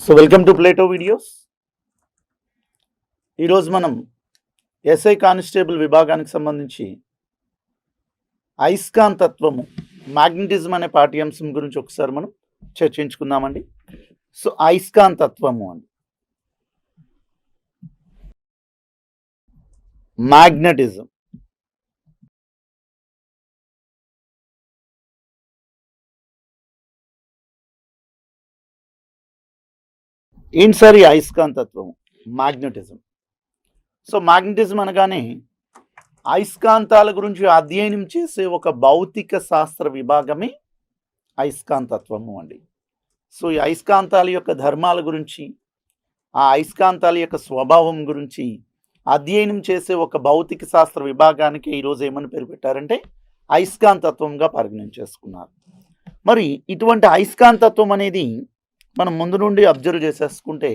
So welcome to Plato videos. ఈరోజు మనం SI constable విభాగానికి సంబంధించి అయస్కాంతత్వము మ్యాగ్నెటిజం అనే పాఠ్యాంశం గురించి ఒకసారి మనం చర్చించుకుందామండి. సో అయస్కాంతత్వము అండి, మ్యాగ్నెటిజం. ఏంటి సార్ ఈ అయస్కాంతత్వము, మ్యాగ్నెటిజం? సో మ్యాగ్నెటిజం అనగానే అయస్కాంతాల గురించి అధ్యయనం చేసే ఒక భౌతిక శాస్త్ర విభాగమే అయస్కాంతత్వము అండి. సో ఈ అయస్కాంతాల యొక్క ధర్మాల గురించి, ఆ అయస్కాంతాల యొక్క స్వభావం గురించి అధ్యయనం చేసే ఒక భౌతిక శాస్త్ర విభాగానికి ఈరోజు ఏమని పేరు పెట్టారంటే అయస్కాంతత్వంగా పరిగణించేసుకున్నారు. మరి ఇటువంటి అయస్కాంతత్వం అనేది మనం ముందు నుండి అబ్జర్వ్ చేసేసుకుంటే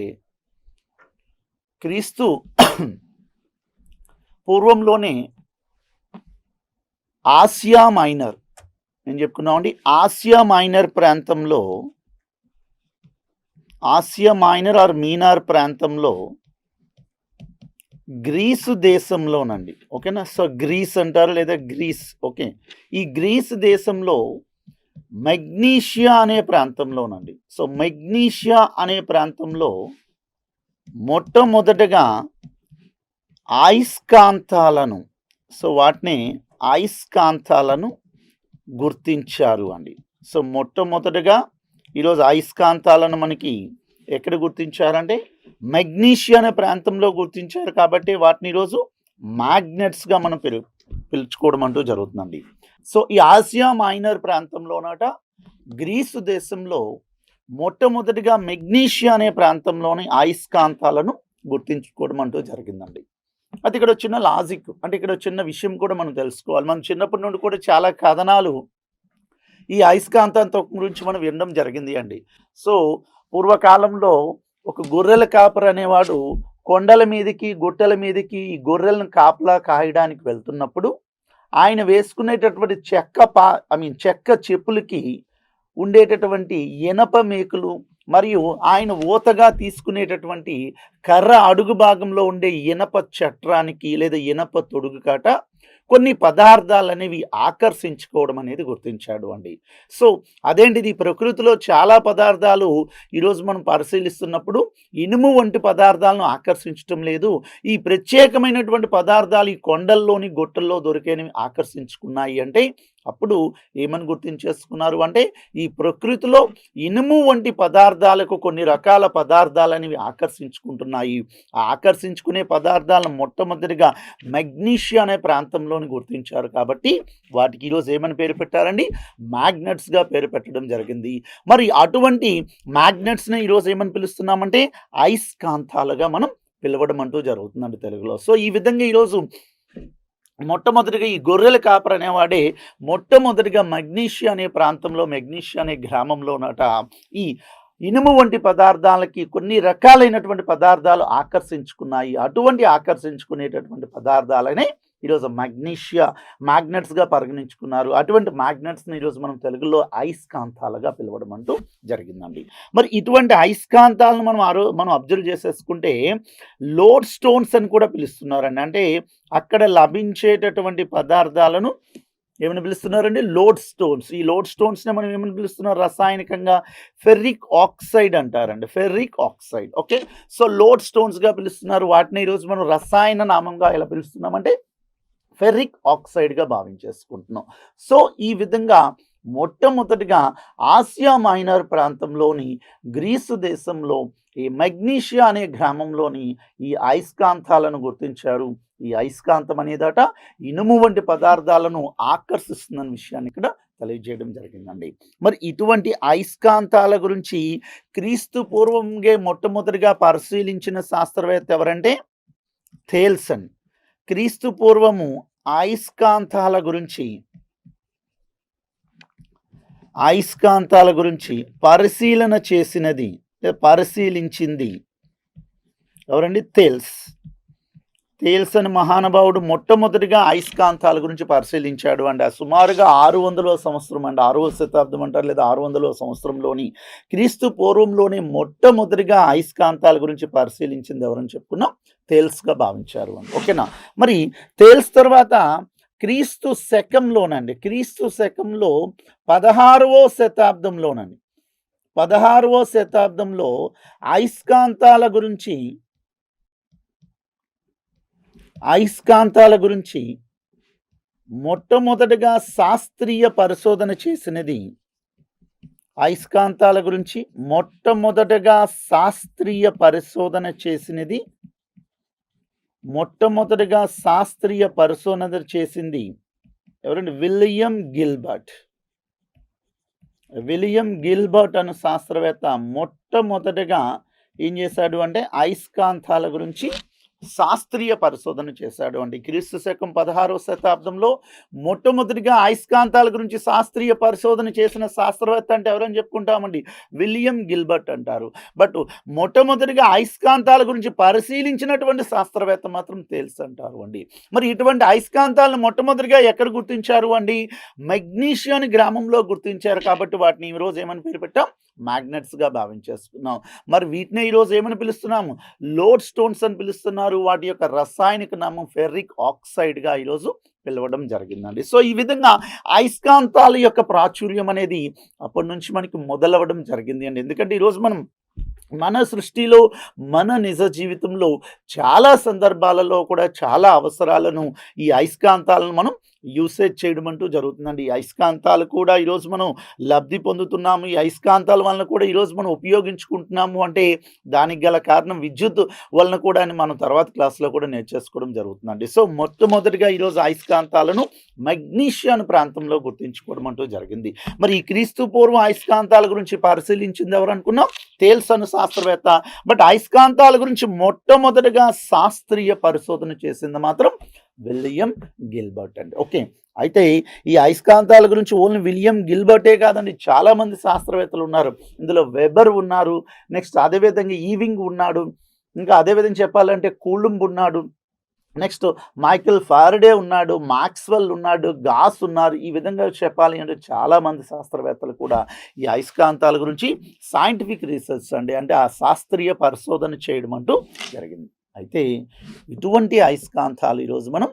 క్రీస్తు పూర్వంలోనే ఆసియా మైనర్, నేను చెప్పుకున్నామండి, ఆసియా మైనర్ ప్రాంతంలో, ఆసియా మైనర్ ఆర్ మీనార్ ప్రాంతంలో గ్రీసు దేశంలోనండి, ఓకేనా. సో గ్రీస్ అంటారు లేదా గ్రీస్, ఓకే. ఈ గ్రీస్ దేశంలో మెగ్నీషియా అనే ప్రాంతంలోనండి, సో మెగ్నీషియా అనే ప్రాంతంలో మొట్టమొదటగా అయస్కాంతాలను, సో వాటిని అయస్కాంతాలను గుర్తించారు అండి. సో మొట్టమొదటగా ఈరోజు అయస్కాంతాలను మనకి ఎక్కడ గుర్తించారంటే మెగ్నీషియా అనే ప్రాంతంలో గుర్తించారు. కాబట్టి వాటిని ఈరోజు మ్యాగ్నెట్స్గా మనం పిలుచుకోవడం అంటూ జరుగుతుందండి. సో ఈ ఆసియా మైనర్ ప్రాంతంలోనట గ్రీసు దేశంలో మొట్టమొదటిగా మెగ్నీషియా అనే ప్రాంతంలోని అయస్కాంతాలను గుర్తించుకోవడం అంటూ జరిగిందండి. అది ఇక్కడ చిన్న లాజిక్, అంటే ఇక్కడ చిన్న విషయం కూడా మనం తెలుసుకోవాలి. మనం చిన్నప్పటి నుండి కూడా చాలా కథనాలు ఈ అయస్కాంతంతో గురించి మనం వినడం జరిగింది అండి. సో పూర్వకాలంలో ఒక గొర్రెల కాపరి అనేవాడు కొండల మీదకి గుట్టల మీదకి ఈ గొర్రెలను కాపలా కాయడానికి వెళ్తున్నప్పుడు ఆయన వేసుకునేటటువంటి చెక్క చెప్పులకి ఉండేటటువంటి ఇనప మేకులు మరియు ఆయన ఊతగా తీసుకునేటటువంటి కర్ర అడుగు భాగంలో ఉండే ఇనప చట్రానికి లేదా ఇనప తొడుగు కాట కొన్ని పదార్థాలు అనేవి ఆకర్షించుకోవడం అనేది గుర్తించాడు అండి. సో అదేంటిది, ప్రకృతిలో చాలా పదార్థాలు ఈరోజు మనం పరిశీలిస్తున్నప్పుడు ఇనుము వంటి పదార్థాలను ఆకర్షించడం లేదు. ఈ ప్రత్యేకమైనటువంటి పదార్థాలు ఈ కొండల్లోని గుట్టల్లో దొరికేవి ఆకర్షించుకున్నాయి అంటే అప్పుడు ఏమని గుర్తించేసుకున్నారు అంటే ఈ ప్రకృతిలో ఇనుము వంటి పదార్థాలకు కొన్ని రకాల పదార్థాలు అనేవి ఆకర్షించుకుంటున్నాయి. ఆ ఆకర్షించుకునే పదార్థాలను మొట్టమొదటిగా మెగ్నీషియా అనే ప్రాంతంలోని గుర్తించారు. కాబట్టి వాటికి ఈరోజు ఏమని పేరు పెట్టారండి, మ్యాగ్నెట్స్గా పేరు పెట్టడం జరిగింది. మరి అటువంటి మ్యాగ్నెట్స్ని ఈరోజు ఏమని పిలుస్తున్నామంటే అయస్కాంతాలుగా మనం పిలవడం అంటూ జరుగుతుందండి తెలుగులో. సో ఈ విధంగా ఈరోజు మొట్టమొదటిగా ఈ గొర్రెల కాపరి అనేవాడే మొట్టమొదటిగా మెగ్నీషియా అనే ప్రాంతంలో, మెగ్నీషియా అనే గ్రామంలోనట ఈ ఇనుము వంటి పదార్థాలకి కొన్ని రకాలైనటువంటి పదార్థాలు ఆకర్షించుకున్నాయి. అటువంటి ఆకర్షించుకునేటటువంటి పదార్థాలనే ఈరోజు మ్యాగ్నెట్స్గా పరిగణించుకున్నారు. అటువంటి మ్యాగ్నెట్స్ని ఈరోజు మనం తెలుగులో అయస్కాంతాలుగా పిలవడం అంటూ జరిగిందండి. మరి ఇటువంటి అయస్కాంతాలను మనం అబ్జర్వ్ చేసేసుకుంటే లోడ్ స్టోన్స్ అని కూడా పిలుస్తున్నారండి. అంటే అక్కడ లభించేటటువంటి పదార్థాలను ఏమని పిలుస్తున్నారండి, లోడ్ స్టోన్స్. ఈ లోడ్ స్టోన్స్ని మనం ఏమని పిలుస్తున్నారు, రసాయనికంగా ఫెర్రిక్ ఆక్సైడ్ అంటారండి, ferric oxide, okay. So lode స్టోన్స్గా పిలుస్తున్నారు. వాటిని ఈరోజు మనం రసాయన నామంగా ఎలా పిలుస్తున్నామంటే ఫెర్రిక్ ఆక్సైడ్గా భావించేసుకుంటున్నాం. సో ఈ విధంగా మొట్టమొదటిగా ఆసియా మైనర్ ప్రాంతంలోని గ్రీసు దేశంలో ఈ మెగ్నీషియా అనే గ్రామంలోని ఈ అయస్కాంతాలను గుర్తించారు. ఈ అయస్కాంతం అనేదట ఇనుము వంటి పదార్థాలను ఆకర్షిస్తుందన్న విషయాన్ని ఇక్కడ తెలియజేయడం జరిగిందండి. మరి ఇటువంటి అయస్కాంతాల గురించి క్రీస్తు పూర్వంగా మొట్టమొదటిగా పరిశీలించిన శాస్త్రవేత్త ఎవరంటే థేల్సన్. క్రీస్తు పూర్వము అయస్కాంతాల గురించి పరిశీలన చేసినది, పరిశీలించింది ఎవరండి, థేల్స్. థేల్స్ అనే మహానుభావుడు మొట్టమొదటిగా అయస్కాంతాల గురించి పరిశీలించాడు అండి. సుమారుగా 600వ సంవత్సరం అండి, 6వ శతాబ్దం అంటారు, లేదా 600వ సంవత్సరంలోని క్రీస్తు పూర్వంలోని మొట్టమొదటిగా అయస్కాంతాల గురించి పరిశీలించింది ఎవరని చెప్పుకున్నాం? థేల్స్గా భావించారు అని. ఓకేనా? మరి థేల్స్ తర్వాత క్రీస్తు శకంలోనండి, క్రీస్తు శకంలో 16వ శతాబ్దంలోనండి, 16వ శతాబ్దంలో అయస్కాంతాల గురించి మొట్టమొదటిగా శాస్త్రీయ పరిశోధన చేసినది, అయస్కాంతాల గురించి మొట్టమొదటిగా శాస్త్రీయ పరిశోధన చేసింది ఎవరండి? విలియం గిల్బర్ట్ అనే శాస్త్రవేత్త మొట్టమొదటిగా ఏం చేశాడు అంటే అయస్కాంతాల గురించి శాస్త్రీయ పరిశోధన చేశాడు అండి. క్రీస్తు శకం 16వ శతాబ్దంలో మొట్టమొదటిగా అయస్కాంతాల గురించి శాస్త్రీయ పరిశోధన చేసిన శాస్త్రవేత్త అంటే ఎవరని చెప్పుకుంటామండి? విలియం గిల్బర్ట్ అంటారు. బట్ మొట్టమొదటిగా అయస్కాంతాల గురించి పరిశీలించినటువంటి శాస్త్రవేత్త మాత్రం థేల్స్ అంటారు అండి. మరి ఇటువంటి అయస్కాంతాలను మొట్టమొదటిగా ఎక్కడ గుర్తించారు అండి? మెగ్నీషియా అనే గ్రామంలో గుర్తించారు. కాబట్టి వాటిని ఈరోజు ఏమని పేరు పెట్టాం? మ్యాగ్నెట్స్గా భావించేస్తున్నాం. మరి వీటిని ఈరోజు ఏమని పిలుస్తున్నాము? లోడ్ స్టోన్స్ అని పిలుస్తున్నారు. వాటి యొక్క రసాయనిక నామం ఫెర్రిక్ ఆక్సైడ్గా ఈరోజు పిలవడం జరిగిందండి. సో ఈ విధంగా అయస్కాంతాల యొక్క ప్రాచుర్యం అనేది అప్పటి నుంచి మనకి మొదలవ్వడం జరిగింది అండి. ఎందుకంటే ఈరోజు మనం మన సృష్టిలో, మన నిజ జీవితంలో చాలా సందర్భాలలో కూడా చాలా అవసరాలను ఈ అయస్కాంతాలను మనం యూసేజ్ చేయడం అంటూ జరుగుతుందండి. ఈ అయస్కాంతాలు కూడా ఈరోజు మనం లబ్ధి పొందుతున్నాము, ఈ అయస్కాంతాల వలన కూడా ఈరోజు మనం ఉపయోగించుకుంటున్నాము అంటే దానికి గల కారణం విద్యుత్ వలన కూడా అని మనం తర్వాత క్లాస్లో కూడా నేర్చేసుకోవడం జరుగుతుందండి. సో మొట్టమొదటిగా ఈరోజు అయస్కాంతాలను మెగ్నీషియన్ ప్రాంతంలో గుర్తించుకోవడం అంటూ జరిగింది. మరి ఈ క్రీస్తు పూర్వం అయస్కాంతాల గురించి పరిశీలించింది ఎవరు అనుకున్నాం? థేల్స్ అను శాస్త్రవేత్త. బట్ అయస్కాంతాల గురించి మొట్టమొదటిగా శాస్త్రీయ పరిశోధన చేసింది మాత్రం విలియం గిల్బర్ట్ అండి. ఓకే, అయితే ఈ అయస్కాంతాల గురించి ఓన్లీ విలియం గిల్బర్టే కాదండి, చాలామంది శాస్త్రవేత్తలు ఉన్నారు. ఇందులో వెబర్ ఉన్నారు, నెక్స్ట్ అదేవిధంగా ఈవింగ్ ఉన్నాడు, ఇంకా అదేవిధంగా చెప్పాలంటే కూలుంబ్ ఉన్నాడు, నెక్స్ట్ మైకెల్ ఫారడే ఉన్నాడు, మాక్స్వెల్ ఉన్నాడు, గాస్ ఉన్నారు. ఈ విధంగా చెప్పాలి అంటే చాలామంది శాస్త్రవేత్తలు కూడా ఈ అయస్కాంతాల గురించి సైంటిఫిక్ రీసెర్చ్ అండి, అంటే ఆ శాస్త్రీయ పరిశోధన చేయడం అంటూ జరిగింది. అయితే ఇటువంటి అయస్కాంతాలు ఈరోజు మనం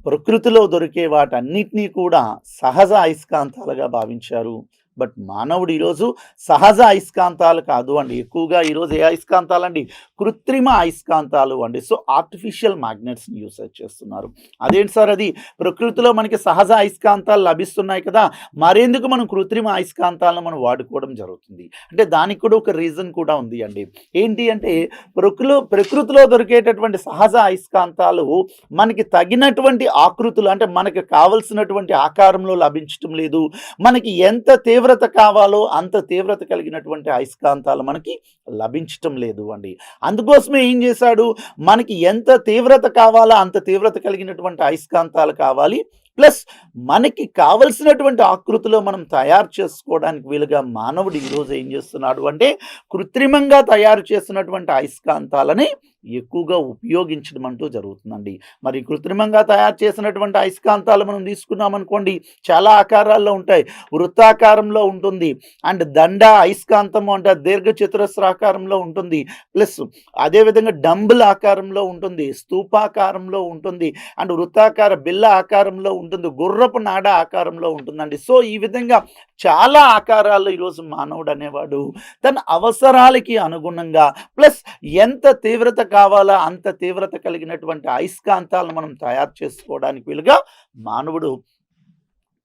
ప్రకృతిలో దొరికే వాటన్నిటినీ కూడా సహజ అయస్కాంతాలుగా భావించారు. బట్ మానవుడు ఈరోజు సహజ అయస్కాంతాలు కాదు అండి, ఎక్కువగా ఈరోజు ఏ అయస్కాంతాలండి? కృత్రిమ అయస్కాంతాలు అండి. సో ఆర్టిఫిషియల్ మ్యాగ్నెట్స్ని యూసేజ్ చేస్తున్నారు. అదేంటి సార్, అది ప్రకృతిలో మనకి సహజ అయస్కాంతాలు లభిస్తున్నాయి కదా, మరెందుకు మనం కృత్రిమ అయస్కాంతాలను మనం వాడుకోవడం జరుగుతుంది అంటే దానికి కూడా ఒక రీజన్ కూడా ఉంది అండి. ఏంటి అంటే ప్రకృతిలో దొరికేటటువంటి సహజ అయస్కాంతాలు మనకి తగినటువంటి ఆకృతులు, అంటే మనకి కావలసినటువంటి ఆకారంలో లభించటం లేదు. మనకి ఎంత తీవ్రత కావాలో అంత తీవ్రత కలిగినటువంటి అయస్కాంతాలు మనకి లభించటం లేదు అండి. అందుకోసమే ఏం చేశాడు, మనకి ఎంత తీవ్రత కావాలో అంత తీవ్రత కలిగినటువంటి అయస్కాంతాలు కావాలి, ప్లస్ మనకి కావలసినటువంటి ఆకృతిలో మనం తయారు చేసుకోవడానికి వీలుగా మానవుడు ఈరోజు ఏం చేస్తున్నాడు అంటే కృత్రిమంగా తయారు చేసినటువంటి అయస్కాంతాలని ఎక్కువగా ఉపయోగించడం అంటూ జరుగుతుందండి. మరి కృత్రిమంగా తయారు చేసినటువంటి అయస్కాంతాలు మనం తీసుకున్నామనుకోండి, చాలా ఆకారాల్లో ఉంటాయి. వృత్తాకారంలో ఉంటుంది, అండ్ దండ అయస్కాంతము అంటే దీర్ఘ చతురస్రాకారంలో ఉంటుంది, ప్లస్ అదేవిధంగా డంబుల్ ఆకారంలో ఉంటుంది, స్తూపాకారంలో ఉంటుంది, అండ్ వృత్తాకార బిల్ల ఆకారంలో ఉంటుంది, గుర్రపు నాడ ఆకారంలో ఉంటుందండి. సో ఈ విధంగా చాలా ఆకారాల్లో ఈరోజు మానవుడు అనేవాడు తన అవసరాలకి అనుగుణంగా ప్లస్ ఎంత తీవ్రత కావాలా అంత తీవ్రత కలిగినటువంటి అయస్కాంతాలను మనం తయారు చేసుకోవడానికి వీలుగా మానవుడు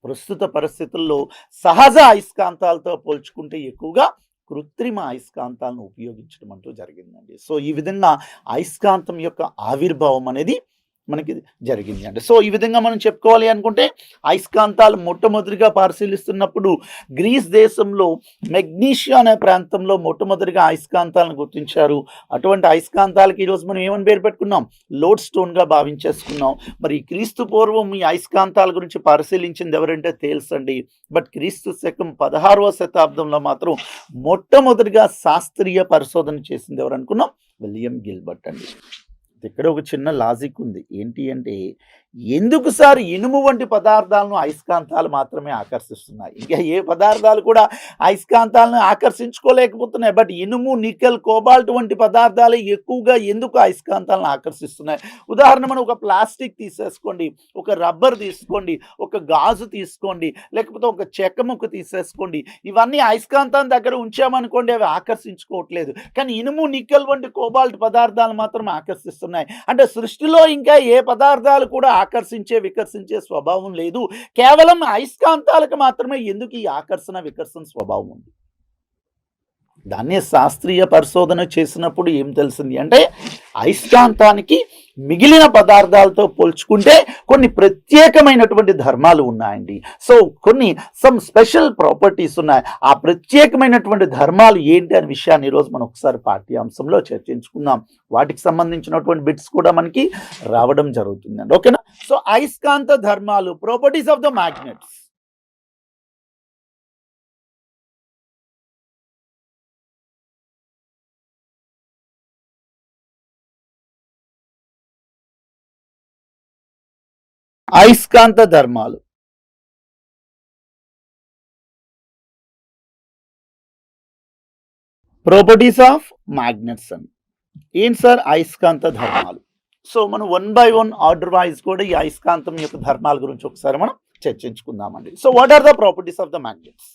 ప్రస్తుత పరిస్థితుల్లో సహజ అయస్కాంతాలతో పోల్చుకుంటే ఎక్కువగా కృత్రిమ అయస్కాంతాలను ఉపయోగించడం అంటూ జరిగిందండి. సో ఈ విధంగా అయస్కాంతం యొక్క ఆవిర్భావం అనేది మనకి జరిగింది అండి. సో ఈ విధంగా మనం చెప్పుకోవాలి అనుకుంటే అయస్కాంతాలు మొట్టమొదటిగా పరిశీలిస్తున్నప్పుడు గ్రీస్ దేశంలో మెగ్నీషియా అనే ప్రాంతంలో మొట్టమొదటిగా అయస్కాంతాలను గుర్తించారు. అటువంటి అయస్కాంతాలకి ఈరోజు మనం ఏమని పేరు పెట్టుకున్నాం? లోడ్ స్టోన్గా భావించేసుకున్నాం. మరి క్రీస్తు పూర్వం ఈ అయస్కాంతాల గురించి పరిశీలించింది ఎవరంటే థేల్స్ అండి. బట్ క్రీస్తు శకం 16వ శతాబ్దంలో మాత్రం మొట్టమొదటిగా శాస్త్రీయ పరిశోధన చేసింది ఎవరు అనుకున్నాం? విలియం గిల్బర్ట్ అండి. ఇక్కడ ఒక చిన్న లాజిక్ ఉంది. ఏంటి అంటే, ఎందుకు సార్ ఇనుము వంటి పదార్థాలను అయస్కాంతాలు మాత్రమే ఆకర్షిస్తున్నాయి? ఇంకా ఏ పదార్థాలు కూడా అయస్కాంతాలను ఆకర్షించుకోలేకపోతున్నాయి. బట్ ఇనుము, నికెల్, కోబాల్ట్ వంటి పదార్థాలు ఎక్కువగా ఎందుకు అయస్కాంతాలను ఆకర్షిస్తున్నాయి? ఉదాహరణ మనం ఒక ప్లాస్టిక్ తీసేసుకోండి, ఒక రబ్బర్ తీసుకోండి, ఒక గాజు తీసుకోండి, లేకపోతే ఒక చెక్క ముక్క తీసేసుకోండి. ఇవన్నీ అయస్కాంతం దగ్గర ఉంచామనుకోండి, అవి ఆకర్షించుకోవట్లేదు. కానీ ఇనుము, నికెల్ వంటి కోబాల్ట్ పదార్థాలు మాత్రం ఆకర్షిస్తున్నాయి. అంటే సృష్టిలో ఇంకా ఏ పదార్థాలు కూడా ఆకర్షించే, వికర్షించే స్వభావం లేదు. కేవలం అయస్కాంతాలకు మాత్రమే ఎందుకు ఈ ఆకర్షణ, వికర్షణ స్వభావం ఉంది. దాన్నే శాస్త్రీయ పరిశోధన చేసినప్పుడు ఏం తెలిసింది అంటే, అయస్కాంతానికి మిగిలిన పదార్థాలతో పోల్చుకుంటే కొన్ని ప్రత్యేకమైనటువంటి ధర్మాలు ఉన్నాయండి. సో కొన్ని స్పెషల్ ప్రాపర్టీస్ ఉన్నాయి. ఆ ప్రత్యేకమైనటువంటి ధర్మాలు ఏంటి అనే విషయాన్ని ఈరోజు మనం ఒకసారి పాఠ్యాంశంలో చర్చించుకుందాం. వాటికి సంబంధించినటువంటి బిట్స్ కూడా మనకి రావడం జరుగుతుందండి. ఓకేనా? సో అయస్కాంత ధర్మాలు, ప్రాపర్టీస్ ఆఫ్ ద మ్యాగ్నెట్స్. అయస్కాంత ధర్మాలు, ప్రాపర్టీస్ ఆఫ్ మ్యాగ్నెట్స్ అని. ఏంటి సార్ అయస్కాంత ధర్మాలు? సో మనం 1 by 1 ఆర్డర్ వైజ్ కూడా ఈ అయస్కాంతం యొక్క ధర్మాల గురించి ఒకసారి మనం చర్చించుకుందామండి. So what are the properties of the magnets?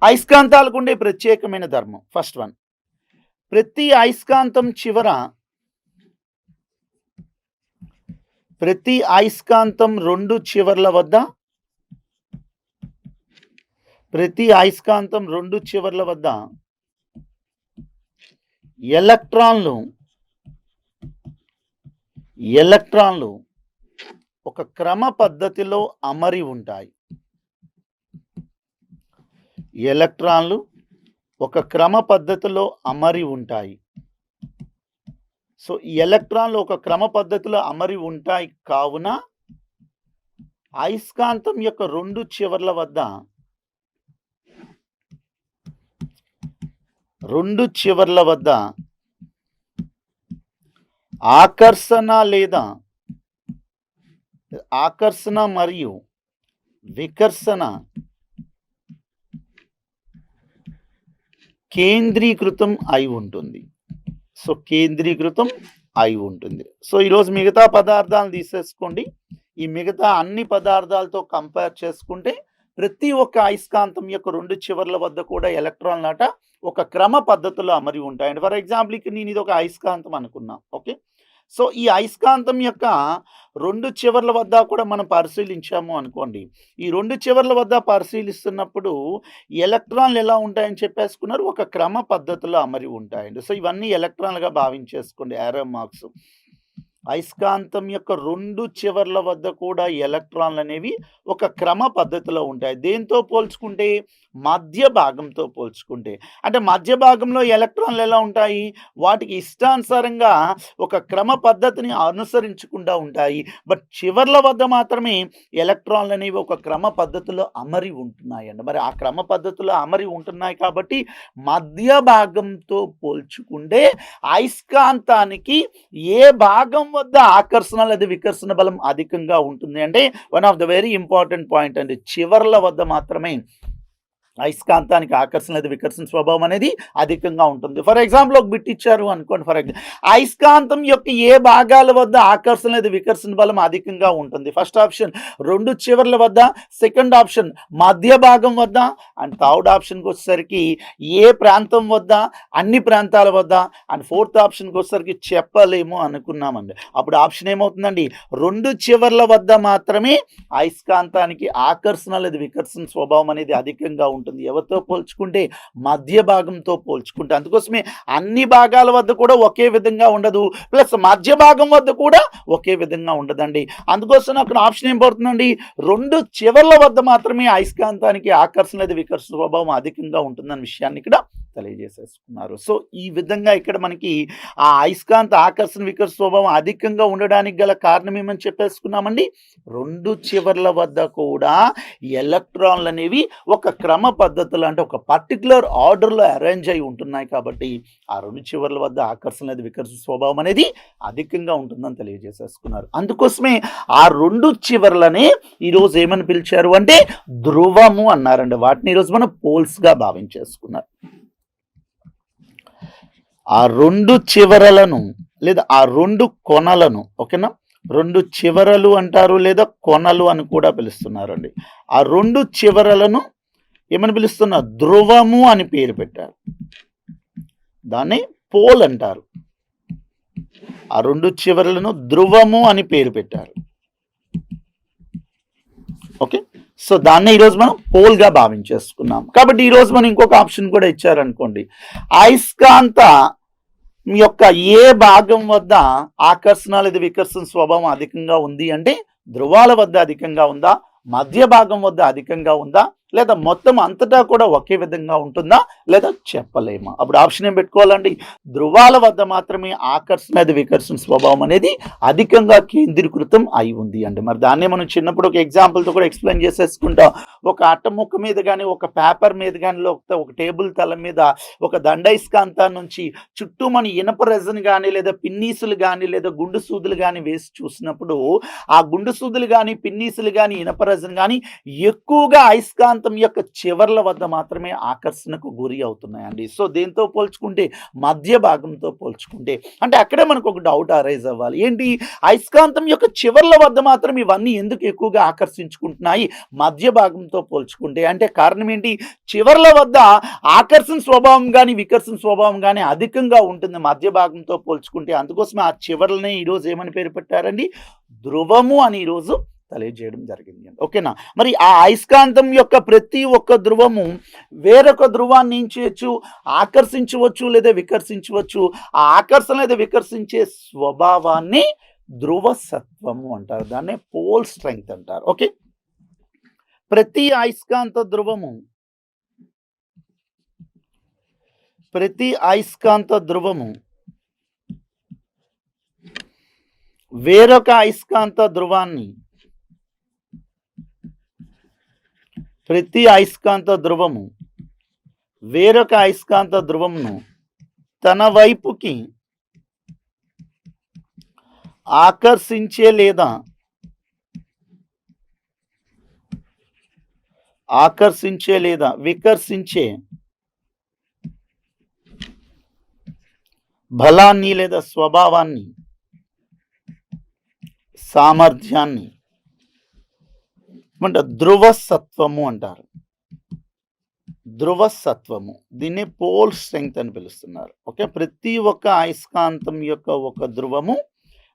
అయస్కాంతాలకు ఉండే ప్రత్యేకమైన ధర్మం. ఫస్ట్ వన్, ప్రతి అయస్కాంతం రెండు చివర్ల వద్ద ఎలక్ట్రాన్లు ఒక క్రమ పద్ధతిలో అమరి ఉంటాయి. ఎలక్ట్రాన్లు ఒక క్రమ పద్ధతిలో అమరి ఉంటాయి. సో ఈ ఎలక్ట్రాన్లు ఒక క్రమ పద్ధతిలో అమరి ఉంటాయి కావున అయస్కాంతం యొక్క రెండు చివర్ల వద్ద ఆకర్షణ మరియు వికర్షణ కేంద్రీకృతం అయి ఉంటుంది. సో ఈరోజు మిగతా పదార్థాలను తీసేసుకోండి. ఈ మిగతా అన్ని పదార్థాలతో కంపేర్ చేసుకుంటే ప్రతి ఒక్క అయస్కాంతం యొక్క రెండు చివర్ల వద్ద కూడా ఎలక్ట్రాన్లట ఒక క్రమ పద్ధతిలో అమరి ఉంటాయండి. ఫర్ ఎగ్జాంపుల్కి నేను ఇది ఒక అయస్కాంతం అనుకున్నా. ఓకే, సో ఈ అయస్కాంతం యొక్క రెండు చివర్ల వద్ద కూడా మనం పరిశీలించాము అనుకోండి. ఈ రెండు చివర్ల వద్ద పరిశీలిస్తున్నప్పుడు ఎలక్ట్రాన్లు ఎలా ఉంటాయని చెప్పేసుకున్నారు, ఒక క్రమ పద్ధతిలో అమరి ఉంటాయండి. సో ఇవన్నీ ఎలక్ట్రాన్లుగా భావించేసుకోండి, యారో మార్క్స్. అయస్కాంతం యొక్క రెండు చివర్ల వద్ద కూడా ఎలక్ట్రాన్లు అనేవి ఒక క్రమ పద్ధతిలో ఉంటాయి. దేంతో పోల్చుకుంటే? మధ్య భాగంతో పోల్చుకుంటే. అంటే మధ్య భాగంలో ఎలక్ట్రాన్లు ఎలా ఉంటాయి? వాటికి ఇష్టానుసారంగా ఒక క్రమ పద్ధతిని అనుసరించకుండా ఉంటాయి. బట్ చివర్ల వద్ద మాత్రమే ఎలక్ట్రాన్లు అనేవి ఒక క్రమ పద్ధతిలో అమరి ఉంటున్నాయండి. మరి ఆ క్రమ పద్ధతిలో అమరి ఉంటున్నాయి కాబట్టి మధ్య భాగంతో పోల్చుకుంటే అయస్కాంతానికి ఏ భాగం వద్ద ఆకర్షణ లేదా వికర్షణ బలం అధికంగా ఉంటుంది అంటే one of the very important point అండి, చివర్ల వద్ద మాత్రమే అయస్కాంతానికి ఆకర్షణ లేదా వికర్షణ స్వభావం అనేది అధికంగా ఉంటుంది. ఫర్ ఎగ్జాంపుల్ ఒక బిట్ ఇచ్చారు అనుకోండి. ఫర్ ఎగ్జాంపుల్ అయస్కాంతం యొక్క ఏ భాగాల వద్ద ఆకర్షణ లేదా వికర్షణ బలం అధికంగా ఉంటుంది? ఫస్ట్ ఆప్షన్ రెండు చివర్ల వద్ద, సెకండ్ ఆప్షన్ మధ్య భాగం వద్ద, అండ్ థర్డ్ ఆప్షన్కి వచ్చేసరికి ఏ ప్రాంతం వద్ద, అన్ని ప్రాంతాల వద్ద, అండ్ ఫోర్త్ ఆప్షన్కి వచ్చేసరికి చెప్పలేము అనుకున్నామండి. అప్పుడు ఆప్షన్ ఏమవుతుందండి, రెండు చివర్ల వద్ద మాత్రమే అయస్కాంతానికి ఆకర్షణ లేదా వికర్షణ స్వభావం అనేది అధికంగా ఉంటుంది. ఎవరితో పోల్చుకుంటే? మధ్య భాగంతో పోల్చుకుంటే. అందుకోసమే అన్ని భాగాల వద్ద కూడా ఒకే విధంగా ఉండదు, ప్లస్ మధ్య భాగం వద్ద కూడా ఒకే విధంగా ఉండదండి. అందుకోసం అక్కడ ఆప్షన్ ఏం పడుతుందండి, రెండు చివర్ల వద్ద మాత్రమే అయస్కాంతానికి ఆకర్షణ లేదా వికర్షణ స్వభావం అధికంగా ఉంటుందన్న విషయాన్ని ఇక్కడ తెలియజేసేసుకున్నారు. సో, ఈ విధంగా ఇక్కడ మనకి ఆ అయస్కాంత ఆకర్షణ వికర్షణ స్వభావం అధికంగా ఉండడానికి గల కారణం ఏమని చెప్పేసుకున్నామండి. 2 చివర్ల వద్ద కూడా ఎలక్ట్రాన్‌లనేవి ఒక క్రమ పద్ధతిలో అంటే ఒక పర్టిక్యులర్ ఆర్డర్‌లో అరేంజ్ అయ్యి ఉంటున్నాయి కాబట్టి, ఆ 2 చివర్ల వద్ద ఆకర్షణ లేదా వికర్షణ స్వభావం అనేది అధికంగా ఉంటుందని తెలియజేసేసుకున్నారు. అందుకోసమే ఆ 2 చివర్లనే ఈరోజు ఏమని పిలిచారు అంటే ధ్రువము అన్నారండి. వాటిని ఈరోజు మనం పోల్స్‌గా భావించేసుకున్నారు. ఆ 2 చివరలను లేదా ఆ 2 కొనలను ఓకేనా, 2 చివరలు అంటారు లేదా కొనలు అని కూడా పిలుస్తున్నారండి. ఆ 2 చివరలను ఏమని పిలుస్తున్నారు? ధ్రువము అని పేరు పెట్టారు. దాన్ని పోల్ అంటారు. ఆ 2 చివరలను ధ్రువము అని పేరు పెట్టారు. ఓకే, సో దాన్ని ఈరోజు మనం పోల్గా భావించేసుకున్నాం. కాబట్టి ఈరోజు మనం ఇంకొక ఆప్షన్ కూడా ఇచ్చారనుకోండి, అయస్కాంత యొక్క ఏ భాగం వద్ద ఆకర్షణ లేదా వికర్షణ స్వభావం అధికంగా ఉంది అంటే ధ్రువాల వద్ద అధికంగా ఉందా, మధ్య భాగం వద్ద అధికంగా ఉందా, లేదా మొత్తం అంతటా కూడా ఒకే విధంగా ఉంటుందా, లేదా చెప్పలేమా? అప్పుడు ఆప్షన్ ఏం పెట్టుకోవాలండి, ధ్రువాల వద్ద మాత్రమే ఆకర్షణ లేదా వికర్షణ స్వభావం అనేది అధికంగా కేంద్రీకృతం అయి ఉంది అండి. మరి దాన్నే మనం చిన్నప్పుడు ఒక ఎగ్జాంపుల్తో కూడా ఎక్స్ప్లెయిన్ చేసేసుకుంటాం. ఒక అట్టముక్క మీద కానీ ఒక పేపర్ మీద కానీ ఒక టేబుల్ తల మీద ఒక దండైస్కాంతం నుంచి చుట్టూ మన ఇనప రెజన్ కానీ లేదా పిన్నీసులు కానీ లేదా గుండు సూదులు కానీ వేసి చూసినప్పుడు ఆ గుండు సూదులు కానీ పిన్నీసులు కానీ ఇనప రెజన్ కానీ ఎక్కువగా అయస్కాంతం యొక్క చివర్ల వద్ద మాత్రమే ఆకర్షణకు గురి అవుతున్నాయండి. సో దేంతో పోల్చుకుంటే మధ్య భాగంతో పోల్చుకుంటే అంటే అక్కడే మనకు ఒక డౌట్ అరైజ్ అవ్వాలి. ఏంటి, అయస్కాంతం యొక్క చివర్ల వద్ద మాత్రం ఇవన్నీ ఎందుకు ఎక్కువగా ఆకర్షించుకుంటున్నాయి మధ్య భాగంతో పోల్చుకుంటే? అంటే కారణం ఏంటి, చివర్ల వద్ద ఆకర్షణ స్వభావం కానీ వికర్షణ స్వభావం కానీ అధికంగా ఉంటుంది మధ్య భాగంతో పోల్చుకుంటే. అందుకోసమే ఆ చివర్లని ఈరోజు ఏమని పేరు పెట్టారండి, ధ్రువము అని ఈరోజు తెలియజేయడం జరిగింది. ఓకేనా, మరి ఆ అయస్కాంతం యొక్క ప్రతి ఒక్క ధ్రువము వేరొక ధ్రువాన్ని ఏం చేయొచ్చు, ఆకర్షించవచ్చు లేదా వికర్షించవచ్చు. ఆ ఆకర్షణ లేదా వికర్షించే స్వభావాన్ని ధ్రువసత్వము అంటారు. దాన్నే పోల్ స్ట్రెంగ్త్ అంటారు. ఓకే, ప్రతి అయస్కాంత ధ్రువము వేరొక అయస్కాంత ధ్రువాన్ని ప్రతి అయస్కాంత ధ్రువము వేరొక అయస్కాంత ధ్రువమును తన వైపుకి ఆకర్షించే లేదా వికర్షించే బలాన్ని లేదా స్వభావాన్ని సామర్థ్యాన్ని అంటే ధ్రువసత్వము అంటారు. ధ్రువసత్వము, దీన్ని పోల్ స్ట్రెంగ్త్ అని పిలుస్తున్నారు. ఓకే, ప్రతి ఒక్క అయస్కాంతం యొక్క ఒక ధ్రువము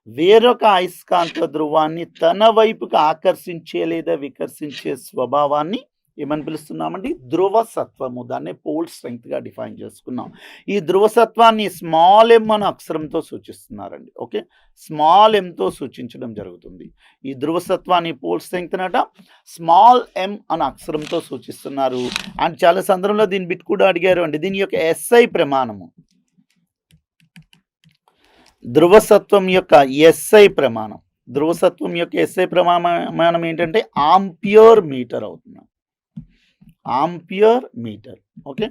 వేరొక అయస్కాంత ధ్రువాన్ని తన వైపుకి ఆకర్షించే లేదా వికర్షించే స్వభావాన్ని ఏమని పిలుస్తున్నామండి, ధ్రువసత్వము. దాన్ని పోల్ స్ట్రెంగ్త్గా డిఫైన్ చేసుకున్నాం. ఈ ధ్రువసత్వాన్ని స్మాల్ ఎం అనే అక్షరంతో సూచిస్తున్నారండి. ఓకే, స్మాల్ ఎంతో సూచించడం జరుగుతుంది. ఈ ధ్రువసత్వాన్ని పోల్ స్ట్రెంగ్త్ అట స్మాల్ ఎం అనే అక్షరంతో సూచిస్తున్నారు. అండ్ చాలా సందర్భంలో దీని బిట్ కూడా అడిగారు అండి. దీని యొక్క ఎస్ఐ ప్రమాణము, ధ్రువసత్వం యొక్క ఎస్ఐ ప్రమాణం, ప్రమాణం ఏంటంటే ఆంపియర్ మీటర్ అవుతుంది. Ampere metre. ఓకే,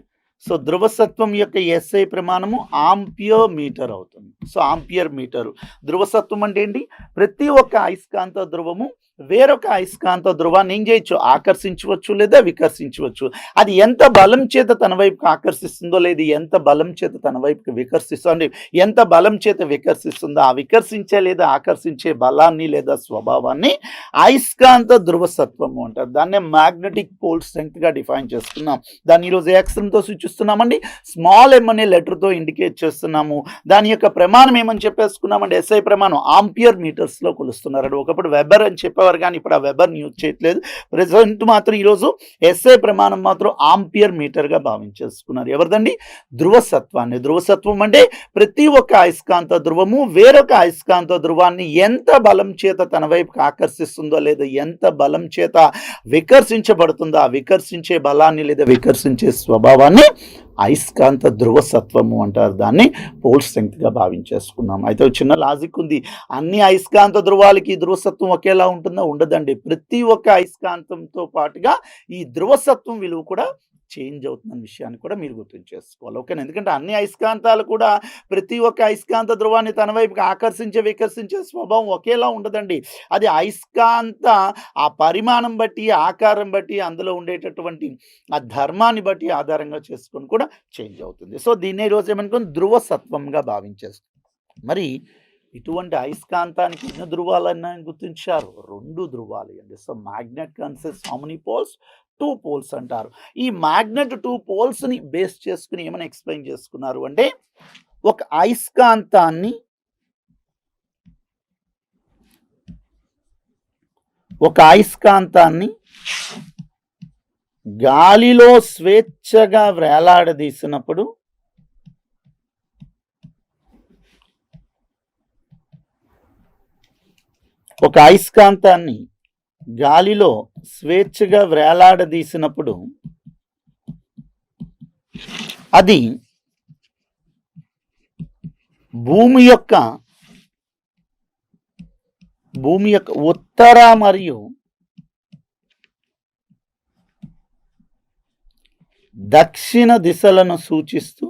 సో ధ్రువసత్వం యొక్క ఎస్ఐ ప్రమాణము ఆంపియర్ మీటర్ అవుతుంది. So ampere metre. ధ్రువసత్వం అంటే ఏంటి, ప్రతి ఒక్క అయస్కాంత ధ్రువము వేరొక అయస్కాంత ధ్రువాన్ని ఏం చేయొచ్చు, ఆకర్షించవచ్చు లేదా వికర్షించవచ్చు. అది ఎంత బలం చేత తన వైపుకి ఆకర్షిస్తుందో లేదు ఎంత బలం చేత తన వైపుకి వికర్షిస్తుంది, ఎంత బలం చేత వికర్షిస్తుందో ఆ వికర్షించే లేదా ఆకర్షించే బలాన్ని లేదా స్వభావాన్ని అయస్కాంత ధ్రువసత్వము అంటారు. దాన్నే మ్యాగ్నెటిక్ పోల్ స్ట్రెంగ్త్గా డిఫైన్ చేస్తున్నాం. దాన్ని ఈరోజు ఎక్స్తో సూచిస్తున్నామండి. స్మాల్ ఎం అనే లెటర్తో ఇండికేట్ చేస్తున్నాము. దాని యొక్క ప్రమాణం ఏమని చెప్పేసుకున్నామండి, ఎస్ఐ ప్రమాణం ఆంపియర్ మీటర్స్లో కొలుస్తున్నారు. ఒకప్పుడు వెబర్ అని చెప్పేవారు కానీ ఇప్పుడు ఆ వెబర్ని యూజ్ చేయట్లేదు. ప్రెసెంట్ మాత్రం ఈరోజు ఎస్ఐ ప్రమాణం మాత్రం ఆంపియర్ మీటర్గా భావించేసుకున్నారు. ఎవరిదండి, ధ్రువసత్వాన్ని. ధ్రువసత్వం అంటే ప్రతి ఒక్క అయస్కాంత ధ్రువము వేరొక అయస్కాంత ధ్రువాన్ని ఎంత బలం చేత తన వైపుకి ఆకర్షిస్తుందో లేదా ఎంత బలం చేత వికర్షించబడుతుందో ఆ వికర్షించే బలాన్ని లేదా వికర్షించే స్వభావాన్ని అయస్కాంత ధ్రువసత్వము అంటారు. దాన్ని పోల్ స్ట్రెంగ్త్‌గా భావించేసుకున్నాం. అయితే ఒక చిన్న లాజిక్ ఉంది. అన్ని అయస్కాంత ధ్రువాలకి ధ్రువసత్వం ఒకేలా ఉంటుందా? ఉండదండి. ప్రతి ఒక్క అయస్కాంతంతో పాటుగా ఈ ధ్రువసత్వం విలువ కూడా చేంజ్ అవుతుందన్న విషయాన్ని కూడా మీరు గుర్తుంచేసుకోవాలి. ఓకేనా? ఎందుకంటే అన్ని అయస్కాంతాలు కూడా ప్రతి ఒక్క అయస్కాంత ధ్రువాన్ని తన వైపుకి ఆకర్షించే, వికర్షించే స్వభావం ఒకేలా ఉండదండి. అది అయస్కాంత ఆ పరిమాణం బట్టి, ఆకారం బట్టి, అందులో ఉండేటటువంటి ఆ ధర్మాన్ని బట్టి ఆధారంగా చేసుకొని కూడా చేంజ్ అవుతుంది. సో, దీన్నే ఈరోజు ఏమనుకోని ధ్రువసత్వంగా భావించేస్తాం. మరి ఇటువంటి అయస్కాంతానికి ఎన్ని ధ్రువాలన్నాయని గుర్తించారు? 2 ధ్రువాలు అండి. So, magnet consists how many poles? 2 poles అంటారు. ఈ మ్యాగ్నెట్ 2 పోల్స్‌ని బేస్ చేసుకొని ఏమని ఎక్స్‌ప్లెయిన్ చేసుకున్నారు అంటే, ఒక అయస్కాంతాన్ని ఒక అయస్కాంతాన్ని గాలిలో స్వేచ్ఛగా వేలాడదీసినప్పుడు ఒక అయస్కాంతాన్ని గాలిలో స్వేచ్ఛగా వేలాడదీసినప్పుడు అది భూమి యొక్క ఉత్తర మరియు దక్షిణ దిశలను సూచిస్తూ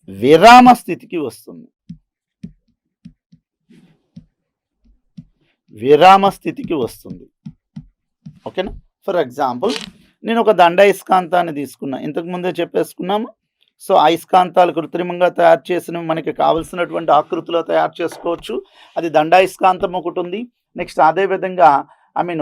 విరామ స్థితికి వస్తుంది. ఓకేనా? ఫర్ ఎగ్జాంపుల్ నేను ఒక దండాయస్కాంతాన్ని తీసుకున్నా. ఇంతకు ముందే చెప్పేసుకున్నాము. సో, అయస్కాంతాలు కృత్రిమంగా తయారు చేసినవి మనకి కావాల్సినటువంటి ఆకృతిలో తయారు చేసుకోవచ్చు. అది దండాయస్కాంతం ఒకటుంది. నెక్స్ట్ అదే విధంగా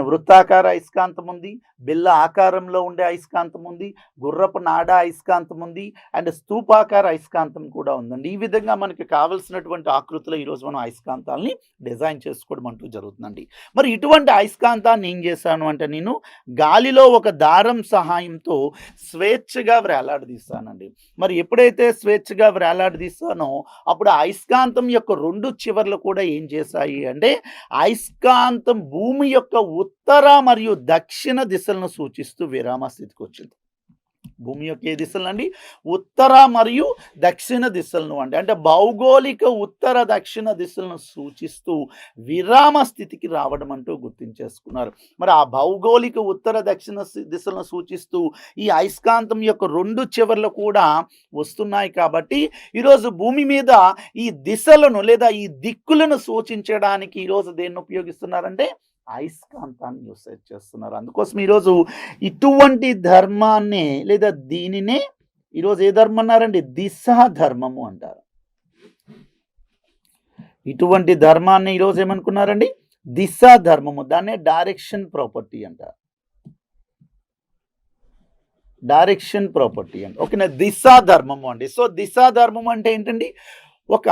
వృత్తాకార అయస్కాంతం ఉంది. బిళ్ళ ఆకారంలో ఉండే అయస్కాంతం ఉంది. గుర్రపు నాడ అయస్కాంతం ఉంది. అండ్ స్తూపాకార అయస్కాంతం కూడా ఉందండి. ఈ విధంగా మనకి కావాల్సినటువంటి ఆకృతిలో ఈరోజు మనం అయస్కాంతాలని డిజైన్ చేసుకోవడం అంటూ జరుగుతుందండి. మరి ఇటువంటి అయస్కాంతాన్ని ఏం చేశాను అంటే నేను గాలిలో ఒక దారం సహాయంతో స్వేచ్ఛగా వేలాడదీస్తానండి. మరి ఎప్పుడైతే స్వేచ్ఛగా వేలాడదీస్తానో అప్పుడు అయస్కాంతం యొక్క 2 చివర్లు కూడా ఏం చేశాయి అంటే అయస్కాంతం భూమి యొక్క ఉత్తర మరియు దక్షిణ దిశలను సూచిస్తూ విరామ స్థితికి వచ్చింది. భూమి యొక్క ఏ దిశలండి? ఉత్తర మరియు దక్షిణ దిశలను అండి. అంటే భౌగోళిక ఉత్తర దక్షిణ దిశలను సూచిస్తూ విరామ స్థితికి రావడం అంటూ గుర్తించేసుకున్నారు. మరి ఆ భౌగోళిక ఉత్తర దక్షిణ దిశలను సూచిస్తూ ఈ అయస్కాంతం యొక్క 2 చివర్లు కూడా వస్తున్నాయి కాబట్టి ఈరోజు భూమి మీద ఈ దిశలను లేదా ఈ దిక్కులను సూచించడానికి ఈరోజు దేన్ని ఉపయోగిస్తున్నారంటే అయస్కాంతాన్ని యూసేజ్ చేస్తున్నారు. అందుకోసం ఈరోజు ఇటువంటి ధర్మాన్నే లేదా దీనినే ఈరోజు ఏ ధర్మం అన్నారండి? దిశా ధర్మము అంటారు. ఇటువంటి ధర్మాన్ని ఈరోజు ఏమనుకున్నారండి? దిశా ధర్మము. దాన్నే డైరెక్షన్ ప్రాపర్టీ అంటారు. ఓకేనా? దిశా ధర్మము అండి. సో, దిశా ధర్మం అంటే ఏంటండి? ఒక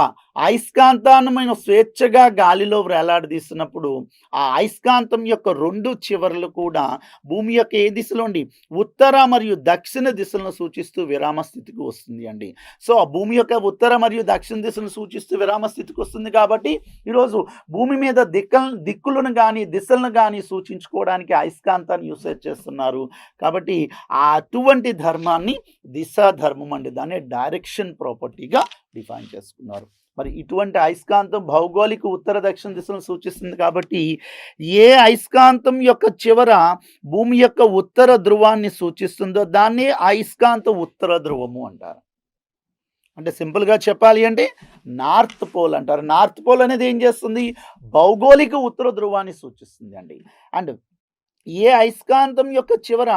అయస్కాంతాన్ని మనం స్వేచ్ఛగా గాలిలో వేలాడదీసినప్పుడు ఆ అయస్కాంతం యొక్క 2 చివర్లు కూడా భూమి యొక్క ఏ దిశలో అండి? ఉత్తర మరియు దక్షిణ దిశలను సూచిస్తూ విరామ స్థితికి వస్తుంది అండి. సో, ఆ భూమి యొక్క ఉత్తర మరియు దక్షిణ దిశను సూచిస్తూ విరామ స్థితికి వస్తుంది కాబట్టి ఈరోజు భూమి మీద దిక్కులను కానీ దిశలను కానీ సూచించుకోవడానికి అయస్కాంతాన్ని యూసేజ్ చేస్తున్నారు. కాబట్టి అటువంటి ధర్మాన్ని దిశా ధర్మం అండి. దాన్ని డైరెక్షన్ ప్రాపర్టీగా డిఫైన్ చేసుకున్నారు. మరి ఇటువంటి అయస్కాంతం భౌగోళిక ఉత్తర దక్షిణ దిశలను సూచిస్తుంది కాబట్టి ఏ అయస్కాంతం యొక్క చివర భూమి యొక్క ఉత్తర ధ్రువాన్ని సూచిస్తుందో దాన్ని అయస్కాంత ఉత్తర ధ్రువము అంటారు. అంటే సింపుల్గా చెప్పాలి అంటే నార్త్ పోల్ అంటారు. నార్త్ పోల్ అనేది ఏం చేస్తుంది? భౌగోళిక ఉత్తర ధ్రువాన్ని సూచిస్తుంది అండి. అండ్ ఏ అయస్కాంతం యొక్క చివర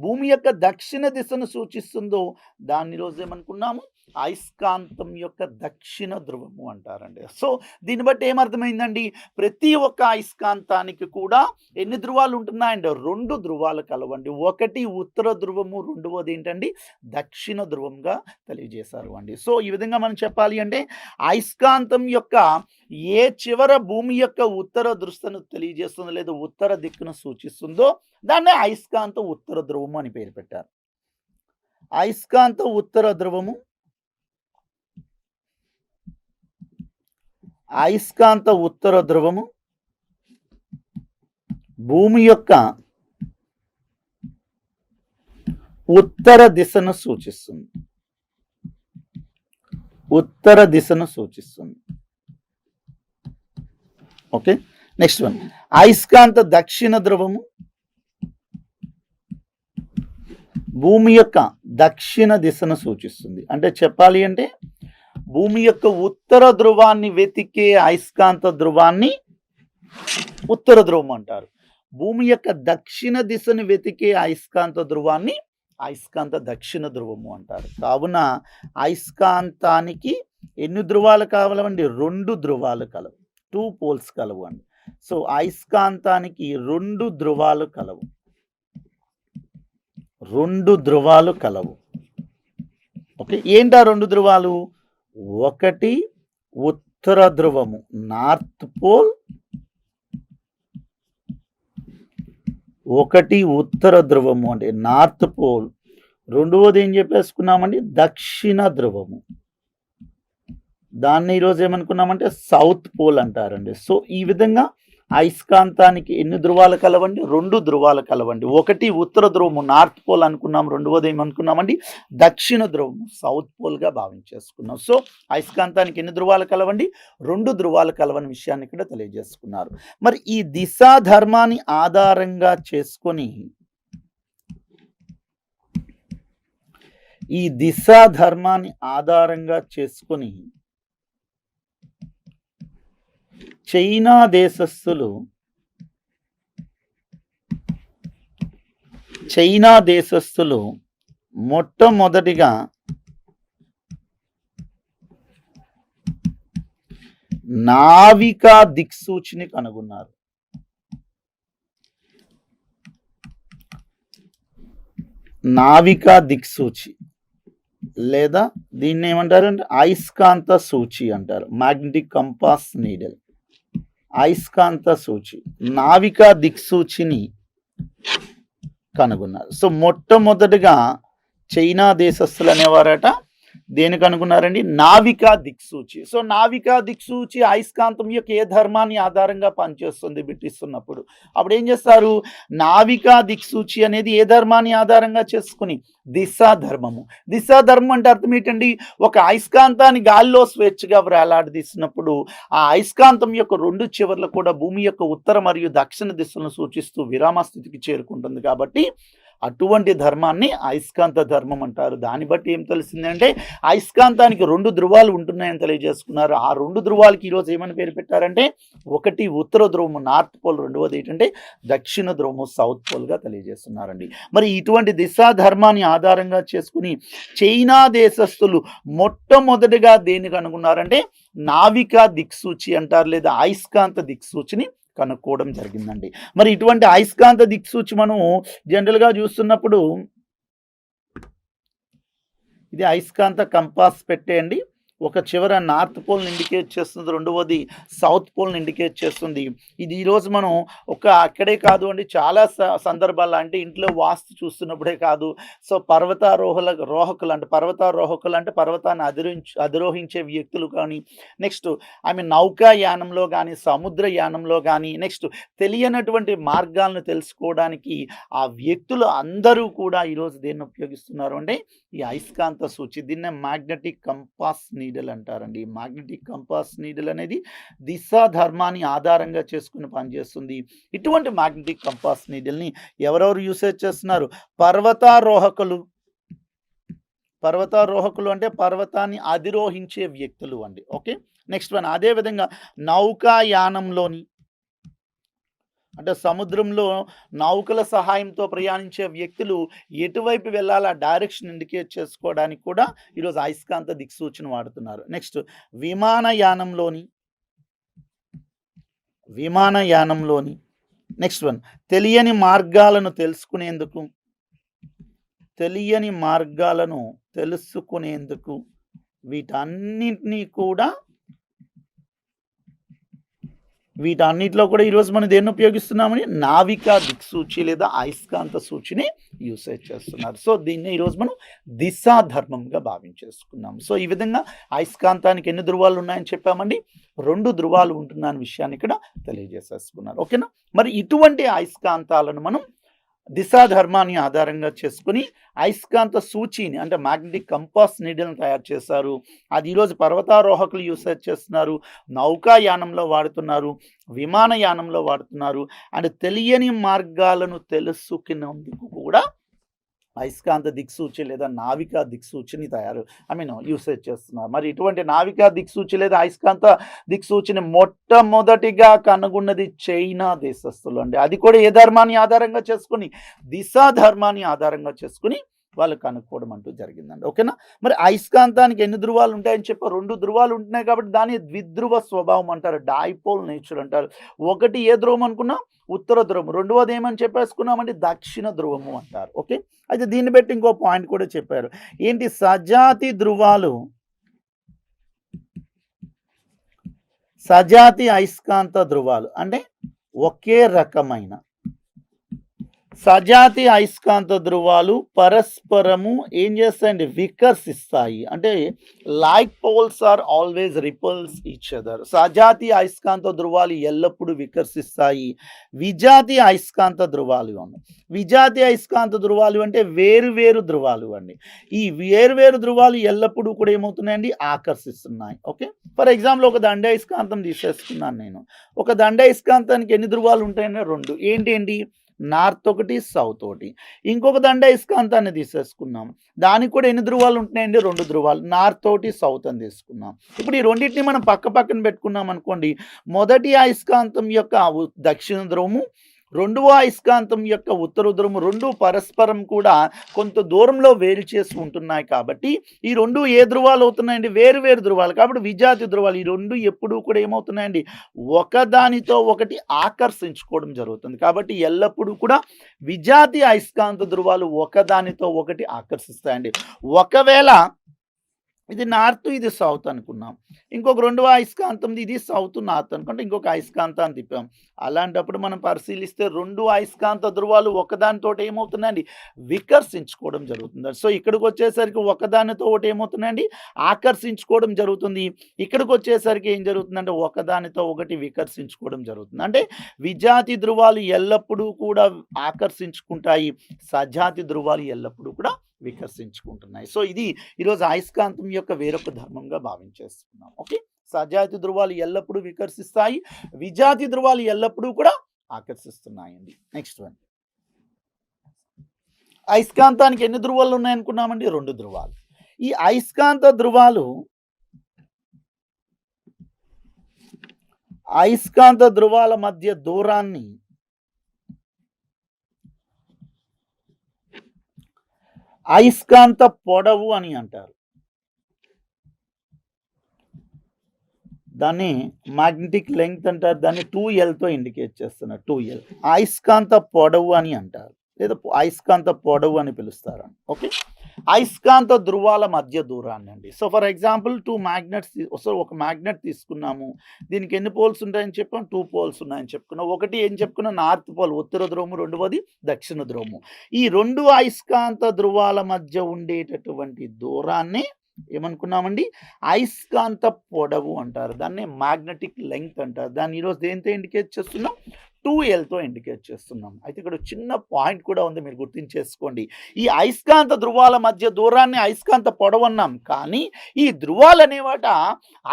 భూమి యొక్క దక్షిణ దిశను సూచిస్తుందో దాన్ని ఈరోజు ఏమనుకున్నాము? అయస్కాంతం యొక్క దక్షిణ ధ్రువము అంటారండి. సో, దీన్ని బట్టి ఏమర్థమైందండి? ప్రతి ఒక్క అయస్కాంతానికి కూడా ఎన్ని ధ్రువాలు ఉంటున్నాయండి? 2 ధ్రువాలు కలవండి. ఒకటి ఉత్తర ధ్రువము, రెండవది ఏంటండి? దక్షిణ ధ్రువంగా తెలియజేశారు అండి. సో, ఈ విధంగా మనం చెప్పాలి అంటే అయస్కాంతం యొక్క ఏ చివర భూమి యొక్క ఉత్తర దృష్టిను తెలియజేస్తుందో లేదా ఉత్తర దిక్కును సూచిస్తుందో దాన్నే అయస్కాంత ఉత్తర ధ్రువము అని పేరు పెట్టారు. అయస్కాంత ఉత్తర ధ్రువము భూమి యొక్క ఉత్తర దిశను సూచిస్తుంది. ఉత్తర దిశను సూచిస్తుంది. Okay, next one. అయస్కాంత దక్షిణ ధ్రువము భూమి యొక్క దక్షిణ దిశను సూచిస్తుంది. అంటే చెప్పాలి అంటే భూమి యొక్క ఉత్తర ధ్రువాన్ని వెతికే అయస్కాంత ధ్రువాన్ని ఉత్తర ధ్రువం అంటారు. భూమి యొక్క దక్షిణ దిశను వెతికే అయస్కాంత ధ్రువాన్ని అయస్కాంత దక్షిణ ధ్రువము అంటారు. కావున అయస్కాంతానికి ఎన్ని ధ్రువాలు కావాలండి? 2 ధ్రువాలు కలవు, 2 పోల్స్ కలవు అండి. సో అయస్కాంతానికి 2 ధ్రువాలు కలవు, 2 ధ్రువాలు కలవు. ఓకే, ఏంటా 2 ధ్రువాలు? ఒకటి ఉత్తర ధ్రువము, నార్త్ పోల్, ఒకటి ఉత్తర ధ్రువము అంటే నార్త్ పోల్. రెండవది ఏం చెప్పేసుకున్నామండి? దక్షిణ ధ్రువము. దాన్ని ఈరోజు ఏమనుకున్నామంటే సౌత్ పోల్ అంటారండి. సో ఈ విధంగా అయస్కాంతానికి ఎన్ని ధ్రువాలు కలవండి? 2 ధ్రువాలు కలవండి. ఒకటి ఉత్తర ధ్రువము, నార్త్ పోల్ అనుకున్నాం. రెండవది ఏమనుకున్నామండి? దక్షిణ ధ్రువము, సౌత్ పోల్గా భావించేసుకున్నాం. సో అయస్కాంతానికి ఎన్ని ధ్రువాలు కలవండి? 2 ధ్రువాలు కలవని విషయాన్ని ఇక్కడ తెలియజేసుకున్నారు. మరి ఈ దిశా ధర్మాన్ని ఆధారంగా చేసుకొని చైనా దేశస్థులు మొట్టమొదటిగా నావికా దిక్సూచిని కనుగొన్నారు. నావికా దిక్సూచి లేదా దీన్ని ఏమంటారంటే అయస్కాంత సూచి అంటారు. మ్యాగ్నెటిక్ కంపాస్ నీడల్, అయస్కాంత సూచి, నావికా దిక్సూచిని కనుగొన్నారు. సో మొట్టమొదటిగా చైనా దేశస్థులు అనేవారట దేనికి అనుకున్నారండి? నావికా దిక్సూచి. సో నావికా దిక్సూచి అయస్కాంతం యొక్క ఏ ధర్మాన్ని ఆధారంగా పనిచేస్తుంది బిట్టిస్తున్నప్పుడు అప్పుడు ఏం చేస్తారు? నావికా దిక్సూచి అనేది ఏ ధర్మాన్ని ఆధారంగా చేసుకుని? దిశా ధర్మము. దిశా ధర్మం అంటే అర్థం ఏంటండి? ఒక అయస్కాంతాన్ని గాలిలో స్వేచ్ఛగా వేలాడదీసినప్పుడు ఆ అయస్కాంతం యొక్క 2 చివర్లు కూడా భూమి యొక్క ఉత్తర మరియు దక్షిణ దిశలను సూచిస్తూ విరామ స్థితికి చేరుకుంటుంది. కాబట్టి అటువంటి ధర్మాన్ని అయస్కాంత ధర్మం అంటారు. దాన్ని బట్టి ఏం తెలిసిందంటే అయస్కాంతానికి 2 ధ్రువాలు ఉంటున్నాయని తెలియజేసుకున్నారు. ఆ 2 ధ్రువాలకి ఈరోజు ఏమని పేరు పెట్టారంటే ఒకటి ఉత్తర ధ్రువము, నార్త్ పోల్, రెండవది ఏంటంటే దక్షిణ ధ్రువము, సౌత్ పోల్గా తెలియజేస్తున్నారండి. మరి ఇటువంటి దిశా ధర్మాన్ని ఆధారంగా చేసుకుని చైనా దేశస్థులు మొట్టమొదటిగా దేనికి కనుగొన్నారంటే నావికా దిక్సూచి అంటారు లేదా అయస్కాంత దిక్సూచిని కనుక్కోవడం జరిగిందండి. మరి ఇటువంటి అయస్కాంత దిక్సూచి మనం జనరల్గా చూస్తున్నప్పుడు ఇది అయస్కాంత కంపాస్ పెట్టేయండి. ఒక చివర నార్త్ పోల్ని ఇండికేట్ చేస్తుంది, రెండవది సౌత్ పోల్ని ఇండికేట్ చేస్తుంది. ఇది ఈరోజు మనం అక్కడే కాదు అండి, చాలా సందర్భాల్లో అంటే ఇంట్లో వాస్తు చూస్తున్నప్పుడే కాదు. సో పర్వతారోహకులు అంటే పర్వతాన్ని అధిరోహించే వ్యక్తులు కానీ, నెక్స్ట్ నౌకాయానంలో కానీ, సముద్ర యానంలో కానీ, నెక్స్ట్ తెలియనటువంటి మార్గాలను తెలుసుకోవడానికి ఆ వ్యక్తులు అందరూ కూడా ఈరోజు దేన్ని ఉపయోగిస్తున్నారు అంటే ఈ అయస్కాంత సూచి. దీన్నే మ్యాగ్నెటిక్ కంపాస్ నీడల్ అంటారండి. మ్యాగ్నెటిక్ కంపాస్ నీడల్ అనేది దిశా ధర్మాన్ని ఆధారంగా చేసుకుని పనిచేస్తుంది. ఇటువంటి మ్యాగ్నెటిక్ కంపాస్ నీడల్ని ఎవరెవరు యూసేజ్ చేస్తున్నారు? పర్వతారోహకులు అంటే పర్వతాన్ని అధిరోహించే వ్యక్తులు అండి. Okay, next one. అదేవిధంగా నౌకాయానంలోని అంటే సముద్రంలో నౌకల సహాయంతో ప్రయాణించే వ్యక్తులు ఎటువైపు వెళ్ళాలా డైరెక్షన్ ఇండికేట్ చేసుకోవడానికి కూడా ఈరోజు అయస్కాంత దిక్సూచిని వాడుతున్నారు. నెక్స్ట్ విమానయానంలోని నెక్స్ట్ వన్ తెలియని మార్గాలను తెలుసుకునేందుకు వీటన్నింటినీ కూడా వీటన్నిటిలో కూడా ఈరోజు మనం దేన్ని ఉపయోగిస్తున్నామని నావికా దిక్సూచి లేదా అయస్కాంత సూచిని యూసేజ్ చేస్తున్నారు. సో దీన్ని ఈరోజు మనం దిశా ధర్మంగా భావించేసుకున్నాం. సో ఈ విధంగా అయస్కాంతానికి ఎన్ని ధృవాలు ఉన్నాయని చెప్పామండి? 2 ధృవాలు ఉంటున్న విషయాన్ని ఇక్కడ తెలియజేసేసుకున్నారు. ఓకేనా? మరి ఇటువంటి అయస్కాంతాలను మనం దిశా ధర్మాన్ని ఆధారంగా చేసుకుని అయస్కాంత సూచిని అంటే మ్యాగ్నెటిక్ కంపాస్ నీడిల్ని తయారు చేశారు. అది ఈరోజు పర్వతారోహకులు యూసేజ్ చేస్తున్నారు, నౌకాయానంలో వాడుతున్నారు, విమానయానంలో వాడుతున్నారు. అండ్ తెలియని మార్గాలను తెలుసుకునేందుకు కూడా అయస్కాంత దిక్సూచి లేదా నావికా దిక్సూచిని యూసేజ్ చేస్తున్నారు. మరి ఇటువంటి నావికా దిక్సూచి లేదా అయస్కాంత దిక్సూచిని మొట్టమొదటిగా కనుగొన్నది చైనా దేశస్థులు అండి. అది కూడా ఏ ధర్మాన్ని ఆధారంగా చేసుకుని? దిశా ధర్మాన్ని ఆధారంగా చేసుకుని వాళ్ళు కనుక్కోవడం అంటూ జరిగిందండి. ఓకేనా? మరి అయస్కాంతానికి ఎన్ని ధృవాలు ఉంటాయని చెప్పి 2 ధృవాలు ఉంటున్నాయి కాబట్టి దాన్ని ద్విధ్రువ స్వభావం అంటారు, డైపోల్ నేచర్ అంటారు. ఒకటి ఏ ధ్రువం అనుకున్నాం? ఉత్తర ధ్రువం. రెండవది ఏమని చెప్పేసుకున్నామంటే దక్షిణ ధ్రువము అంటారు. ఓకే, అయితే దీన్ని బట్టి ఇంకో పాయింట్ కూడా చెప్పారు. ఏంటి? సజాతి ధృవాలు, సజాతి అయస్కాంత ధృవాలు అంటే ఒకే రకమైన సజాతి అయస్కాంత ధృవాలు పరస్పరము ఏం చేస్తాయండి? వికర్షిస్తాయి. అంటే like poles are always repels each other. సజాతి అయస్కాంత ధృవాలు ఎల్లప్పుడూ వికర్షిస్తాయి. విజాతి అయస్కాంత ధృవాలు అను. విజాతి అయస్కాంత ధృవాలు అంటే వేరు ధృవాలు అండి. ఈ వేరు ధృవాలు ఎల్లప్పుడూ కూడా ఏమవుతున్నాయండి? ఆకర్షిస్తున్నాయి. ఓకే, ఫర్ ఎగ్జాంపుల్ ఒక దండ అయస్కాంతం తీసేసుకున్నాను నేను. ఒక దండ అయస్కాంతానికి ఎన్ని ధృవాలు ఉంటాయండి? 2. ఏంటి? నార్త్ ఒకటి, సౌత్ ఒకటి. ఇంకొక దండ అయస్కాంతాన్ని తీసేసుకున్నాం, దానికి కూడా ఎన్ని ధృవాలు ఉంటున్నాయండి? 2 ధృవాలు, నార్త్ ఒకటి, సౌత్ అని తీసుకున్నాం. ఇప్పుడు ఈ రెండింటిని మనం పక్కన పెట్టుకున్నాం అనుకోండి. మొదటి అయస్కాంతం యొక్క దక్షిణ ధ్రువము, రెండవ అయస్కాంతం యొక్క ఉత్తర ధ్రువము రెండు పరస్పరం కూడా కొంత దూరంలో వేరు చేసి ఉంటున్నాయి. కాబట్టి ఈ రెండు ఏ ధృవాలు అవుతున్నాయండి? వేరు ధృవాలు. కాబట్టి విజాతి ధృవాలు. ఈ రెండు ఎప్పుడూ కూడా ఏమవుతున్నాయండి? ఒకదానితో ఒకటి ఆకర్షించుకోవడం జరుగుతుంది. కాబట్టి ఎల్లప్పుడూ కూడా విజాతి అయస్కాంత ధృవాలు ఒకదానితో ఒకటి ఆకర్షిస్తాయండి. ఒకవేళ ఇది నార్త్, ఇది సౌత్ అనుకున్నాం, ఇంకొక రెండవ అయస్కాంతం ఇది సౌత్ నార్త్ అనుకుంటే ఇంకొక అయస్కాంతాన్ని తిప్పాం. అలాంటప్పుడు మనం పరిశీలిస్తే రెండు అయస్కాంత ధృవాలు ఒకదానితో ఏమవుతున్నాయండి? వికర్షించుకోవడం జరుగుతుంది. సో ఇక్కడికి వచ్చేసరికి ఒకదానితో ఒకటి ఏమవుతున్నాయండి? ఆకర్షించుకోవడం జరుగుతుంది. ఇక్కడికి వచ్చేసరికి ఏం జరుగుతుందంటే ఒకదానితో ఒకటి వికర్షించుకోవడం జరుగుతుంది. అంటే విజాతి ధృవాలు ఎల్లప్పుడూ కూడా ఆకర్షించుకుంటాయి, సజాతి ధృవాలు ఎల్లప్పుడూ కూడా వికర్షించుకుంటున్నాయి. సో ఇది ఈరోజు అయస్కాంతం యొక్క వేరొక ధర్మంగా భావించేస్తున్నాం. ఓకే, సజాతి ధృవాలు ఎల్లప్పుడూ వికర్షిస్తాయి, విజాతి ధృవాలు ఎల్లప్పుడూ కూడా ఆకర్షిస్తున్నాయండి. నెక్స్ట్ వన్, అయస్కాంతానికి ఎన్ని ధృవాలు ఉన్నాయనుకున్నామండి? 2 ధృవాలు. ఈ అయస్కాంత ధృవాలు అయస్కాంత ధృవాల మధ్య దూరాన్ని అయస్కాంత పొడవు అని అంటారు. దాన్ని మ్యాగ్నెటిక్ లెంగ్త్ అంటారు. దాన్ని 2Lతో ఇండికేట్ చేస్తున్నారు. 2L అయస్కాంత పొడవు అని అంటారు, లేదా అయస్కాంత పొడవు అని పిలుస్తారు. ఓకే, అయస్కాంత ధృవాల మధ్య దూరాన్ని అండి. సో ఫర్ ఎగ్జాంపుల్ 2 మ్యాగ్నెట్స్, ఒక మ్యాగ్నెట్ తీసుకున్నాము. దీనికి ఎన్ని పోల్స్ ఉంటాయని చెప్పాం? 2 పోల్స్ ఉన్నాయని చెప్పుకున్నాం. ఒకటి ఏం చెప్పుకున్నాం? నార్త్ పోల్, ఉత్తర ధ్రువము. రెండవది దక్షిణ ధ్రువము. ఈ 2 అయస్కాంత ధృవాల మధ్య ఉండేటటువంటి దూరాన్ని ఏమనుకున్నామండి? అయస్కాంత పొడవు అంటారు. దాన్ని మ్యాగ్నెటిక్ లెంగ్త్ అంటారు. దాన్ని ఈరోజు దేంతో ఇండికేట్ చేస్తున్నాం? 2Lతో ఇండికేట్ చేస్తున్నాం. అయితే ఇక్కడ చిన్న పాయింట్ కూడా ఉంది, మీరు గుర్తించేసుకోండి. ఈ అయస్కాంత ధృవాల మధ్య దూరాన్ని అయస్కాంత పొడవు అన్నాం, కానీ ఈ ధృవాలు అనేవాట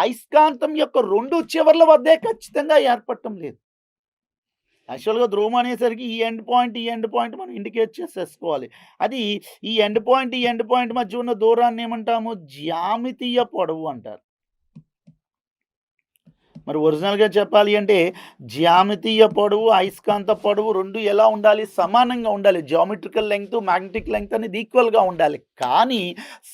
అయస్కాంతం యొక్క 2 చివర్ల వద్దే ఖచ్చితంగా ఏర్పడటం లేదు. యాక్చువల్గా ధ్రువం అనేసరికి ఈ ఎండ్ పాయింట్ మనం ఇండికేట్ చేసేసుకోవాలి. అది ఈ ఎండ్ పాయింట్ మధ్య ఉన్న దూరాన్ని ఏమంటాము? జ్యామితీయ పొడవు అంటారు. మరి ఒరిజినల్గా చెప్పాలి అంటే జ్యామితీయ పొడవు, అయస్కాంత పొడవు రెండు ఎలా ఉండాలి? సమానంగా ఉండాలి. జియోమెట్రికల్ లెంగ్త్, మ్యాగ్నెటిక్ లెంగ్త్ అనేది ఈక్వల్గా ఉండాలి. కానీ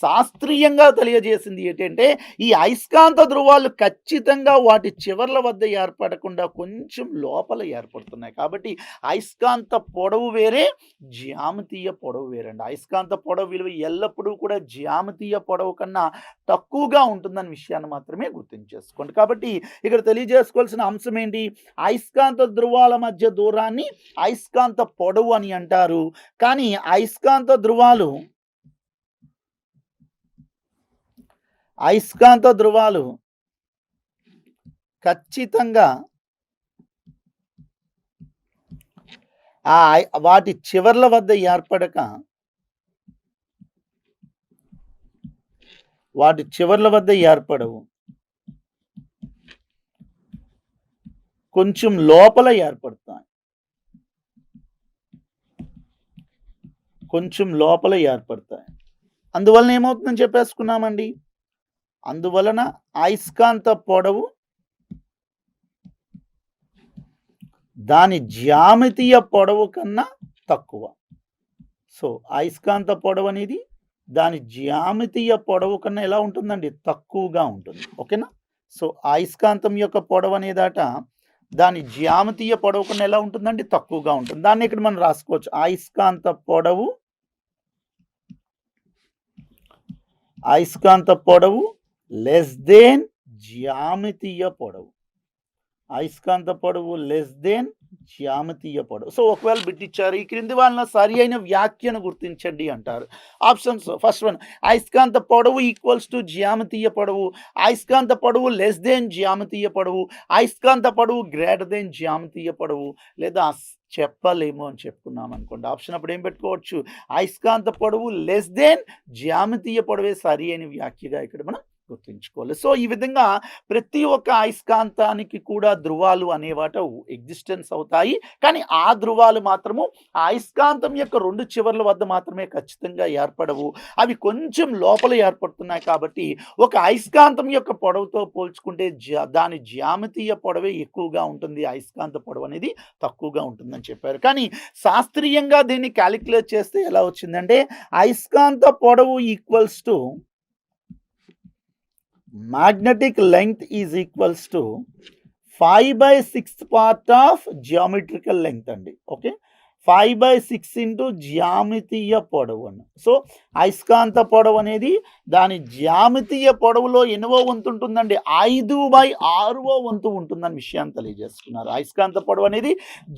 శాస్త్రీయంగా తెలియజేసింది ఏంటంటే ఈ అయస్కాంత ధృవాలు ఖచ్చితంగా వాటి చివర్ల వద్ద ఏర్పడకుండా కొంచెం లోపల ఏర్పడుతున్నాయి. కాబట్టి అయస్కాంత పొడవు వేరే, జ్యామితీయ పొడవు వేరండి. అయస్కాంత పొడవు విలువ ఎల్లప్పుడూ కూడా జ్యామితీయ పొడవు కన్నా తక్కువగా ఉంటుందన్న విషయాన్ని మాత్రమే గుర్తుంచేసుకోండి. కాబట్టి ఇక్కడ తెలియజేసుకోవాల్సిన అంశం ఏంటి? అయస్కాంత ధ్రువాల మధ్య దూరాన్ని అయస్కాంత పొడవు అని అంటారు. కానీ అయస్కాంత ధ్రువాలు ఖచ్చితంగా వాటి చివర్ల వద్ద ఏర్పడవు. కొంచెం లోపల ఏర్పడతాయి. అందువలన ఏమవుతుందని చెప్పేసుకున్నామండి. అందువలన అయస్కాంత పొడవు దాని జ్యామితీయ పొడవు కన్నా తక్కువ. సో అయస్కాంత పొడవు అనేది దాని జ్యామితీయ పొడవు కన్నా ఎలా ఉంటుందండి? తక్కువగా ఉంటుంది. ఓకేనా? సో అయస్కాంతం యొక్క పొడవు అనేదట దాని జ్యామితీయ పొడవు కన్నా ఎలా ఉంటుందండి? తక్కువగా ఉంటుంది. దాన్ని ఇక్కడ మనం రాసుకోవచ్చు. అయస్కాంత పొడవు లెస్ దెన్ జ్యామితీయ పొడవు. అయస్కాంత పొడవు లెస్ దెన్ జ్యామితీయ పొడవు. సో ఒకవేళ బిట్ ఇచ్చారు, ఈ క్రింది వాళ్ళ సరి అయిన వ్యాఖ్యను గుర్తించండి అంటారు. ఆప్షన్స్ ఫస్ట్ వన్, అయస్కాంత పొడవు ఈక్వల్స్ టు జ్యామితీయ పొడవు, అయస్కాంత పొడవు లెస్ దెన్ జ్యామితీయ పొడవు, అయస్కాంత పొడవు గ్రేటర్ దెన్ జ్యామితీయ పొడవు, లేదా చెప్పలేము అని చెప్పుకున్నాం అనుకోండి. ఆప్షన్ అప్పుడు ఏం పెట్టుకోవచ్చు? అయస్కాంత పొడవు లెస్ దెన్ జ్యామితీయ పొడవే సరి అయిన వ్యాఖ్యగా ఇక్కడ మనం గుర్తుంచుకోవాలి. సో ఈ విధంగా ప్రతి ఒక్క అయస్కాంతానికి కూడా ధ్రువాలు అనేవాట ఎగ్జిస్టెన్స్ అవుతాయి. కానీ ఆ ధ్రువాలు మాత్రము ఆ అయస్కాంతం యొక్క 2 చివర్ల వద్ద మాత్రమే ఖచ్చితంగా ఏర్పడవు. అవి కొంచెం లోపల ఏర్పడుతున్నాయి. కాబట్టి ఒక అయస్కాంతం యొక్క పొడవుతో పోల్చుకుంటే దాని జ్యామితీయ పొడవే ఎక్కువగా ఉంటుంది, అయస్కాంత పొడవు అనేది తక్కువగా ఉంటుందని చెప్పారు. కానీ శాస్త్రీయంగా దీన్ని క్యాలిక్యులేట్ చేస్తే ఎలా వచ్చిందంటే అయస్కాంత పొడవు equals to magnetic length is equals to 5/6 part of geometrical length అండి. ఓకే, 5/6 ఇంటూ జ్యామితీయ పొడవు అని. సో అయస్కాంత పొడవు అనేది దాని జ్యామితీయ పొడవులో ఎన్నో వంతు ఉంటుందండి? 5/6వ వంతు ఉంటుందని విషయాన్ని తెలియజేసుకున్నారు. అయస్కాంత పొడవు అనేది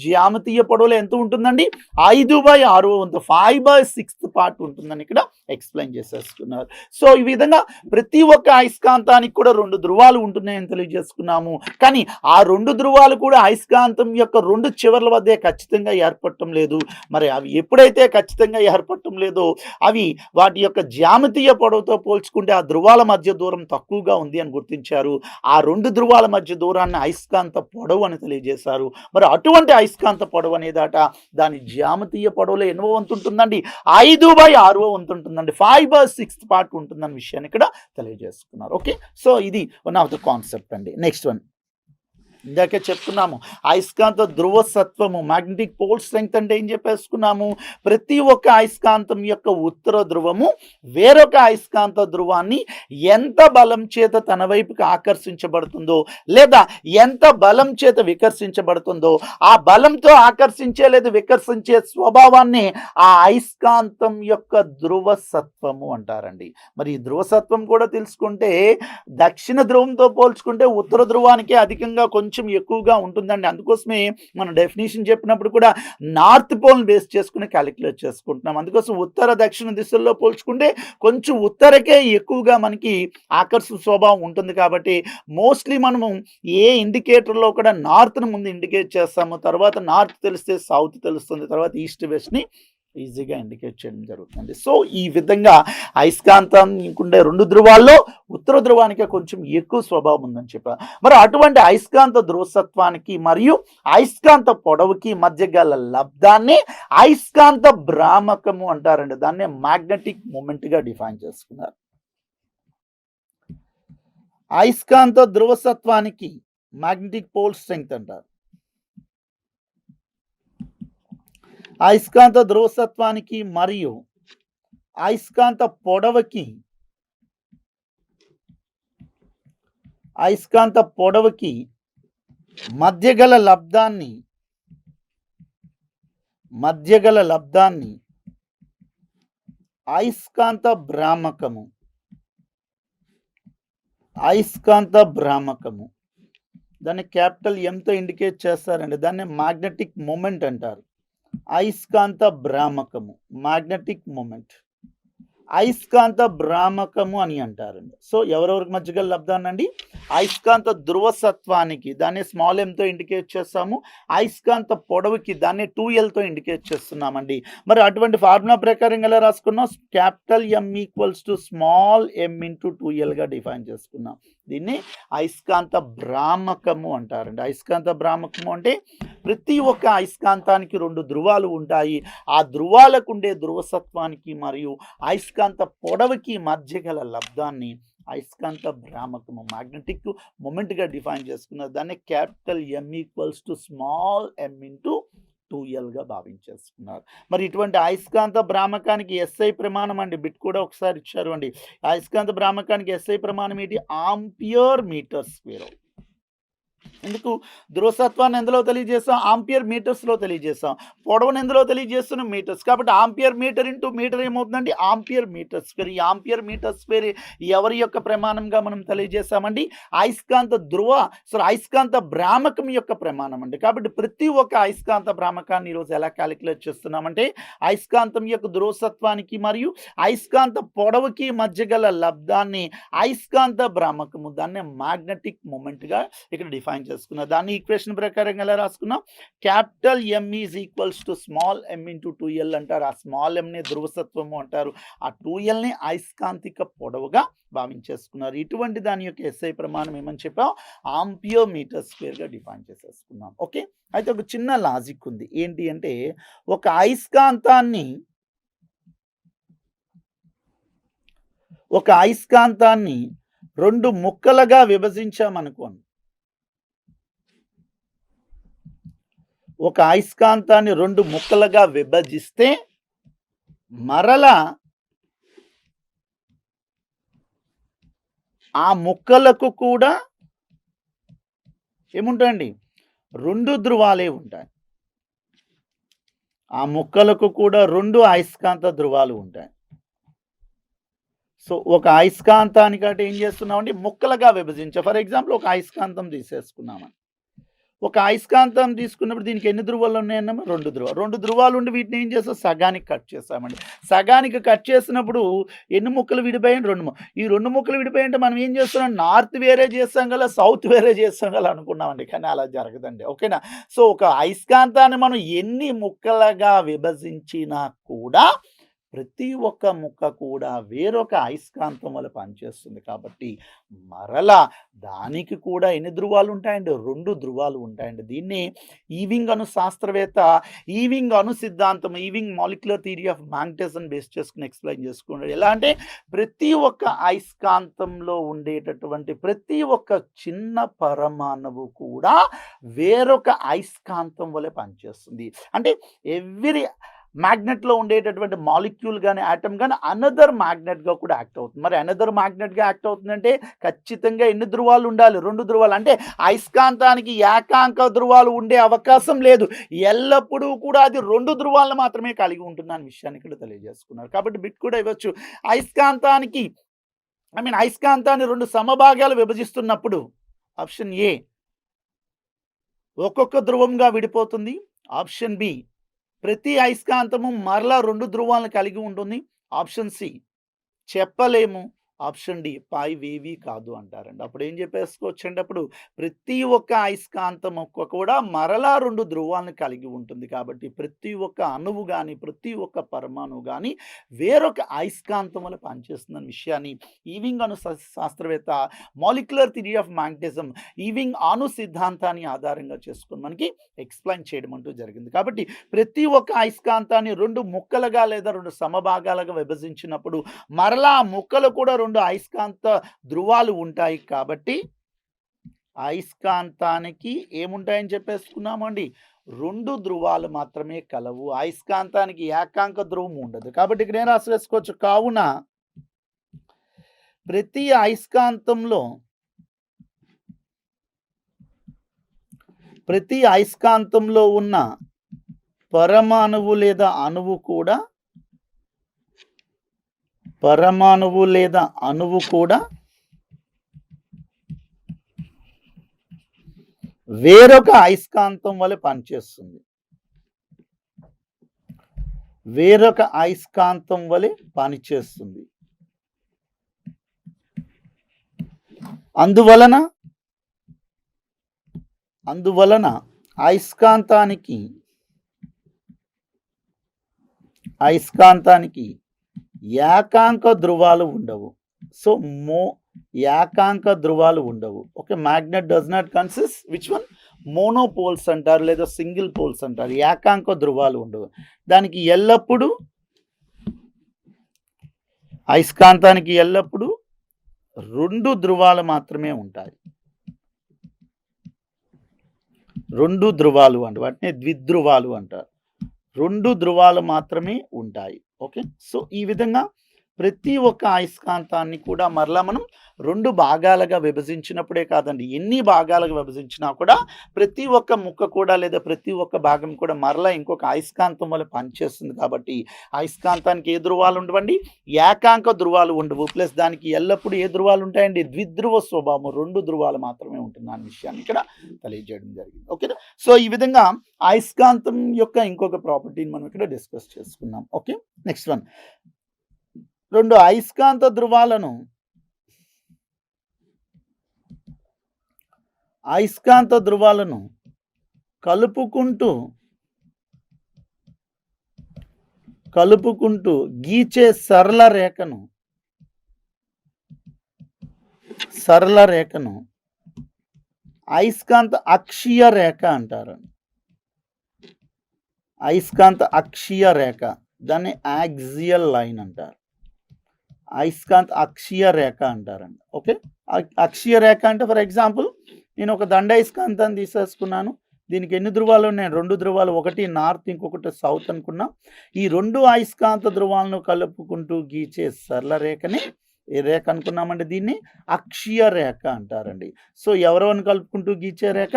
జ్యామితీయ పొడవులో ఎంత ఉంటుందండి? 5/6వ వంతు, 5/6 పార్ట్ ఉంటుందని ఇక్కడ ఎక్స్ప్లెయిన్ చేసేసుకున్నారు. సో ఈ విధంగా ప్రతి ఒక్క అయస్కాంతానికి కూడా 2 ధ్రువాలు ఉంటున్నాయని తెలియజేసుకున్నాము. కానీ ఆ 2 ధ్రువాలు కూడా అయస్కాంతం యొక్క 2 చివర్ల వద్దే ఖచ్చితంగా ఏర్పడటం లేదు. మరి అవి ఎప్పుడైతే ఖచ్చితంగా ఏర్పడటం లేదో అవి వాటి యొక్క జ్యామితీయ పొడవుతో పోల్చుకుంటే ఆ ధ్రువాల మధ్య దూరం తక్కువగా ఉంది అని గుర్తించారు. ఆ 2 ధ్రువాల మధ్య దూరాన్ని అయస్కాంత పొడవు అని తెలియజేశారు. మరి అటువంటి అయస్కాంత పొడవు అనేదట దాని జ్యామితీయ పొడవులో ఎన్నో వంతు ఉంటుందండి? 5/6వ వంతు ఉంటుందండి. 5/6 పార్ట్ ఉంటుందన్న విషయాన్ని ఇక్కడ తెలియజేసుకున్నారు. ఓకే, సో ఇది వన్ ఆఫ్ ద కాన్సెప్ట్ అండి. నెక్స్ట్ వన్, ఇందాకే చెప్పుకున్నాము అయస్కాంత ధ్రువసత్వము, మ్యాగ్నెటిక్ పోల్ స్ట్రెంగ్త్ అంటే ఏం చెప్పేసుకున్నాము? ప్రతి ఒక్క అయస్కాంతం యొక్క ఉత్తర ధ్రువము వేరొక అయస్కాంత ధ్రువాన్ని ఎంత బలం చేత తన వైపుకి ఆకర్షించబడుతుందో లేదా ఎంత బలం చేత వికర్షించబడుతుందో ఆ బలంతో ఆకర్షించే లేదా వికర్షించే స్వభావాన్ని ఆ అయస్కాంతం యొక్క ధ్రువసత్వము అంటారండి. మరి ఈ ధ్రువసత్వం కూడా తెలుసుకుంటే దక్షిణ ధ్రువంతో పోల్చుకుంటే ఉత్తర ధ్రువానికి అధికంగా కొంచెం ఎక్కువగా ఉంటుందండి. అందుకోసమే మనం డెఫినేషన్ చెప్పినప్పుడు కూడా నార్త్ పోల్ బేస్ చేసుకుని క్యాలిక్యులేట్ చేసుకుంటున్నాం. అందుకోసం ఉత్తర దక్షిణ దిశల్లో పోల్చుకుంటే కొంచెం ఉత్తరకే ఎక్కువగా మనకి ఆకర్షణ స్వభావం ఉంటుంది. కాబట్టి మోస్ట్లీ మనము ఏ ఇండికేటర్లో కూడా నార్త్ను ముందు ఇండికేట్ చేస్తాము, తర్వాత నార్త్ తెలిస్తే సౌత్ తెలుస్తుంది, తర్వాత ఈస్ట్ వెస్ట్ని ఈజీగా ఇండికేట్ చేయడం జరుగుతుంది. సో ఈ విధంగా అయస్కాంతం ఇంకుండే 2 ధ్రువాల్లో ఉత్తర ధ్రువానికి కొంచెం ఎక్కువ స్వభావం ఉందని చెప్పారు. మరి అటువంటి అయస్కాంత ధ్రువసత్వానికి మరియు అయస్కాంత పొడవుకి మధ్య గల లబ్ధాన్ని అయస్కాంత భ్రామకము అంటారండి. దాన్నే మ్యాగ్నెటిక్ మూమెంట్గా డిఫైన్ చేసుకున్నారు. అయస్కాంత ధ్రువసత్వానికి మ్యాగ్నెటిక్ పోల్ స్ట్రెంగ్త్ అంటారు. అయస్కాంత ధ్రువసత్వానికి మరియు అయస్కాంత పొడవుకి మధ్య గల లబ్ధాన్ని అయస్కాంత భ్రామకము దాన్ని క్యాపిటల్ ఎంతో ఇండికేట్ చేస్తారండి. దాన్ని మ్యాగ్నెటిక్ మొమెంట్ అంటారు. అయస్కాంత భ్రామకము, మ్యాగ్నెటిక్ మొమెంట్, అయస్కాంత భ్రామకము అని అంటారండి. సో ఎవరెవరికి మధ్య గల లబ్ధానండి, అయస్కాంత ధ్రువసత్వానికి దాన్ని స్మాల్ ఎంతో ఇండికేట్ చేస్తాము, అయస్కాంత పొడవుకి దాన్ని 2Lతో ఇండికేట్ చేస్తున్నామండి. మరి అటువంటి ఫార్ములా ప్రకారం ఎలా రాసుకున్నాం, capital M equals to small m into 2Lగా డిఫైన్ చేసుకున్నాం. దీన్ని అయస్కాంత భ్రామకము అంటారండి. అయస్కాంత భ్రామకము అంటే ప్రతి ఒక్క అయస్కాంతానికి 2 ధ్రువాలు ఉంటాయి. ఆ ధ్రువాలకు ఉండే ధ్రువసత్వానికి మరియు అయస్కాంత పొడవుకి మధ్య గల లబ్ధాన్ని అయస్కాంత భ్రామకము, మ్యాగ్నెటిక్ మొమెంట్గా డిఫైన్ చేసుకున్నారు. దాన్ని capital M equals to small m into 2Lగా భావించేసుకున్నారు. మరి ఇటువంటి అయస్కాంత భ్రామకానికి SI ప్రమాణం అండి, బిట్ కూడా ఒకసారి ఇచ్చారు అండి. అయస్కాంత భ్రామకానికి SI ప్రమాణం ఏంటి, ఆంపియర్ మీటర్ స్క్వేర్. ఎందుకు, ధ్రువసత్వాన్ని ఎందులో తెలియజేస్తాం, ఆంపియర్ మీటర్స్లో తెలియజేస్తాం. పొడవును ఎందులో తెలియజేస్తున్నాం, మీటర్స్. కాబట్టి ఆంపియర్ మీటర్ ఇంటూ మీటర్ ఏమవుతుందండి, ఆంపియర్ మీటర్ స్క్వేర్. ఈ ఆంపియర్ మీటర్ స్క్వేర్ ఎవరి యొక్క ప్రమాణంగా మనం తెలియజేస్తామండి, అయస్కాంత భ్రామకం యొక్క ప్రమాణం అండి. కాబట్టి ప్రతి ఒక్క అయస్కాంత భ్రామకాన్ని ఈరోజు ఎలా క్యాలిక్యులేట్ చేస్తున్నామంటే, అయస్కాంతం యొక్క ధ్రువసత్వానికి మరియు అయస్కాంత పొడవుకి మధ్య గల లబ్ధాన్ని అయస్కాంత భ్రామకము, దాన్ని మ్యాగ్నెటిక్ మొమెంట్గా ఇక్కడ డిఫైన్ చేసుకున్నాం. దాన్ని ఈక్వేషన్ ప్రకారం ఎలా రాసుకున్నాం, capital M is equals to small m into 2L అంటారు. ఆ స్మాల్ m ని ధ్రువసత్వము అంటారు, ఆ 2Lని అయస్కాంతిక పొడవుగా భావించేసుకున్నారు. ఇటువంటి దాని యొక్క SI ప్రమాణం ఏమని చెప్పాం, ఆంపియర్ మీటర్ స్క్వేర్గా డిఫైన్ చేసేసుకున్నాం. ఓకే, అయితే ఒక చిన్న లాజిక్ ఉంది. ఏంటి అంటే, ఒక అయస్కాంతాన్ని 2 ముక్కలుగా విభజించామనుకోండి, ఒక అయస్కాంతాన్ని 2 ముక్కలుగా విభజిస్తే మరలా ఆ ముక్కలకు కూడా ఏముంటాయండి, 2 ధ్రువాలే ఉంటాయి. ఆ ముక్కలకు కూడా 2 అయస్కాంత ధ్రువాలు ఉంటాయి. సో ఒక అయస్కాంతానికి అంటే ఏం చేస్తున్నామండి, ముక్కలుగా విభజించాం. ఫర్ ఎగ్జాంపుల్ ఒక అయస్కాంతం తీసేసుకున్నామని, ఒక అయస్కాంతం తీసుకున్నప్పుడు దీనికి ఎన్ని ధ్రువాలు ఉన్నాయన్నమా, 2 ధ్రువాలు. 2 ధ్రువాలు ఉండి వీటిని ఏం చేస్తాం, సగానికి కట్ చేస్తామండి. సగానికి కట్ చేసినప్పుడు ఎన్ని ముక్కలు విడిపోయాయి, 2. ఈ 2 ముక్కలు విడిపోయింటే మనం ఏం చేస్తున్నాం, నార్త్ వేరే చేస్తాం కదా, సౌత్ వేరే చేస్తాం కదా అనుకున్నామండి. కానీ అలా జరగదండి. ఓకేనా. సో ఒక అయస్కాంతాన్ని మనం ఎన్ని ముక్కలుగా విభజించినా కూడా ప్రతి ఒక్క ముక్క కూడా వేరొక అయస్కాంతం వల్ల పనిచేస్తుంది. కాబట్టి మరలా దానికి కూడా ఎన్ని ధ్రువాలు ఉంటాయండి, 2 ధ్రువాలు ఉంటాయండి. దీన్ని ఈవింగ్ అను శాస్త్రవేత్త ఈవింగ్ అను సిద్ధాంతం, Ewing molecular theory of magnetism base చేసుకుని ఎక్స్ప్లెయిన్ చేసుకున్నాడు. ఎలా అంటే, ప్రతి ఒక్క అయస్కాంతంలో ఉండేటటువంటి ప్రతి ఒక్క చిన్న పరమాణువు కూడా వేరొక అయస్కాంతం వల్ల పనిచేస్తుంది. అంటే ఎవ్రీ మ్యాగ్నెట్లో ఉండేటటువంటి మాలిక్యూల్ కానీ ఆటమ్ కానీ అనదర్ మ్యాగ్నెట్గా కూడా యాక్ట్ అవుతుంది. మరి అనదర్ మ్యాగ్నెట్గా యాక్ట్ అవుతుందంటే ఖచ్చితంగా ఎన్ని ధ్రువాలు ఉండాలి, 2 ధ్రువాలు. అంటే అయస్కాంతానికి ఏకాంక ధ్రువాలు ఉండే అవకాశం లేదు. ఎల్లప్పుడూ కూడా అది 2 ధ్రువాలను మాత్రమే కలిగి ఉంటుంది అనే విషయాన్ని ఇక్కడ తెలియజేసుకున్నారు. కాబట్టి బిట్ కూడా ఇవ్వచ్చు. అయస్కాంతాన్ని 2 సమభాగాలు విభజిస్తున్నప్పుడు ఆప్షన్ ఏ ఒక్కొక్క ధ్రువంగా విడిపోతుంది, ఆప్షన్ బి ప్రతి అయస్కాంతము మరలా 2 ధ్రువాలను కలిగి ఉంటుంది, ఆప్షన్ సి చెప్పలేము, ఆప్షన్ డి పాయివేవి కాదు అంటారండి. అప్పుడు ఏం చెప్పేసుకోవచ్చు అంటే, అప్పుడు ప్రతి ఒక్క అయస్కాంతం మొక్క కూడా మరలా 2 ధ్రువాలను కలిగి ఉంటుంది. కాబట్టి ప్రతి ఒక్క అణువు కానీ ప్రతి ఒక్క పరమాణువు కానీ వేరొక అయస్కాంతం వల్ల పనిచేస్తుందన్న విషయాన్ని ఈవింగ్ అణు శాస్త్రవేత్త molecular theory of magnetism Ewing అణు సిద్ధాంతాన్ని ఆధారంగా చేసుకుని మనకి ఎక్స్ప్లెయిన్ చేయడం అంటూ జరిగింది. కాబట్టి ప్రతి ఒక్క అయస్కాంతాన్ని 2 ముక్కలుగా లేదా 2 సమభాగాలుగా విభజించినప్పుడు మరలా ఆ ముక్కలు కూడా 2 అయస్కాంత ధ్రువాలు ఉంటాయి. కాబట్టి అయస్కాంతానికి ఏముంటాయని చెప్పేసుకున్నామండి, 2 ధ్రువాలు మాత్రమే కలవు. అయస్కాంతానికి ఏకాంక ధ్రువం ఉండదు. కాబట్టి ఇక్కడ ఏం రాసి వేసుకోవచ్చు, కావున ప్రతి అయస్కాంతంలో ఉన్న పరమాణువు లేదా అణువు వేరొక అయస్కాంతం వలె పనిచేస్తుంది. వేరొక అయస్కాంతం వలె పనిచేస్తుంది. అందువలన అయస్కాంతానికి ఏకాంక ధ్రువాలు ఉండవు. సో ఏకాంక ధ్రువాలు ఉండవు. Okay, magnet does not consist which one monopoles అంటారు లేదా సింగిల్ పోల్స్ అంటారు. ఏకాంక ధ్రువాలు ఉండవు. దానికి ఎల్లప్పుడూ అయస్కాంతానికి ఎల్లప్పుడూ 2 ధ్రువాలు మాత్రమే ఉంటాయి. 2 ధ్రువాలు అంటారు, వాటిని ద్విధ్రువాలు అంటారు. 2 ధ్రువాలు మాత్రమే ఉంటాయి. ఓకే, సో ఈ విధంగా ప్రతి ఒక్క అయస్కాంతాన్ని కూడా మరలా మనం 2 భాగాలుగా విభజించినప్పుడే కాదండి, ఎన్ని భాగాలుగా విభజించినా కూడా ప్రతి ఒక్క ముక్క కూడా లేదా ప్రతి ఒక్క భాగం కూడా మరలా ఇంకొక అయస్కాంతం వల్ల పనిచేస్తుంది. కాబట్టి అయస్కాంతానికి ఏ ధ్రువాలు ఉండవండి, ఏకాంక ధ్రువాలు ఉండవు. ప్లస్ దానికి ఎల్లప్పుడూ ఏ ధ్రువాలు ఉంటాయండి, ద్విధ్రువ స్వభావం, 2 ధ్రువాలు మాత్రమే ఉంటుంది అనే విషయాన్ని ఇక్కడ తెలియజేయడం జరిగింది. ఓకేనా, సో ఈ విధంగా అయస్కాంతం యొక్క ఇంకొక ప్రాపర్టీని మనం ఇక్కడ డిస్కస్ చేసుకున్నాం. ఓకే, నెక్స్ట్ వన్, 2 అయస్కాంత ధ్రువాలను కలుపుకుంటూ గీచే సరళ రేఖను అయస్కాంత అక్షీయ రేఖ అంటారు. అయస్కాంత అక్షీయ రేఖ, దాన్ని యాక్సియల్ లైన్ అంటారు. అయస్కాంత అక్షీయ రేఖ అంటారండి. ఓకే, అక్షీయ రేఖ అంటే ఫర్ ఎగ్జాంపుల్ నేను ఒక దండాయస్కాంతాన్ని తీసేసుకున్నాను. దీనికి ఎన్ని ధ్రువాలు ఉన్నాయి, 2 ధ్రువాలు, ఒకటి నార్త్ ఇంకొకటి సౌత్ అనుకున్నాం. ఈ 2 అయస్కాంత ధ్రువాలను కలుపుకుంటూ గీచే సరళ రేఖని ఏ రేఖ అనుకున్నామంటే దీన్ని అక్షీయ రేఖ అంటారండి. సో ఎవరెవరిని కలుపుకుంటూ గీచే రేఖ,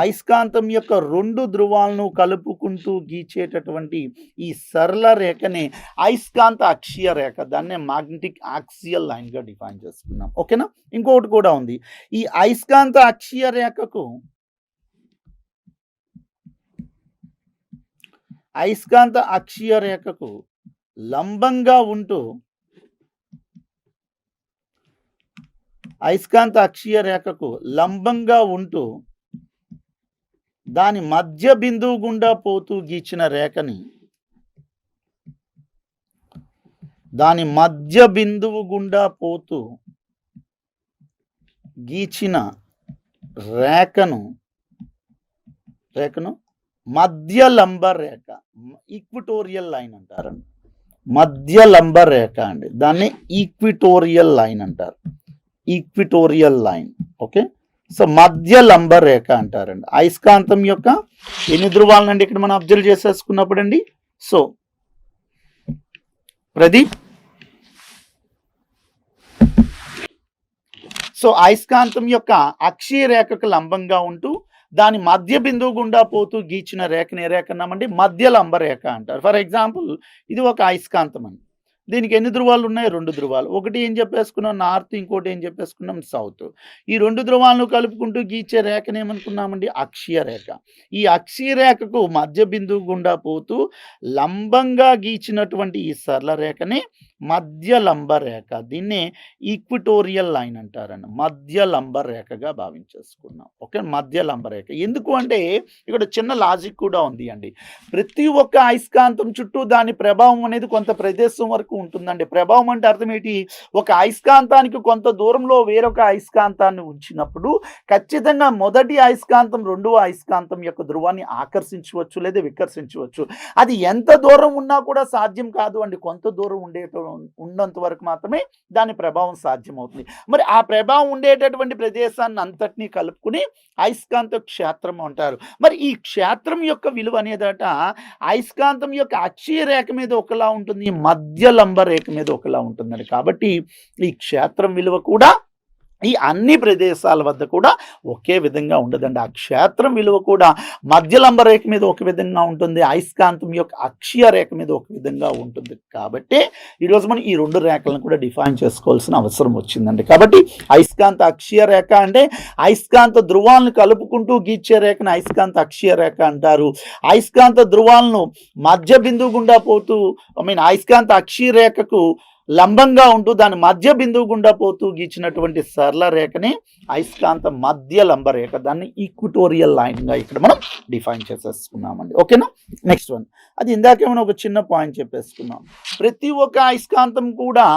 అయస్కాంతం యొక్క 2 ధ్రువాలను కలుపుకుంటూ గీచేటటువంటి ఈ సరళ రేఖని అయస్కాంత అక్షీయ రేఖ, దాన్నే మ్యాగ్నెటిక్ యాక్సియల్ లైన్గా డిఫైన్ చేసుకున్నాం. ఓకేనా, ఇంకొకటి కూడా ఉంది. ఈ అయస్కాంత అక్షీయ రేఖకు లంబంగా ఉంటూ దాని మధ్య బిందువు గుండా పోతూ గీచిన రేఖని మధ్య లంబ రేఖ, ఈక్విటోరియల్ లైన్ అంటారండి. మధ్య లంబ రేఖ అండి, దాన్ని ఈక్విటోరియల్ లైన్ అంటారు. Equatorial line. ఓకే, సో మధ్య లంబ రేఖ అంటారండి. అయస్కాంతం యొక్క ఎన్ని ధ్రువాలనండి ఇక్కడ మనం అబ్జర్వ్ చేసేసుకున్నప్పుడు అండి, సో ప్రదీప్, సో అయస్కాంతం యొక్క అక్షీయ రేఖకు లంబంగా ఉంటూ దాని మధ్య బిందువు గుండా పోతూ గీచిన రేఖని ఏ రేఖ అన్నామండి, మధ్య లంబ రేఖ అంటారు. ఫర్ ఎగ్జాంపుల్ ఇది ఒక అయస్కాంతం అండి, దీనికి ఎన్ని ధ్రువాలు ఉన్నాయి, 2 ధ్రువాలు, ఒకటి ఏం చెప్పేసుకున్నాం నార్త్, ఇంకోటి ఏం చెప్పేసుకున్నాం సౌత్. ఈ 2 ధ్రువాలను కలుపుకుంటూ గీచే రేఖను ఏమనుకున్నామండి, అక్షీయ రేఖ. ఈ అక్షీయ రేఖకు మధ్య బిందువు గుండా పోతూ లంబంగా గీచినటువంటి ఈ సరళ రేఖని మధ్య లంబ రేఖ, దీన్ని ఈక్విటోరియల్ లైన్ అంటారండి. మధ్య లంబ రేఖగా భావించేసుకున్నాం. ఓకే, మధ్య లంబ రేఖ. ఎందుకు అంటే ఇక్కడ చిన్న లాజిక్ కూడా ఉంది అండి. ప్రతి ఒక్క అయస్కాంతం చుట్టూ దాని ప్రభావం అనేది కొంత ప్రదేశం వరకు ఉంటుందండి. ప్రభావం అంటే అర్థం ఏంటి, ఒక అయస్కాంతానికి కొంత దూరంలో వేరొక అయస్కాంతాన్ని ఉంచినప్పుడు ఖచ్చితంగా మొదటి అయస్కాంతం 2వ అయస్కాంతం యొక్క ధ్రువాన్ని ఆకర్షించవచ్చు లేదా వికర్షించవచ్చు. అది ఎంత దూరం ఉన్నా కూడా సాధ్యం కాదు అండి, కొంత దూరం ఉన్నంత వరకు మాత్రమే దాని ప్రభావం సాధ్యమవుతుంది. మరి ఆ ప్రభావం ఉండేటటువంటి ప్రదేశాన్ని అంతటినీ కలుపుకుని అయస్కాంత క్షేత్రం అంటారు. మరి ఈ క్షేత్రం యొక్క విలువ అనేదట అయస్కాంతం యొక్క అక్షీయ రేఖ మీద ఒకలా ఉంటుంది, మధ్య లంబ రేఖ మీద ఒకలా ఉంటుందండి. కాబట్టి ఈ క్షేత్రం విలువ కూడా ఈ అన్ని ప్రదేశాల వద్ద కూడా ఒకే విధంగా ఉండదండి. ఆ క్షేత్రం విలువ కూడా మధ్య లంబ రేఖ మీద ఒక విధంగా ఉంటుంది. అయస్కాంతం యొక్క అక్షీయ రేఖ మీద ఒక విధంగా ఉంటుంది. కాబట్టి ఈరోజు మనం ఈ 2 రేఖలను కూడా డిఫైన్ చేసుకోవాల్సిన అవసరం వచ్చిందండి. కాబట్టి అయస్కాంత అక్షీయ రేఖ అంటే అయస్కాంత ధ్రువాలను కలుపుకుంటూ గీచే రేఖను అయస్కాంత అక్షీయ రేఖ అంటారు. అయస్కాంత ధ్రువాలను మధ్య బిందువు గుండా పోతూ అయస్కాంత అక్షీయ రేఖకు లంబంగా ఉంటూ దాని మధ్య బిందువు గుండా పోతూ గీచినటువంటి సరళ రేఖని అయస్కాంత మధ్య లంబ రేఖ, దాన్ని ఈక్వటోరియల్ లైన్గా ఇక్కడ మనం డిఫైన్ చేసేసుకున్నామండి. ఓకేనా. నెక్స్ట్ వన్, అది ఇందాకేమైనా ఒక చిన్న పాయింట్ చెప్పేసుకున్నాం. ప్రతి ఒక్క అయస్కాంతం కూడా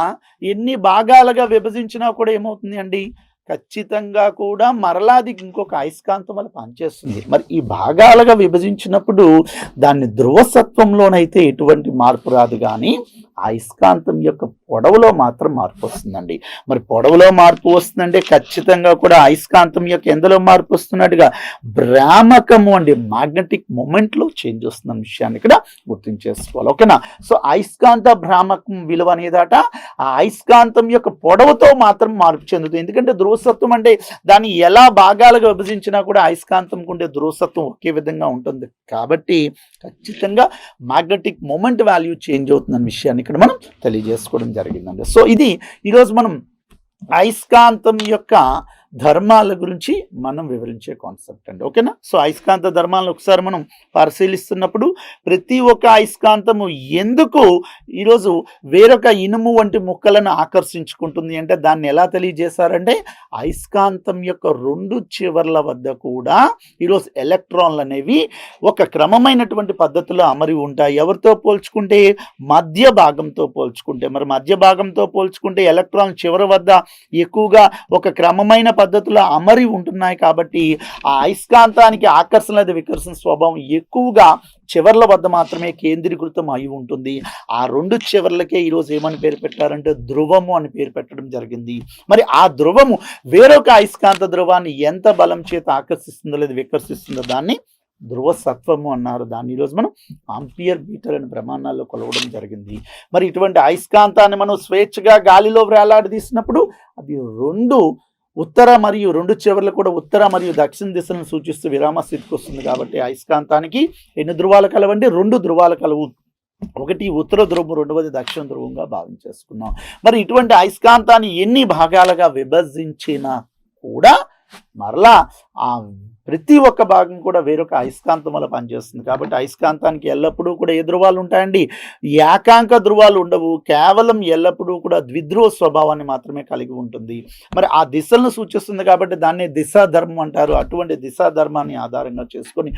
ఎన్ని భాగాలుగా విభజించినా కూడా ఏమవుతుంది అండి, ఖచ్చితంగా కూడా మరలాది ఇంకొక అయస్కాంతం వల్ల పనిచేస్తుంది. మరి ఈ భాగాలుగా విభజించినప్పుడు దాన్ని ధ్రువసత్వంలోనైతే ఎటువంటి మార్పు రాదు, కానీ అయస్కాంతం యొక్క పొడవులో మాత్రం మార్పు వస్తుందండి. మరి పొడవులో మార్పు వస్తుందంటే ఖచ్చితంగా కూడా అయస్కాంతం యొక్క ఎందులో మార్పు వస్తున్నట్టుగా భ్రామకము అండి, మ్యాగ్నెటిక్ మూమెంట్లో చేంజ్ వస్తున్న విషయాన్ని ఇక్కడ గుర్తించేసుకోవాలి. ఓకేనా. సో అయస్కాంత భ్రామకం విలువ అనేదట ఆ అయస్కాంతం యొక్క పొడవుతో మాత్రం మార్పు చెందుతుంది. ఎందుకంటే ధ్రువసత్వం అంటే దాన్ని ఎలా భాగాలుగా విభజించినా కూడా అయస్కాంతంకు ఉండే ధ్రువసత్వం ఒకే విధంగా ఉంటుంది. కాబట్టి ఖచ్చితంగా మ్యాగ్నెటిక్ మూమెంట్ వాల్యూ చేంజ్ అవుతుందన్న విషయాన్ని ఇక్కడ మనం తెలియజేసుకోవడం జరిగిందండి. సో ఇది ఈరోజు మనం అయస్కాంతం యొక్క ధర్మాల గురించి మనం వివరించే కాన్సెప్ట్ అండి. ఓకేనా. సో అయస్కాంత ధర్మాలను ఒకసారి మనం పరిశీలిస్తున్నప్పుడు ప్రతి ఒక్క అయస్కాంతము ఎందుకు ఈరోజు వేరొక ఇనుము వంటి ముక్కలను ఆకర్షించుకుంటుంది అంటే దాన్ని ఎలా తెలియజేశారంటే అయస్కాంతం యొక్క 2 చివర్ల వద్ద కూడా ఈరోజు ఎలక్ట్రాన్లు అనేవి ఒక క్రమమైనటువంటి పద్ధతిలో అమరి ఉంటాయి. ఎవరితో పోల్చుకుంటే మధ్య భాగంతో పోల్చుకుంటే. మరి మధ్య భాగంతో పోల్చుకుంటే ఎలక్ట్రాన్ చివరి వద్ద ఎక్కువగా ఒక క్రమమైన పద్ధతిలో అమరి ఉంటున్నాయి. కాబట్టి ఆ అయస్కాంతానికి ఆకర్షణ లేదా వికర్షణ స్వభావం ఎక్కువగా చివర్ల వద్ద మాత్రమే కేంద్రీకృతం అయి ఉంటుంది. ఆ 2 చివర్లకే ఈరోజు ఏమని పేరు పెట్టారంటే ధ్రువము అని పేరు పెట్టడం జరిగింది. మరి ఆ ధ్రువము వేరొక అయస్కాంత ధ్రువాన్ని ఎంత బలం చేత ఆకర్షిస్తుందో లేదా వికర్షిస్తుందో దాన్ని ధ్రువసత్వము అన్నారు. దాన్ని ఈరోజు మనం ఆంపియర్ మీటర్ అనే ప్రమాణాల్లో కొలవడం జరిగింది. మరి ఇటువంటి అయస్కాంతాన్ని మనం స్వేచ్ఛగా గాలిలో వేలాడదీసినప్పుడు అది 2 ఉత్తర మరియు 2 చివర్లు కూడా ఉత్తర మరియు దక్షిణ దిశలను సూచిస్తూ విరామ స్థితికి వస్తుంది. కాబట్టి అయస్కాంతానికి ఎన్ని ధ్రువాలు కలవండి, 2 ధ్రువాలు కలవు. ఒకటి ఉత్తర ధ్రువం, రెండవది దక్షిణ ధ్రువంగా భావించేసుకున్నాం. మరి ఇటువంటి అయస్కాంతాన్ని ఎన్ని భాగాలుగా విభజించినా కూడా మరలా ఆ ప్రతి ఒక్క భాగం కూడా వేరొక అయస్కాంతం వల్ల పనిచేస్తుంది. కాబట్టి అయస్కాంతానికి ఎల్లప్పుడూ కూడా ఏ ధ్రువాలు ఉంటాయండి, ఏకాంక ధ్రువాలు ఉండవు. కేవలం ఎల్లప్పుడూ కూడా ద్విధ్రువ స్వభావాన్ని మాత్రమే కలిగి ఉంటుంది. మరి ఆ దిశలను సూచిస్తుంది కాబట్టి దాన్ని దిశా ధర్మం అంటారు. అటువంటి దిశా ధర్మాన్ని ఆధారంగా చేసుకొని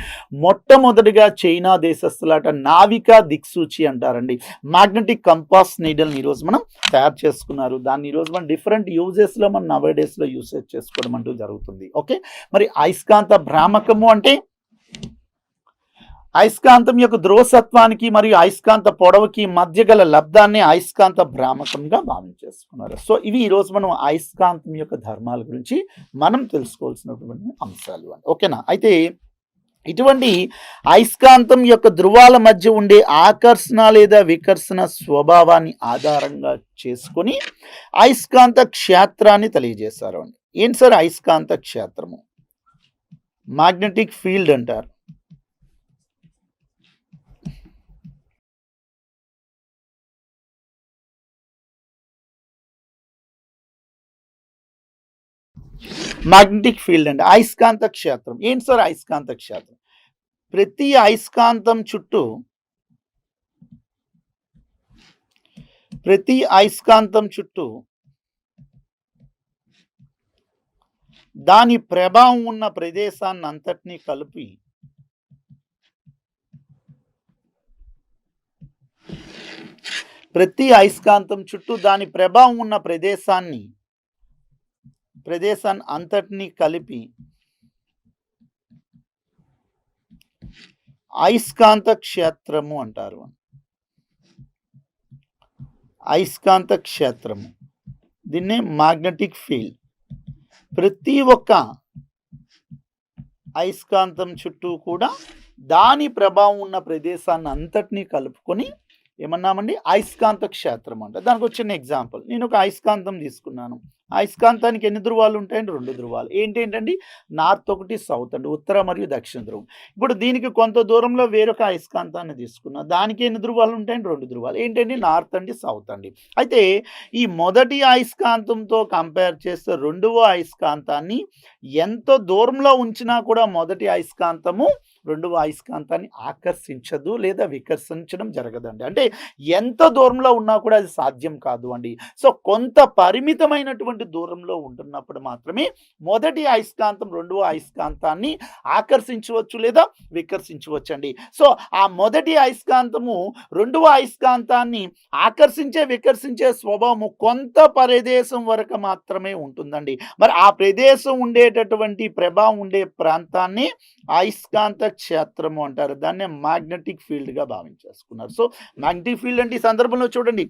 మొట్టమొదటిగా చైనా దేశస్తులాట నావికా దిక్సూచి అంటారండి, మ్యాగ్నెటిక్ కంపాస్ నీడల్ని ఈరోజు మనం తయారు చేసుకున్నారు. దాన్ని ఈరోజు మనం డిఫరెంట్ యూజెస్లో మనం నవేడేస్లో యూసేజ్ చేసుకోవడం అంటూ జరుగుతుంది. ఓకే. మరి అయస్కాంత భ్రామకము అంటే అయస్కాంతం యొక్క ధ్రువసత్వానికి మరియు అయస్కాంత పొడవుకి మధ్య గల లబ్ధాన్ని అయస్కాంత భ్రామకంగా భావించేసుకున్నారు. సో ఇవి ఈరోజు మనం అయస్కాంతం యొక్క ధర్మాల గురించి మనం తెలుసుకోవాల్సినటువంటి అంశాలు. ఓకేనా. అయితే ఇటువంటి అయస్కాంతం యొక్క ధ్రువాల మధ్య ఉండే ఆకర్షణ లేదా వికర్షణ స్వభావాన్ని ఆధారంగా చేసుకొని అయస్కాంత క్షేత్రాన్ని తెలియజేశారు. ఏంటి సార్ అయస్కాంత క్షేత్రము? మ్యాగ్నెటిక్ ఫీల్డ్ అంటారు. మ్యాగ్నెటిక్ ఫీల్డ్ అంటే అయస్కాంత క్షేత్రం. ఏంటి సార్ అయస్కాంత క్షేత్రం? ప్రతి అయస్కాంతం చుట్టూ దాని ప్రభావం ఉన్న ప్రదేశాన్ని అంతటినీ కలిపి ప్రతి అయస్కాంతం చుట్టూ దాని ప్రభావం ఉన్న ప్రదేశాన్ని అంతటినీ కలిపి అయస్కాంత క్షేత్రము అంటారు. అయస్కాంత క్షేత్రము దీన్నే మ్యాగ్నెటిక్ ఫీల్డ్. ప్రతి ఒక్క అయస్కాంతం చుట్టూ కూడా దాని ప్రభావం ఉన్న ప్రదేశాన్ని అంతటినీ కలుపుకొని ఏమన్నామండి అయస్కాంత క్షేత్రం అంటే. దానికి వచ్చిన ఎగ్జాంపుల్, నేను ఒక అయస్కాంతం తీసుకున్నాను. అయస్కాంతానికి ఎన్ని ధృవాలు ఉంటాయండి? 2 ధృవాలు. ఏంటేంటండి? నార్త్ ఒకటి, సౌత్ అండి. ఉత్తర మరియు దక్షిణ ధృవం. ఇప్పుడు దీనికి కొంత దూరంలో వేరొక అయస్కాంతాన్ని తీసుకున్నా. దానికి ఎన్ని ధృవాలు ఉంటాయండి? 2 ధృవాలు. ఏంటండి? నార్త్ అండి, సౌత్ అండి. అయితే ఈ మొదటి అయస్కాంతంతో కంపేర్ చేస్తే రెండవ అయస్కాంతాన్ని ఎంత దూరంలో ఉంచినా కూడా మొదటి అయస్కాంతము రెండవ అయస్కాంతాన్ని ఆకర్షించదు లేదా వికర్షించడం జరగదండి. అంటే ఎంత దూరంలో ఉన్నా కూడా అది సాధ్యం కాదు అండి. సో కొంత పరిమితమైనటువంటి దూరంలో ఉంటున్నప్పుడు మాత్రమే మొదటి అయస్కాంతం రెండవ అయస్కాంతాన్ని ఆకర్షించవచ్చు లేదా వికర్షించవచ్చు అండి. సో ఆ మొదటి అయస్కాంతము రెండవ అయస్కాంతాన్ని ఆకర్షించే వికర్షించే స్వభావము కొంత ప్రదేశం వరకు మాత్రమే ఉంటుందండి. మరి ఆ ప్రదేశం ఉండేటటువంటి ప్రభావం ఉండే ప్రాంతాన్ని అయస్కాంత క్షేత్రము అంటారు. దాన్నే మ్యాగ్నెటిక్ ఫీల్డ్‌గా భావించేసుకున్నారు. సో మ్యాగ్నెటిక్ ఫీల్డ్ అంటే ఈ సందర్భంలో చూడండి,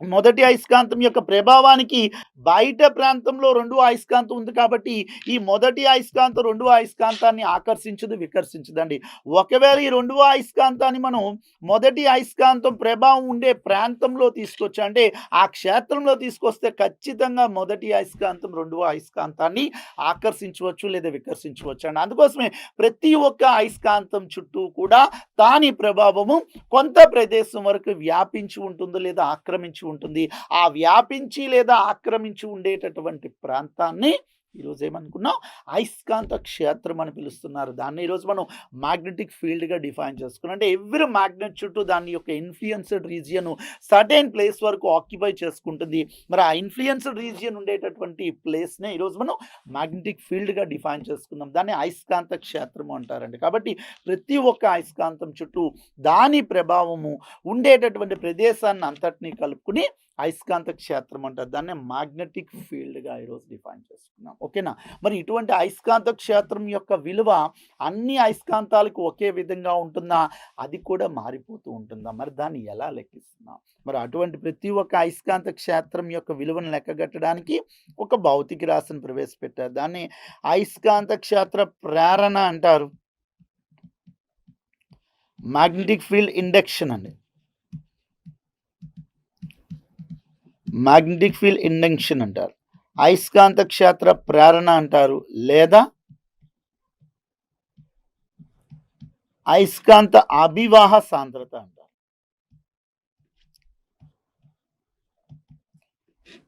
మొదటి అయస్కాంతం యొక్క ప్రభావానికి బయట ప్రాంతంలో రెండో అయస్కాంతం ఉంది కాబట్టి ఈ మొదటి అయస్కాంతం రెండో అయస్కాంతాన్ని ఆకర్షించదు, వికర్షించదండి. ఒకవేళ ఈ రెండవ అయస్కాంతాన్ని మనం మొదటి అయస్కాంతం ప్రభావం ఉండే ప్రాంతంలో తీసుకొచ్చా అంటే ఆ క్షేత్రంలో తీసుకొస్తే ఖచ్చితంగా మొదటి అయస్కాంతం రెండవ అయస్కాంతాన్ని ఆకర్షించవచ్చు లేదా వికర్షించవచ్చు అండి. అందుకోసమే ప్రతి ఒక్క అయస్కాంతం చుట్టూ కూడా దాని ప్రభావము కొంత ప్రదేశం వరకు వ్యాపించి ఉంటుంది లేదా ఆక్రమించి ఉంటుంది. ఆ వ్యాపించి లేదా ఆక్రమించి ఉండేటటువంటి ప్రాంతాన్ని ఈరోజు ఏమనుకున్నాం? అయస్కాంత క్షేత్రం అని పిలుస్తున్నారు. దాన్ని ఈరోజు మనం మ్యాగ్నెటిక్ ఫీల్డ్‌గా డిఫైన్ చేసుకున్నాం. అంటే ఎవ్రీ మ్యాగ్నెట్ చుట్టూ దాని యొక్క ఇన్‌ఫ్లుయెన్స్‌డ్ రీజియన్ సర్టెన్ ప్లేస్ వరకు ఆక్యుపై చేసుకుంటుంది. మరి ఆ ఇన్‌ఫ్లుయెన్స్‌డ్ రీజియన్ ఉండేటటువంటి ప్లేస్‌నే ఈరోజు మనం మ్యాగ్నెటిక్ ఫీల్డ్‌గా డిఫైన్ చేసుకున్నాం. దాన్ని అయస్కాంత క్షేత్రం అంటారండి. కాబట్టి ప్రతి ఒక్క అయస్కాంతం చుట్టూ దాని ప్రభావము ఉండేటటువంటి ప్రదేశాన్ని అంతటిని కలుపుకుని అయస్కాంత క్షేత్రం అంటారు. దాన్ని మ్యాగ్నెటిక్ ఫీల్డ్‌గా ఈరోజు డిఫైన్ చేసుకున్నాం. ఓకేనా? మరి ఇటువంటి అయస్కాంత క్షేత్రం యొక్క విలువ అన్ని అయస్కాంతాలకు ఒకే విధంగా ఉంటుందా? అది కూడా మారిపోతూ ఉంటుందా? మరి దాన్ని ఎలా లెక్కిస్తున్నాం? మరి అటువంటి ప్రతి ఒక్క అయస్కాంత క్షేత్రం యొక్క విలువను లెక్కగట్టడానికి ఒక భౌతిక రాశిని ప్రవేశపెట్టారు. దాన్ని అయస్కాంత క్షేత్ర ప్రేరణ అంటారు. మ్యాగ్నెటిక్ ఫీల్డ్ ఇండక్షన్ అండి. మ్యాగ్నెటిక్ ఫీల్డ్ ఇండక్షన్ అంటారు. అయస్కాంత క్షేత్ర ప్రేరణ అంటారు లేదా అయస్కాంత అభివాహ సాంద్రత అంటారు.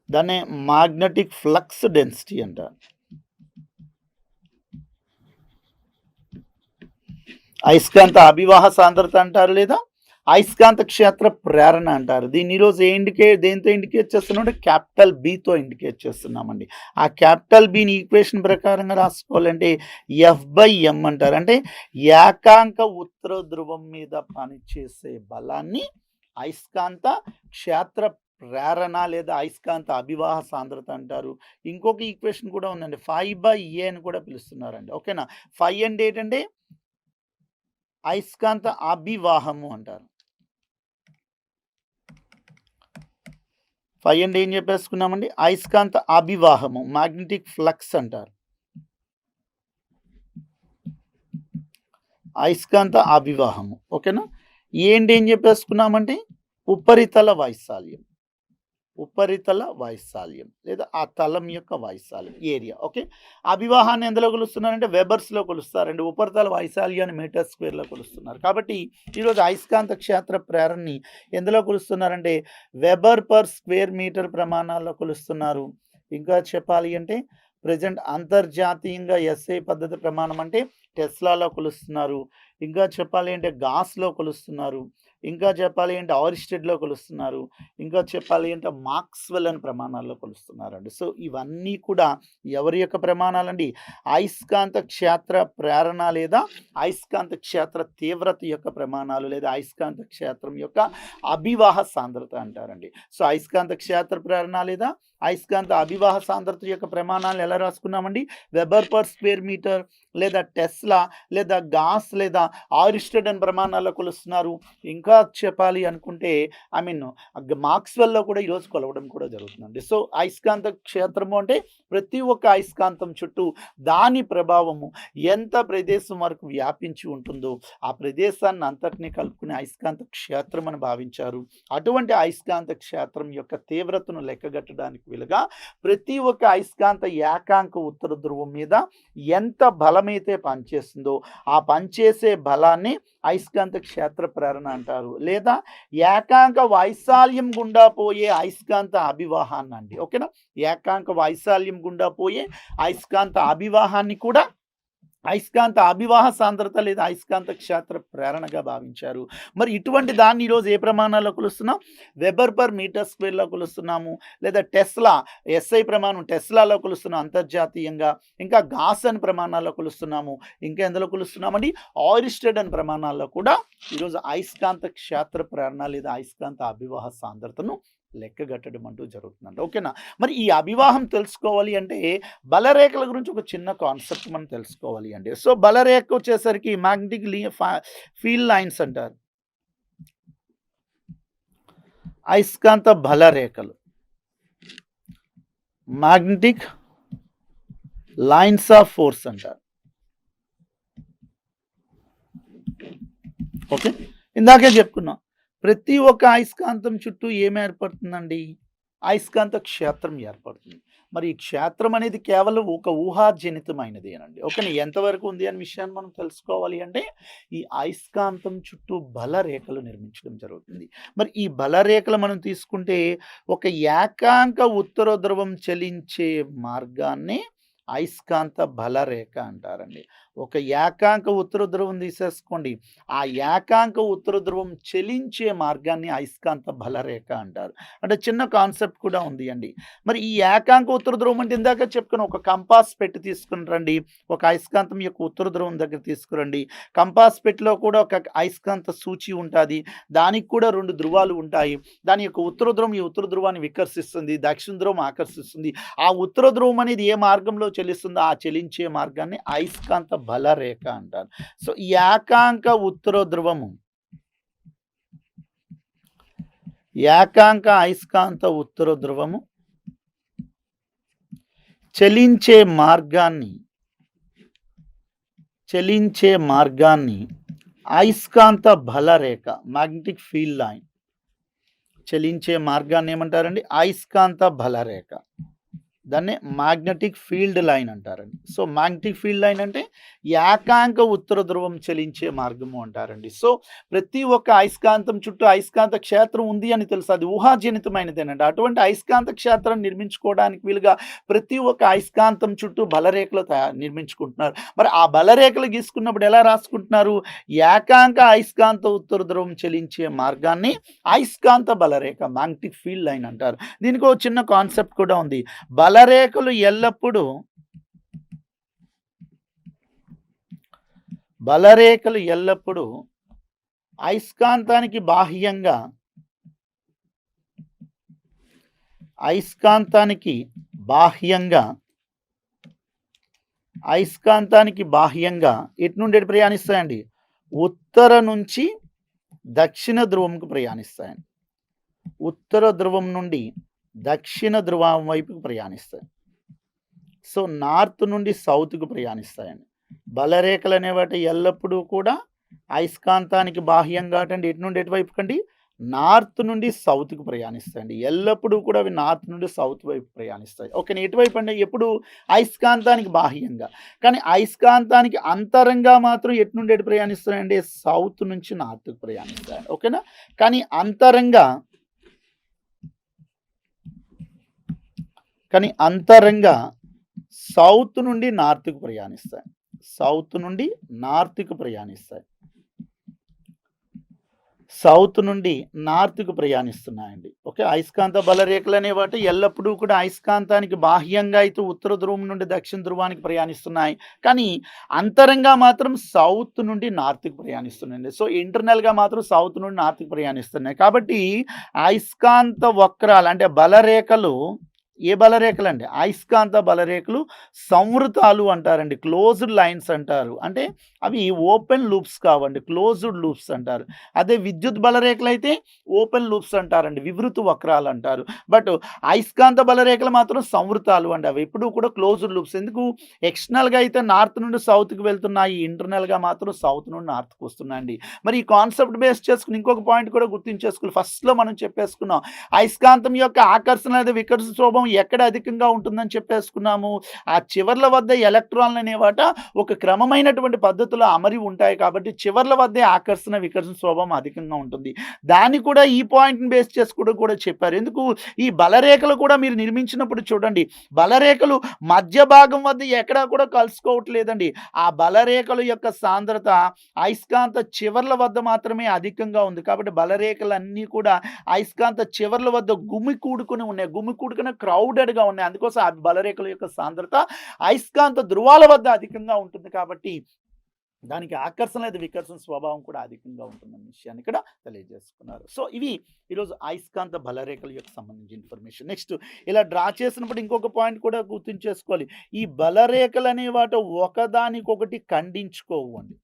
దాన్ని మ్యాగ్నెటిక్ ఫ్లక్స్ డెన్సిటీ అంటారు. అయస్కాంత అభివాహ సాంద్రత అంటారు లేదా అయస్కాంత క్షేత్ర ప్రేరణ అంటారు. దీన్ని ఈరోజు దేంతో ఇండికేట్ చేస్తున్నామంటే క్యాపిటల్ బితో ఇండికేట్ చేస్తున్నామండి. ఆ క్యాపిటల్ బిని ఈక్వేషన్ ప్రకారంగా రాసుకోవాలంటే F/m అంటారు. అంటే ఏకాంక ఉత్తర ధ్రువం మీద పనిచేసే బలాన్ని అయస్కాంత క్షేత్ర ప్రేరణ లేదా అయస్కాంత అభివాహ సాంద్రత అంటారు. ఇంకొక ఈక్వేషన్ కూడా ఉందండి, Φ/a అని కూడా పిలుస్తున్నారండి. ఓకేనా? ఫై అంటే ఏంటంటే అయస్కాంత అభివాహము అంటారు. ఫై అంటే ఏం చెప్పేసుకున్నామండి? అయస్కాంత అభివాహము, మ్యాగ్నెటిక్ ఫ్లక్స్ అంటారు. అయస్కాంత అభివాహము. ఓకేనా? ఏం చెప్పేసుకున్నామంటే ఉపరితల వైశాల్యం. ఉపరితల వైశాల్యం లేదా ఆ తలం యొక్క వైశాల్యం ఏరియా. ఓకే, అభివాహాన్ని ఎందులో కొలుస్తున్నారంటే వెబర్స్లో కొలుస్తారండి. ఉపరితల వైశాల్యాన్ని మీటర్ స్క్వేర్లో కొలుస్తున్నారు. కాబట్టి ఈరోజు అయస్కాంత క్షేత్ర ప్రేరణని ఎందులో కొలుస్తున్నారంటే వెబర్ పర్ స్క్వేర్ మీటర్ ప్రమాణాల్లో కొలుస్తున్నారు. ఇంకా చెప్పాలి అంటే ప్రజెంట్ అంతర్జాతీయంగా ఎస్ఐ పద్ధతి ప్రమాణం అంటే టెస్లాలో కొలుస్తున్నారు. ఇంకా చెప్పాలి అంటే గాస్లో కొలుస్తున్నారు. ఇంకా చెప్పాలి అంటే ఆరిస్టెడ్లో కొలుస్తున్నారు. ఇంకా చెప్పాలి అంటే మాక్స్వెల్ అని ప్రమాణాల్లో కొలుస్తున్నారండి. సో ఇవన్నీ కూడా ఎవరి యొక్క ప్రమాణాలండి? అయస్కాంత క్షేత్ర ప్రేరణ లేదా అయస్కాంత క్షేత్ర తీవ్రత యొక్క ప్రమాణాలు లేదా అయస్కాంత క్షేత్రం యొక్క అభివాహ సాంద్రత అంటారండి. సో అయస్కాంత క్షేత్ర ప్రేరణ లేదా అయస్కాంత అభివాహ సాంద్రత యొక్క ప్రమాణాలు ఎలా రాసుకున్నామండి? వెబర్ పర్ స్క్వేర్ మీటర్ లేదా టెస్లా లేదా గాస్ లేదా ఆరిస్టెడ్ అని ప్రమాణాల్లో కొలుస్తున్నారు. ఇంకా ఇంకా చెప్పాలి అనుకుంటే ఐ మీన్ మాక్స్‌వెల్‌లో కూడా ఈరోజు కొలవడం కూడా జరుగుతుందండి. సో, అయస్కాంత క్షేత్రము అంటే ప్రతి ఒక్క అయస్కాంతం చుట్టూ దాని ప్రభావము ఎంత ప్రదేశం వరకు వ్యాపించి ఉంటుందో, ఆ ప్రదేశాన్ని అంతటిని కలుపుకునే అయస్కాంత క్షేత్రం అని భావించారు. అటువంటి అయస్కాంత క్షేత్రం యొక్క తీవ్రతను లెక్కగట్టడానికి వీలుగా ప్రతి ఒక్క అయస్కాంత ఏకాంక ఉత్తర ధ్రువం మీద ఎంత బలమైతే పనిచేస్తుందో, ఆ పనిచేసే బలాన్ని అయస్కాంత క్షేత్ర ప్రేరణ అంటారు. లేదా ఏకాంక వైశాల్యం గుండా పోయే అయస్కాంత అభివాహాన్నండి. ఓకేనా? ఏకాంక వైశాల్యం గుండా పోయే అయస్కాంత అభివాహాన్ని కూడా అయస్కాంత అభివాహ సాంద్రత లేదా అయస్కాంత క్షేత్ర ప్రేరణగా భావించారు. మరి ఇటువంటి దాన్ని ఈరోజు ఏ ప్రమాణాల్లో కొలుస్తున్నాం? వెబర్ పర్ మీటర్ స్క్వేర్‌లో కొలుస్తున్నాము. లేదా టెస్లా ఎస్ఐ ప్రమాణం టెస్లాలో కొలుస్తున్నాం అంతర్జాతీయంగా. ఇంకా గాసన్ ప్రమాణాల్లో కొలుస్తున్నాము. ఇంకా ఎందులో కొలుస్తున్నామండి? ఆయిర్స్టెడ్ అని ప్రమాణాల్లో కూడా ఈరోజు అయస్కాంత క్షేత్ర ప్రేరణ లేదా అయస్కాంత అభివాహ సాంద్రతను లెక్కగట్టడం అంటూ జరుగుతుందండి. ఓకేనా? మరి ఈ అభివాహం తెలుసుకోవాలి అంటే బలరేఖల గురించి ఒక చిన్న కాన్సెప్ట్ మనం తెలుసుకోవాలి అండి. సో, బలరేఖ వచ్చేసరికి మ్యాగ్నెటిక్ ఫీల్డ్ లైన్స్ అంటారు. అయస్కాంత బలరేఖలు. మ్యాగ్నెటిక్ లైన్స్ ఆఫ్ ఫోర్స్ అంటారు. ఓకే. ఇందాకే చెప్పుకున్నాం. ప్రతి ఒక్క అయస్కాంతం చుట్టూ ఏమి ఏర్పడుతుందండి? అయస్కాంత క్షేత్రం ఏర్పడుతుంది. మరి ఈ క్షేత్రం అనేది కేవలం ఒక ఊహాజనితమైనదేనండి. ఓకేనా? ఎంతవరకు ఉంది అనే విషయాన్ని మనం తెలుసుకోవాలి అంటే ఈ అయస్కాంతం చుట్టూ బలరేఖలు నిర్మించడం జరుగుతుంది. మరి ఈ బలరేఖలు మనం తీసుకుంటే ఒక ఏకాంక ఉత్తర ధ్రువం చలించే మార్గాన్ని అయస్కాంత బలరేఖ అంటారండి. ఒక ఏకాంక ఉత్తర ధ్రువం తీసేసుకోండి. ఆ ఏకాంక ఉత్తర ధ్రువం చలించే మార్గాన్ని అయస్కాంత బలరేఖ అంటారు. అంటే చిన్న కాన్సెప్ట్ కూడా ఉంది అండి. మరి ఈ ఏకాంక ఉత్తర ధ్రువం అంటే ఇందాక చెప్పుకున్న ఒక కంపాస్ పెట్టి తీసుకుని రండి. ఒక అయస్కాంతం యొక్క ఉత్తర ధ్రువం దగ్గర తీసుకురండి. కంపాస్ పెట్టిలో కూడా ఒక అయస్కాంత సూచి ఉంటుంది. దానికి కూడా 2 ధ్రువాలు ఉంటాయి. దాని యొక్క ఉత్తర ధ్రువం ఈ ఉత్తర ధ్రువాన్ని వికర్షిస్తుంది. దక్షిణ ధ్రువం ఆకర్షిస్తుంది. ఆ ఉత్తర ధ్రువం అనేది ఏ మార్గంలో చలిస్తుందో ఆ చలించే మార్గాన్ని అయస్కాంత బలరేఖ అంటారు. సో, ఈ ఏకాంక ఉత్తర ధ్రువము ఏకాంక అయస్కాంత ఉత్తర ధ్రువము చలించే మార్గాన్ని అయస్కాంత బలరేఖ మ్యాగ్నెటిక్ ఫీల్డ్ లైన్ చలించే మార్గాన్ని ఏమంటారండి? అయస్కాంత బలరేఖ. దాన్ని మ్యాగ్నెటిక్ ఫీల్డ్ లైన్ అంటారండి. సో, మ్యాగ్నెటిక్ ఫీల్డ్ లైన్ అంటే ఏకాంక ఉత్తర ధ్రువం చలించే మార్గము అంటారండి. సో, ప్రతి ఒక్క అయస్కాంతం చుట్టూ అయస్కాంత క్షేత్రం ఉంది అని తెలుసు. అది ఊహాజనితమైనదేనండి. అటువంటి అయస్కాంత క్షేత్రం నిర్మించుకోవడానికి వీలుగా ప్రతి ఒక్క అయస్కాంతం చుట్టూ బలరేఖలు నిర్మించుకుంటున్నారు. మరి ఆ బలరేఖలు గీసుకున్నప్పుడు ఎలా రాసుకుంటున్నారు? ఏకాంక అయస్కాంత ఉత్తర ధ్రువం చలించే మార్గాన్ని అయస్కాంత బలరేఖ మ్యాగ్నెటిక్ ఫీల్డ్ లైన్ అంటారు. దీనికి ఒక చిన్న కాన్సెప్ట్ కూడా ఉంది. బలరేఖలు ఎల్లప్పుడూ అయస్కాంతానికి బాహ్యంగా ఎటు నుండి ఎటు ప్రయాణిస్తాయండి? ఉత్తర నుంచి దక్షిణ ధ్రువంకు ప్రయాణిస్తాయండి. ఉత్తర ధ్రువం నుండి దక్షిణ ధ్రువం వైపుకు ప్రయాణిస్తాయి. సో, నార్త్ నుండి సౌత్‌కు ప్రయాణిస్తాయండి. బలరేఖలు అనేవాటి ఎల్లప్పుడూ కూడా అయస్కాంతానికి బాహ్యంగా అంటే ఎటు నుండి ఎటువైపుకండి? నార్త్ నుండి సౌత్‌కు ప్రయాణిస్తాయండి. ఎల్లప్పుడూ కూడా అవి నార్త్ నుండి సౌత్ వైపు ప్రయాణిస్తాయి. ఓకేనా? ఎటువైపు అండి? ఎప్పుడు అయస్కాంతానికి బాహ్యంగా. కానీ అయస్కాంతానికి అంతరంగా మాత్రం ఎటు నుండి ఎటు ప్రయాణిస్తాయండి? సౌత్ నుంచి నార్త్‌కు ప్రయాణిస్తాయండి. ఓకేనా? కానీ అంతరంగా సౌత్ నుండి నార్త్‌కు ప్రయాణిస్తున్నాయండి. ఓకే. అయస్కాంత బలరేఖలు అనేవాటి ఎల్లప్పుడూ కూడా అయస్కాంతానికి బాహ్యంగా అయితే ఉత్తర ధ్రువం నుండి దక్షిణ ధ్రువానికి ప్రయాణిస్తున్నాయి. కానీ అంతరంగా మాత్రం సౌత్ నుండి నార్త్‌కి ప్రయాణిస్తున్నాయండి. సో, ఇంటర్నల్‌గా మాత్రం సౌత్ నుండి నార్త్‌కి ప్రయాణిస్తున్నాయి. కాబట్టి అయస్కాంత వక్రాలు అంటే బలరేఖలు ఏ బలరేఖలండి? అయస్కాంత బలరేఖలు సంవృతాలు అంటారండి. క్లోజ్డ్ లైన్స్ అంటారు. అంటే అవి ఓపెన్ లూప్స్ కావండి. క్లోజ్డ్ లూప్స్ అంటారు. అదే విద్యుత్ బలరేఖలైతే ఓపెన్ లూప్స్ అంటారండి. వివృత వక్రాలు అంటారు. బట్ అయస్కాంత బలరేఖలు మాత్రం సంవృతాలు అండి. అవి ఎప్పుడూ కూడా క్లోజ్డ్ లూప్స్. ఎందుకు? ఎక్స్టర్నల్‌గా అయితే నార్త్ నుండి సౌత్‌కి వెళ్తున్నాయి. ఇంటర్నల్‌గా మాత్రం సౌత్ నుండి నార్త్‌కి వస్తున్నాయండి. మరి ఈ కాన్సెప్ట్ బేస్ చేసుకొని ఇంకొక పాయింట్ కూడా గుర్తుంచేసుకోవాలి. ఫస్ట్‌లో మనం చెప్పేసుకున్నాం. అయస్కాంతం యొక్క ఆకర్షణ లేదా వికర్షణ స్వభావం ఎక్కడ అధికంగా ఉంటుందని చెప్పేసుకున్నాము. ఆ చివర్ల వద్ద ఎలక్ట్రాన్లు అనేవాట ఒక క్రమమైనటువంటి పద్ధతిలో అమరి ఉంటాయి కాబట్టి చివర్ల వద్దే ఆకర్షణ వికర్షణ స్వభావం అధికంగా ఉంటుంది. దాన్ని కూడా ఈ పాయింట్‌ని బేస్ చేసుకోవడం కూడా చెప్పారు. ఎందుకు? ఈ బలరేఖలు కూడా మీరు నిర్మించినప్పుడు చూడండి. బలరేఖలు మధ్య భాగం వద్ద ఎక్కడా కూడా కలుసుకోవట్లేదండి. ఆ బలరేఖల యొక్క సాంద్రత అయస్కాంత చివర్ల వద్ద మాత్రమే అధికంగా ఉంది. కాబట్టి బలరేఖలన్నీ కూడా అయస్కాంత చివర్ల వద్ద గుమికూడుకొని ఉన్నాయి. గుమికూడుకుని క్రౌడెడ్‌గా ఉన్నాయి. అందుకోసం ఆ బలరేఖల యొక్క సాంద్రత అయస్కాంత ధృవాల వద్ద అధికంగా ఉంటుంది కాబట్టి దానికి ఆకర్షణ లేదా వికర్షణ స్వభావం కూడా అధికంగా ఉంటుందన్న విషయాన్ని ఇక్కడ తెలియజేసుకున్నారు. సో ఇవి ఈరోజు అయస్కాంత బలరేఖల యొక్క సంబంధించిన ఇన్ఫర్మేషన్. నెక్స్ట్ ఇలా డ్రా చేసినప్పుడు ఇంకొక పాయింట్ కూడా గుర్తుంచేసుకోవాలి. ఈ బలరేఖలు అనే వాటి ఒకదానికొకటి ఖండించుకోవు అండి.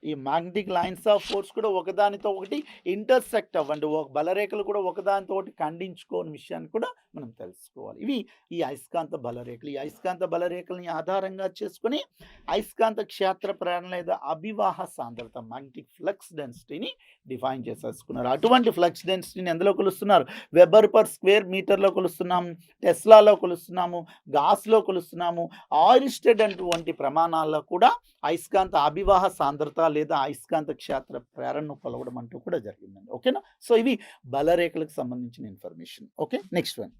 ఈ మ్యాగ్నెటిక్ లైన్స్ ఆఫ్ ఫోర్స్ కూడా ఒకదానితో ఒకటి ఇంటర్సెక్ట్ అవ్వండి. బలరేఖలు కూడా ఒకదానితో ఒకటి ఖండించుకోని విషయాన్ని కూడా మనం తెలుసుకోవాలి. ఇవి ఈ అయస్కాంత బలరేఖలు. ఈ అయస్కాంత బలరేఖలని ఆధారంగా చేసుకొని అయస్కాంత క్షేత్ర ప్రేరణ లేదా అభివాహ సాంద్రత మ్యాగ్నెటిక్ ఫ్లక్స్ డెన్సిటీని డిఫైన్ చేసేసుకున్నారు. అటువంటి ఫ్లక్స్ డెన్సిటీని ఎందులో కొలుస్తున్నారు? వెబర్ పర్ స్క్వేర్ మీటర్లో కొలుస్తున్నాము, టెస్లాలో కొలుస్తున్నాము, గాస్లో కొలుస్తున్నాము, ఆయిర్స్టెడ్ అటువంటి ప్రమాణాల్లో కూడా అయస్కాంత అభివాహ సాంద్రత లేదా అయస్కాంత క్షేత్ర ప్రేరణను కొలవడం అంటూ కూడా జరిగిందండి. ఓకేనా? సో ఇవి బలరేఖలకు సంబంధించిన ఇన్ఫర్మేషన్. Okay, next one.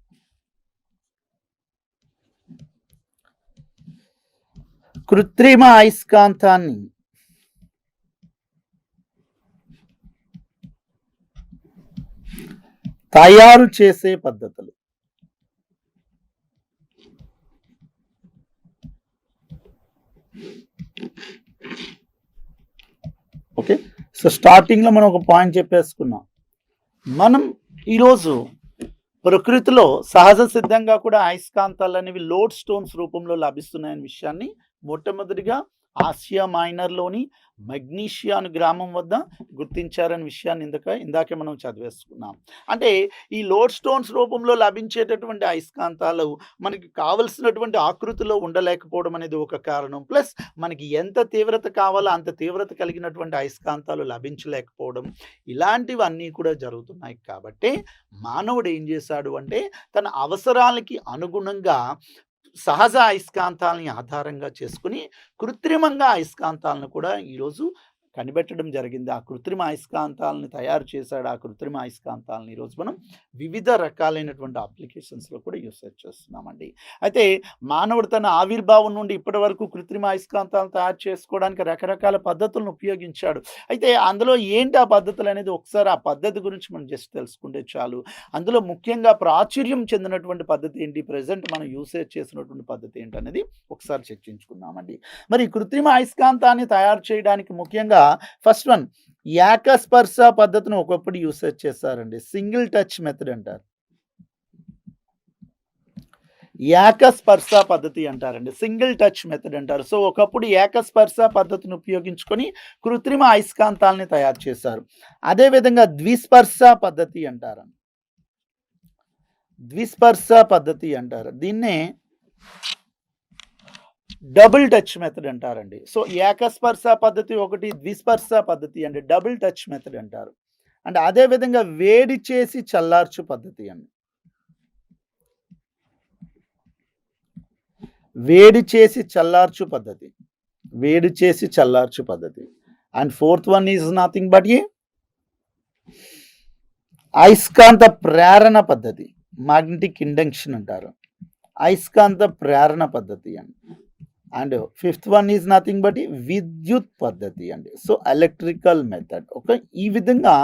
కృత్రిమ అయస్కాంతాన్ని తయారు చేసే పద్ధతులు. ఓకే, సో స్టార్టింగ్లో మనం ఒక పాయింట్ చెప్పేసుకున్నాం. మనం ఈరోజు ప్రకృతిలో సహజ సిద్ధంగా కూడా అయస్కాంతాలు అనేవి లోడ్ స్టోన్స్ రూపంలో లభిస్తున్నాయనే విషయాన్ని మొట్టమొదటిగా ఆసియా మైనర్లోని మెగ్నీషియా అనే గ్రామం వద్ద గుర్తించారనే విషయాన్ని ఇందాకే మనం చదివేసుకున్నాం. అంటే ఈ లోడ్ స్టోన్స్ రూపంలో లభించేటటువంటి అయస్కాంతాలు మనకి కావలసినటువంటి ఆకృతిలో ఉండలేకపోవడం అనేది ఒక కారణం. ప్లస్ మనకి ఎంత తీవ్రత కావాలో అంత తీవ్రత కలిగినటువంటి అయస్కాంతాలు లభించలేకపోవడం, ఇలాంటివన్నీ కూడా జరుగుతున్నాయి. కాబట్టి మానవుడు ఏం చేశాడు అంటే తన అవసరాలకి అనుగుణంగా సహజ అయస్కాంతాలని ఆధారంగా చేసుకుని కృత్రిమంగా అయస్కాంతాలను కూడా ఈరోజు కనిపెట్టడం జరిగింది. ఆ కృత్రిమ అయస్కాంతాలను తయారు చేశాడు. ఆ కృత్రిమ అయస్కాంతాలను ఈరోజు మనం వివిధ రకాలైనటువంటి అప్లికేషన్స్లో కూడా యూసేజ్ చేస్తున్నామండి. అయితే మానవుడు తన ఆవిర్భావం నుండి ఇప్పటి వరకు కృత్రిమ అయస్కాంతాలను తయారు చేసుకోవడానికి రకరకాల పద్ధతులను ఉపయోగించాడు. అయితే అందులో ఏంటి ఆ పద్ధతులు అనేది ఒకసారి ఆ పద్ధతి గురించి మనం జస్ట్ తెలుసుకుంటే చాలు. అందులో ముఖ్యంగా ప్రాచుర్యం చెందినటువంటి పద్ధతి ఏంటి, ప్రజెంట్ మనం యూసేజ్ చేసినటువంటి పద్ధతి ఏంటి అనేది ఒకసారి చర్చించుకుందామండి. మరి కృత్రిమ అయస్కాంతాన్ని తయారు చేయడానికి ముఖ్యంగా ఫస్ట్ వన్ ఏకస్పర్శ పద్ధతిని ఒకప్పుడు యూసేజ్ చేస్తారండి. సింగిల్ టచ్ మెథడ్ అంటారు. ఏకస్పర్శ పద్ధతి అంటారండి, సింగిల్ టచ్ మెథడ్ అంటారు. సో ఒకప్పుడు ఏకస్పర్శ పద్ధతిని ఉపయోగించుకొని కృత్రిమ అయస్కాంతాలని తయారు చేశారు. అదేవిధంగా ద్విస్పర్శ పద్ధతి అంటారు. ద్విస్పర్శ పద్ధతి అంటారు. దీన్నే డబుల్ టచ్ మెథడ్ అంటారండి. సో ఏకస్పర్శ పద్ధతి ఒకటి, ద్విస్పర్శ పద్ధతి అంటే డబుల్ టచ్ మెథడ్ అంటారు. అంటే అదేవిధంగా వేడి చేసి చల్లార్చు పద్ధతి అండి. వేడి చేసి చల్లార్చు పద్ధతి, వేడి చేసి చల్లార్చు పద్ధతి. And fourth one is nothing but a అయస్కాంత ప్రేరణ పద్ధతి, మ్యాగ్నెటిక్ ఇండక్షన్ అంటారు. అయస్కాంత ప్రేరణ పద్ధతి అండి. And fifth one is nothing but విద్యుత్ పద్ధతి అండి. So electrical method. ఓకే, ఈ విధంగా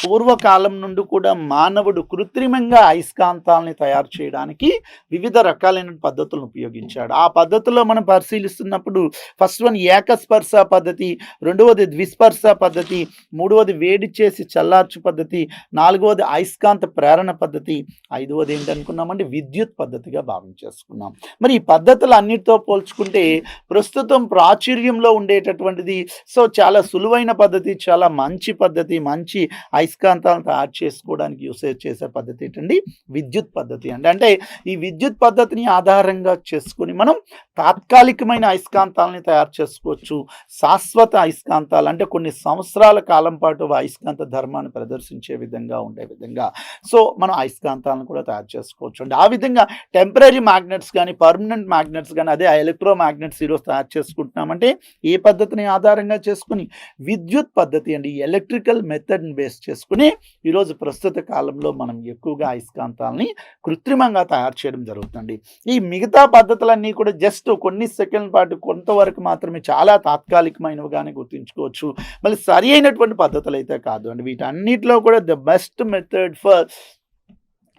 పూర్వకాలం నుండి కూడా మానవుడు కృత్రిమంగా అయస్కాంతాలని తయారు చేయడానికి వివిధ రకాలైన పద్ధతులను ఉపయోగించాడు. ఆ పద్ధతుల్లో మనం పరిశీలిస్తున్నప్పుడు ఫస్ట్ వన్ ఏకస్పర్శ పద్ధతి, రెండవది ద్విస్పర్శ పద్ధతి, మూడవది వేడి చేసి చల్లార్చు పద్ధతి, నాలుగవది అయస్కాంత ప్రేరణ పద్ధతి, ఐదవది ఏంటనుకున్నామంటే విద్యుత్ పద్ధతిగా భావించేసుకున్నాం. మరి ఈ పద్ధతులు అన్నిటితో పోల్చుకుంటే ప్రస్తుతం ప్రాచుర్యంలో ఉండేటటువంటిది సో చాలా సులువైన పద్ధతి, చాలా మంచి పద్ధతి, మంచి అయస్కాంతాలను తయారు చేసుకోవడానికి యూసేజ్ చేసే పద్ధతి ఏంటండి విద్యుత్ పద్ధతి అండి. అంటే ఈ విద్యుత్ పద్ధతిని ఆధారంగా చేసుకుని మనం తాత్కాలికమైన అయస్కాంతాలని తయారు చేసుకోవచ్చు. శాశ్వత అయస్కాంతాలు అంటే కొన్ని సంవత్సరాల కాలం పాటు అయస్కాంత ధర్మాన్ని ప్రదర్శించే విధంగా ఉండే విధంగా సో మనం అయస్కాంతాలను కూడా తయారు చేసుకోవచ్చు అండి. ఆ విధంగా టెంపరరీ మ్యాగ్నెట్స్ కానీ పర్మనెంట్ మ్యాగ్నెట్స్ కానీ అదే ఎలక్ట్రో మ్యాగ్నెట్స్ ఈరోజు తయారు చేసుకుంటున్నామంటే ఏ పద్ధతిని ఆధారంగా చేసుకుని విద్యుత్ పద్ధతి అండి, ఎలక్ట్రికల్ మెథడ్ని బేస్ చేసుకుని ఈరోజు ప్రస్తుత కాలంలో మనం ఎక్కువగా అయస్కాంతాలని కృత్రిమంగా తయారు చేయడం జరుగుతుంది. ఈ మిగతా పద్ధతులన్నీ కూడా జస్ట్ కొన్ని సెకండ్ల పాటు కొంతవరకు మాత్రమే చాలా తాత్కాలికమైనవిగానే గుర్తుంచుకోవచ్చు. మళ్ళీ సరి అయినటువంటి పద్ధతులు అయితే కాదు అండి. వీటన్నిటిలో కూడా the best method for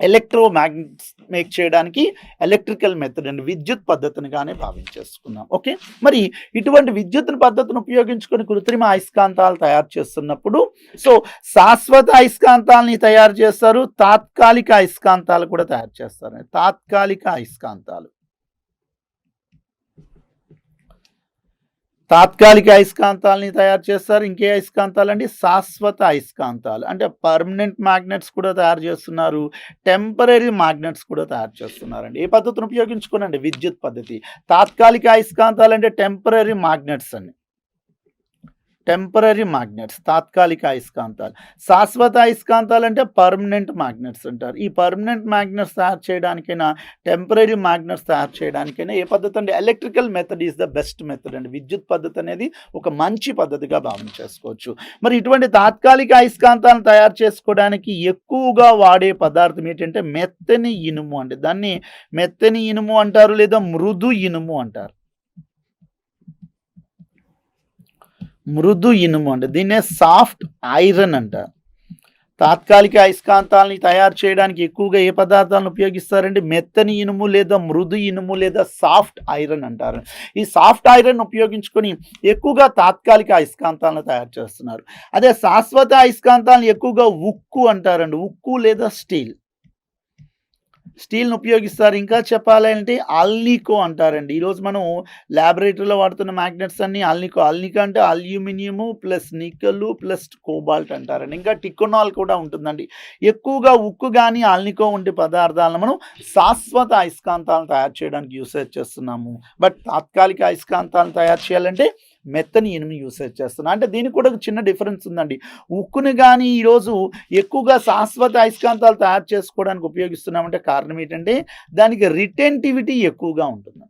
electro magnets make చేయడానికి ఎలక్ట్రికల్ మెథడ్ అండ్ విద్యుత్ పద్ధతినిగానే భావించేసుకున్నాం. ఓకే, మరి ఇటువంటి విద్యుత్ పద్ధతిని ఉపయోగించుకొని కృత్రిమ అయస్కాంతాలు తయారు చేస్తున్నప్పుడు సో శాశ్వత అయస్కాంతాలని తయారు చేస్తారు, తాత్కాలిక అయస్కాంతాలు కూడా తయారు చేస్తారు. తాత్కాలిక అయస్కాంతాలు తాత్కాలిక అయస్కాంతాలని తయారు చేస్తారు. ఇంకే అయస్కాంతాలు అండి శాశ్వత అయస్కాంతాలు అంటే పర్మనెంట్ మ్యాగ్నెట్స్ కూడా తయారు చేస్తున్నారు, టెంపరరీ మ్యాగ్నెట్స్ కూడా తయారు చేస్తున్నారండి. ఏ పద్ధతిని ఉపయోగించుకోనండి విద్యుత్ పద్ధతి. తాత్కాలిక అయస్కాంతాలు అంటే టెంపరరీ మ్యాగ్నెట్స్ అండి, టెంపరరీ మ్యాగ్నెట్స్ తాత్కాలిక అయస్కాంతాలు. శాశ్వత అయస్కాంతాలు అంటే పర్మనెంట్ మ్యాగ్నెట్స్ అంటారు. ఈ పర్మనెంట్ మ్యాగ్నెట్స్ తయారు చేయడానికైనా టెంపరరీ మ్యాగ్నెట్స్ తయారు చేయడానికైనా ఏ పద్ధతి అండి electrical method is the best method అండి. విద్యుత్ పద్ధతి అనేది ఒక మంచి పద్ధతిగా భావించేసుకోవచ్చు. మరి ఇటువంటి తాత్కాలిక అయస్కాంతాలను తయారు చేసుకోవడానికి ఎక్కువగా వాడే పదార్థం ఏంటంటే మెత్తని ఇనుము అండి. దాన్ని మెత్తని ఇనుము అంటారు లేదా మృదు ఇనుము అంటారు. మృదు ఇనుము అంటే దీన్నే సాఫ్ట్ ఐరన్ అంటారు. తాత్కాలిక అయస్కాంతాలని తయారు చేయడానికి ఎక్కువగా ఏ పదార్థాలను ఉపయోగిస్తారంటే మెత్తని ఇనుము లేదా మృదు ఇనుము లేదా సాఫ్ట్ ఐరన్ అంటారు. ఈ సాఫ్ట్ ఐరన్ ఉపయోగించుకొని ఎక్కువగా తాత్కాలిక అయస్కాంతాలను తయారు చేస్తున్నారు. అదే శాశ్వత అయస్కాంతాలను ఎక్కువగా ఉక్కు అంటారండి, ఉక్కు లేదా స్టీల్ను ఉపయోగిస్తారు. ఇంకా చెప్పాలంటే ఆల్నికో అంటారండి. ఈరోజు మనం ల్యాబొరేటరీలో వాడుతున్న మ్యాగ్నెట్స్ అన్ని ఆల్నికో అంటే aluminium plus nickel plus cobalt అంటారండి. ఇంకా టికోనాల్ కూడా ఉంటుందండి. ఎక్కువగా ఉక్కు కానీ ఆల్నికో వంటి పదార్థాలను మనం శాశ్వత అయస్కాంతాలను తయారు చేయడానికి యూసేజ్ చేస్తున్నాము. బట్ తాత్కాలిక అయస్కాంతాలను తయారు చేయాలంటే మెత్తని ఇనుము యూసేజ్ చేస్తున్నాం. అంటే దీనికి కూడా ఒక చిన్న డిఫరెన్స్ ఉందండి. ఉక్కుని కానీ ఈరోజు ఎక్కువగా శాశ్వత అయస్కాంతాలు తయారు చేసుకోవడానికి ఉపయోగిస్తున్నామంటే కారణం ఏంటంటే దానికి రిటెంటివిటీ ఎక్కువగా ఉంటుంది.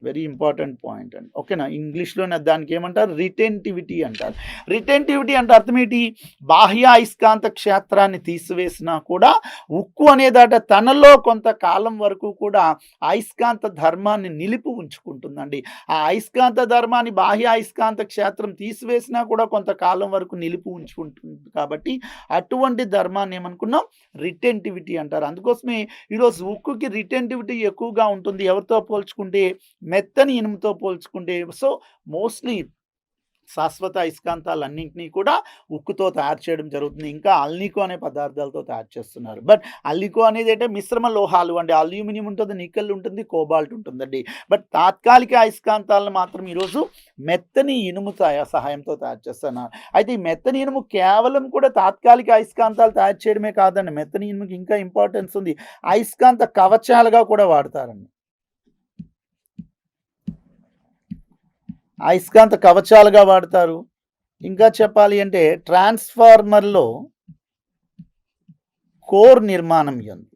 వెరీ ఇంపార్టెంట్ పాయింట్ అండి. ఓకేనా, ఇంగ్లీష్లోనే దానికి ఏమంటారు రిటెంటివిటీ అంటారు. రిటెంటివిటీ అంటే అర్థం ఏంటి, బాహ్య అయస్కాంత క్షేత్రాన్ని తీసివేసినా కూడా ఉక్కు అనేదాట తనలో కొంతకాలం వరకు కూడా అయస్కాంత ధర్మాన్ని నిలిపి ఉంచుకుంటుందండి. ఆ అయస్కాంత ధర్మాన్ని బాహ్య అయస్కాంత క్షేత్రం తీసివేసినా కూడా కొంతకాలం వరకు నిలిపి ఉంచుకుంటుంది. కాబట్టి అటువంటి ధర్మాన్ని ఏమనుకున్నాం రిటెంటివిటీ అంటారు. అందుకోసమే ఈరోజు ఉక్కుకి రిటెంటివిటీ ఎక్కువగా ఉంటుంది ఎవరితో పోల్చుకుంటే మెత్తని ఇనుముతో పోల్చుకుంటే. సో మోస్ట్లీ శాశ్వత అయస్కాంతాలన్నింటినీ కూడా ఉక్కుతో తయారు చేయడం జరుగుతుంది. ఇంకా అల్నికో అనే పదార్థాలతో తయారు చేస్తున్నారు. బట్ అల్నికో అనేది అంటే మిశ్రమ లోహాలు అండి. అల్యూమినియం ఉంటుంది, నికెల్ ఉంటుంది, కోబాల్ట్ ఉంటుందండి. బట్ తాత్కాలిక అయస్కాంతాలను మాత్రం ఈరోజు మెత్తని ఇనుము సహాయంతో తయారు చేస్తున్నారు. అయితే ఈ మెత్తని ఇనుము కేవలం కూడా తాత్కాలిక అయస్కాంతాలు తయారు చేయడమే కాదండి, మెత్తని ఇనుముకి ఇంకా ఇంపార్టెన్స్ ఉంది. అయస్కాంత కవచాలుగా కూడా వాడతారండి. అయస్కాంత కవచాలుగా వాడతారు. ఇంకా చెప్పాలి అంటే ట్రాన్స్ఫార్మర్లో కోర్ నిర్మాణం యందు,